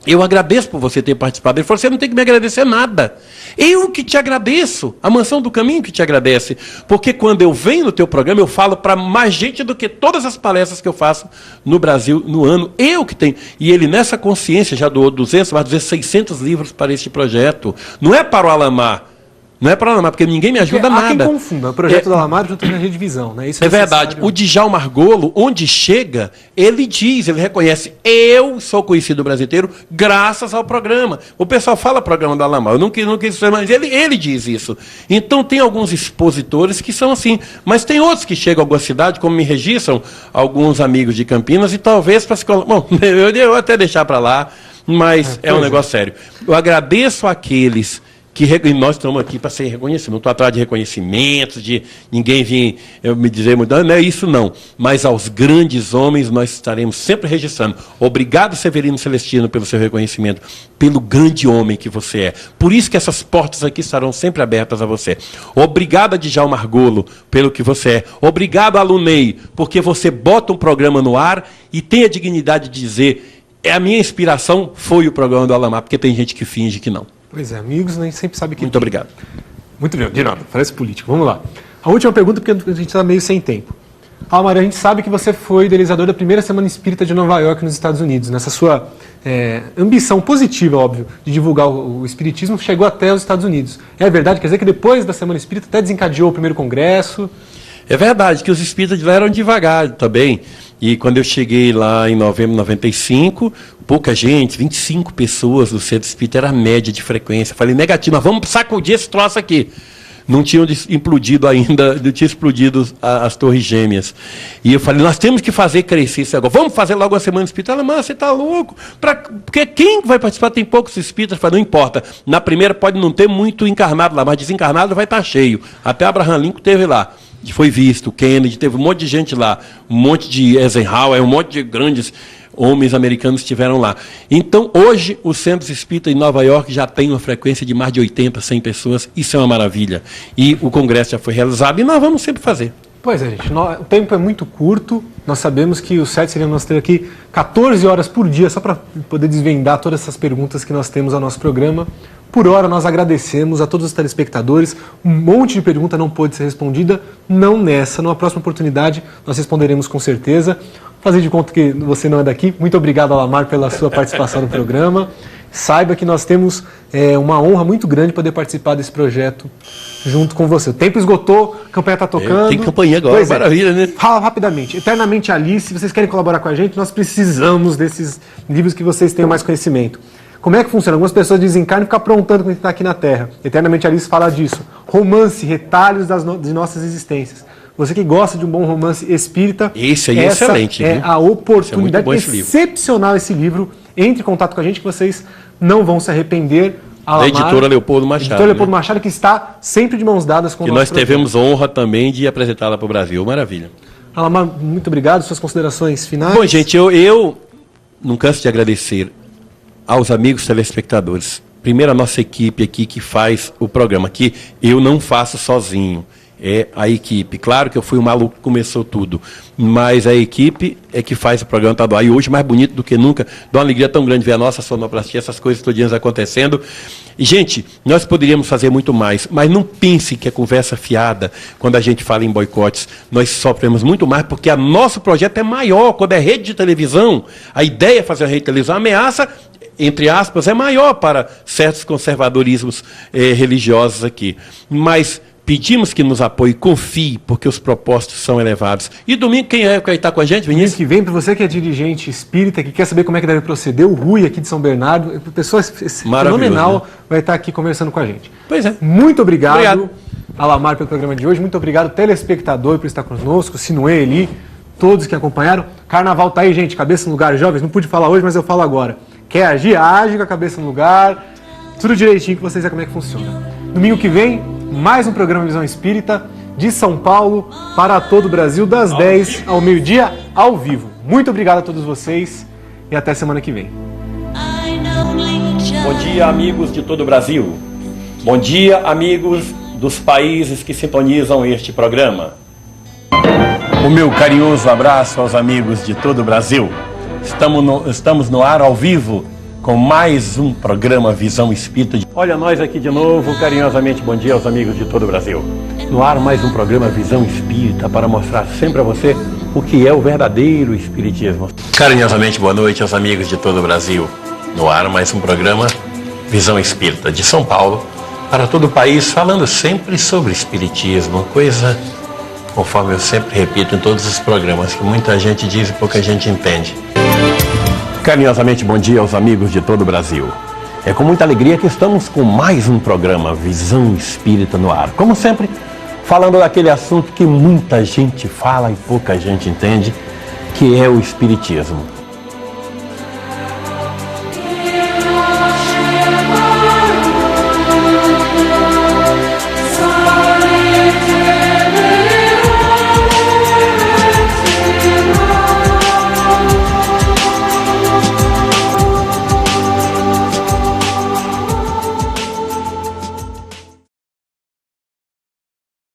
Eu agradeço por você ter participado. Ele falou, você não tem que me agradecer nada. Eu que te agradeço. A Mansão do Caminho que te agradece. Porque quando eu venho no teu programa, eu falo para mais gente do que todas as palestras que eu faço no Brasil no ano. Eu que tenho. E ele, nessa consciência, já doou 600 livros para este projeto. Não é para o Alamar. Não é para o Alamar, porque ninguém me ajuda nada. Há quem confunda. O projeto do Alamar junto na Rede Visão, né? Isso é verdade. O Djalma Margolo, onde chega, ele diz, ele reconhece, eu sou conhecido no Brasil inteiro graças ao programa. O pessoal fala programa do Alamar, eu não quis ser, mas ele diz isso. Então tem alguns expositores que são assim, mas tem outros que chegam a alguma cidade, como me registram alguns amigos de Campinas, e talvez para se... Bom, eu vou até deixar para lá, mas é um negócio sério. Eu agradeço àqueles que nós estamos aqui para ser reconhecidos. Não estou atrás de reconhecimentos, de ninguém vir me dizer muito, não é isso não. Mas aos grandes homens nós estaremos sempre registrando. Obrigado, Severino Celestino, pelo seu reconhecimento, pelo grande homem que você é. Por isso que essas portas aqui estarão sempre abertas a você. Obrigado a Djalma Margolo pelo que você é. Obrigado a Lunei, porque você bota um programa no ar e tem a dignidade de dizer, a minha inspiração foi o programa do Alamar, porque tem gente que finge que não. Pois é, amigos, nem sempre sabe que... Muito obrigado. Muito bem, de nada, parece político. Vamos lá. A última pergunta, porque a gente está meio sem tempo. Alamar, a gente sabe que você foi idealizador da primeira Semana Espírita de Nova York, nos Estados Unidos. Nessa sua ambição positiva, óbvio, de divulgar o Espiritismo, chegou até os Estados Unidos. É verdade? Quer dizer que depois da Semana Espírita até desencadeou o primeiro congresso? É verdade, que os espíritas de lá eram devagar também. E quando eu cheguei lá em novembro de 95, pouca gente, 25 pessoas do centro espírita, era a média de frequência. Falei, negativo, nós vamos sacudir esse troço aqui. Não tinham implodido ainda, não tinha explodido as torres gêmeas. E eu falei, nós temos que fazer crescer isso agora. Vamos fazer logo a Semana Espírita. Ela, mas você está louco? Porque quem vai participar tem poucos espíritas. Eu falei, não importa. Na primeira pode não ter muito encarnado lá, mas desencarnado vai estar cheio. Até Abraham Lincoln teve lá. Foi visto, Kennedy, teve um monte de gente lá, um monte de Eisenhower, um monte de grandes homens americanos estiveram lá. Então, hoje, o Centro Espírita em Nova York já tem uma frequência de mais de 80, 100 pessoas, isso é uma maravilha. E o congresso já foi realizado e nós vamos sempre fazer. Pois é, gente, o tempo é muito curto, nós sabemos que o certo seria nós ter aqui 14 horas por dia, só para poder desvendar todas essas perguntas que nós temos ao nosso programa. Por hora, nós agradecemos a todos os telespectadores. Um monte de pergunta não pôde ser respondida, não nessa. Numa próxima oportunidade, nós responderemos com certeza. Fazer de conta que você não é daqui. Muito obrigado, Alamar, pela sua participação no programa. Saiba que nós temos uma honra muito grande poder participar desse projeto junto com você. O tempo esgotou, a campanha está tocando. Tem campanha agora, pois maravilha, né? Fala rapidamente. Eternamente Alice, se vocês querem colaborar com a gente, nós precisamos desses livros que vocês tenham mais conhecimento. Como é que funciona? Algumas pessoas desencarnam e ficam aprontando quando está aqui na Terra. Eternamente Alice fala disso. Romance, retalhos de nossas existências. Você que gosta de um bom romance espírita... Esse aí é excelente. É a oportunidade excepcional esse livro. Entre em contato com a gente que vocês não vão se arrepender. Da editora Leopoldo Machado. Editora Leopoldo Machado, que está sempre de mãos dadas com o nosso projeto. E nós tivemos honra também de apresentá-la para o Brasil. Maravilha. Alamar, muito obrigado. Suas considerações finais? Bom, gente, eu não canso de agradecer aos amigos telespectadores. Primeiro, a nossa equipe aqui que faz o programa, que eu não faço sozinho, é a equipe. Claro que eu fui o maluco que começou tudo, mas a equipe é que faz o programa estadual. E hoje, mais bonito do que nunca, dá uma alegria tão grande ver a nossa sonoplastia, essas coisas todinhas acontecendo. E, gente, nós poderíamos fazer muito mais, mas não pense que é conversa fiada quando a gente fala em boicotes. Nós sofremos muito mais porque o nosso projeto é maior. Quando é rede de televisão, a ideia é fazer a rede de televisão, a ameaça, entre aspas, é maior para certos conservadorismos religiosos aqui. Mas pedimos que nos apoie, confie, porque os propósitos são elevados. E domingo, quem vai estar com a gente, Vinícius? Domingo que vem, para você que é dirigente espírita, que quer saber como é que deve proceder, o Rui aqui de São Bernardo, pessoa fenomenal, vai estar aqui conversando com a gente. Pois é. Muito obrigado. Alamar pelo programa de hoje. Muito obrigado, telespectador, por estar conosco, Sinuê, Eli, todos que acompanharam. Carnaval tá aí, gente, cabeça no lugar. Jovens, não pude falar hoje, mas eu falo agora. Quer agir? Age com a cabeça no lugar. Tudo direitinho, que vocês sabem como é que funciona. Domingo que vem, mais um programa Visão Espírita, de São Paulo para todo o Brasil, das 10 ao meio-dia, ao vivo. Muito obrigado a todos vocês e até semana que vem. Bom dia, amigos de todo o Brasil. Bom dia, amigos dos países que sintonizam este programa. O meu carinhoso abraço aos amigos de todo o Brasil. Estamos no ar ao vivo com mais um programa Visão Espírita. Olha nós aqui de novo, carinhosamente bom dia aos amigos de todo o Brasil. No ar mais um programa Visão Espírita para mostrar sempre a você o que é o verdadeiro Espiritismo. Carinhosamente boa noite aos amigos de todo o Brasil. No ar mais um programa Visão Espírita de São Paulo para todo o país, falando sempre sobre Espiritismo, coisa, conforme eu sempre repito em todos os programas, que muita gente diz e pouca gente entende. Carinhosamente bom dia aos amigos de todo o Brasil. É com muita alegria que estamos com mais um programa Visão Espírita no ar. Como sempre, falando daquele assunto que muita gente fala e pouca gente entende, que é o Espiritismo.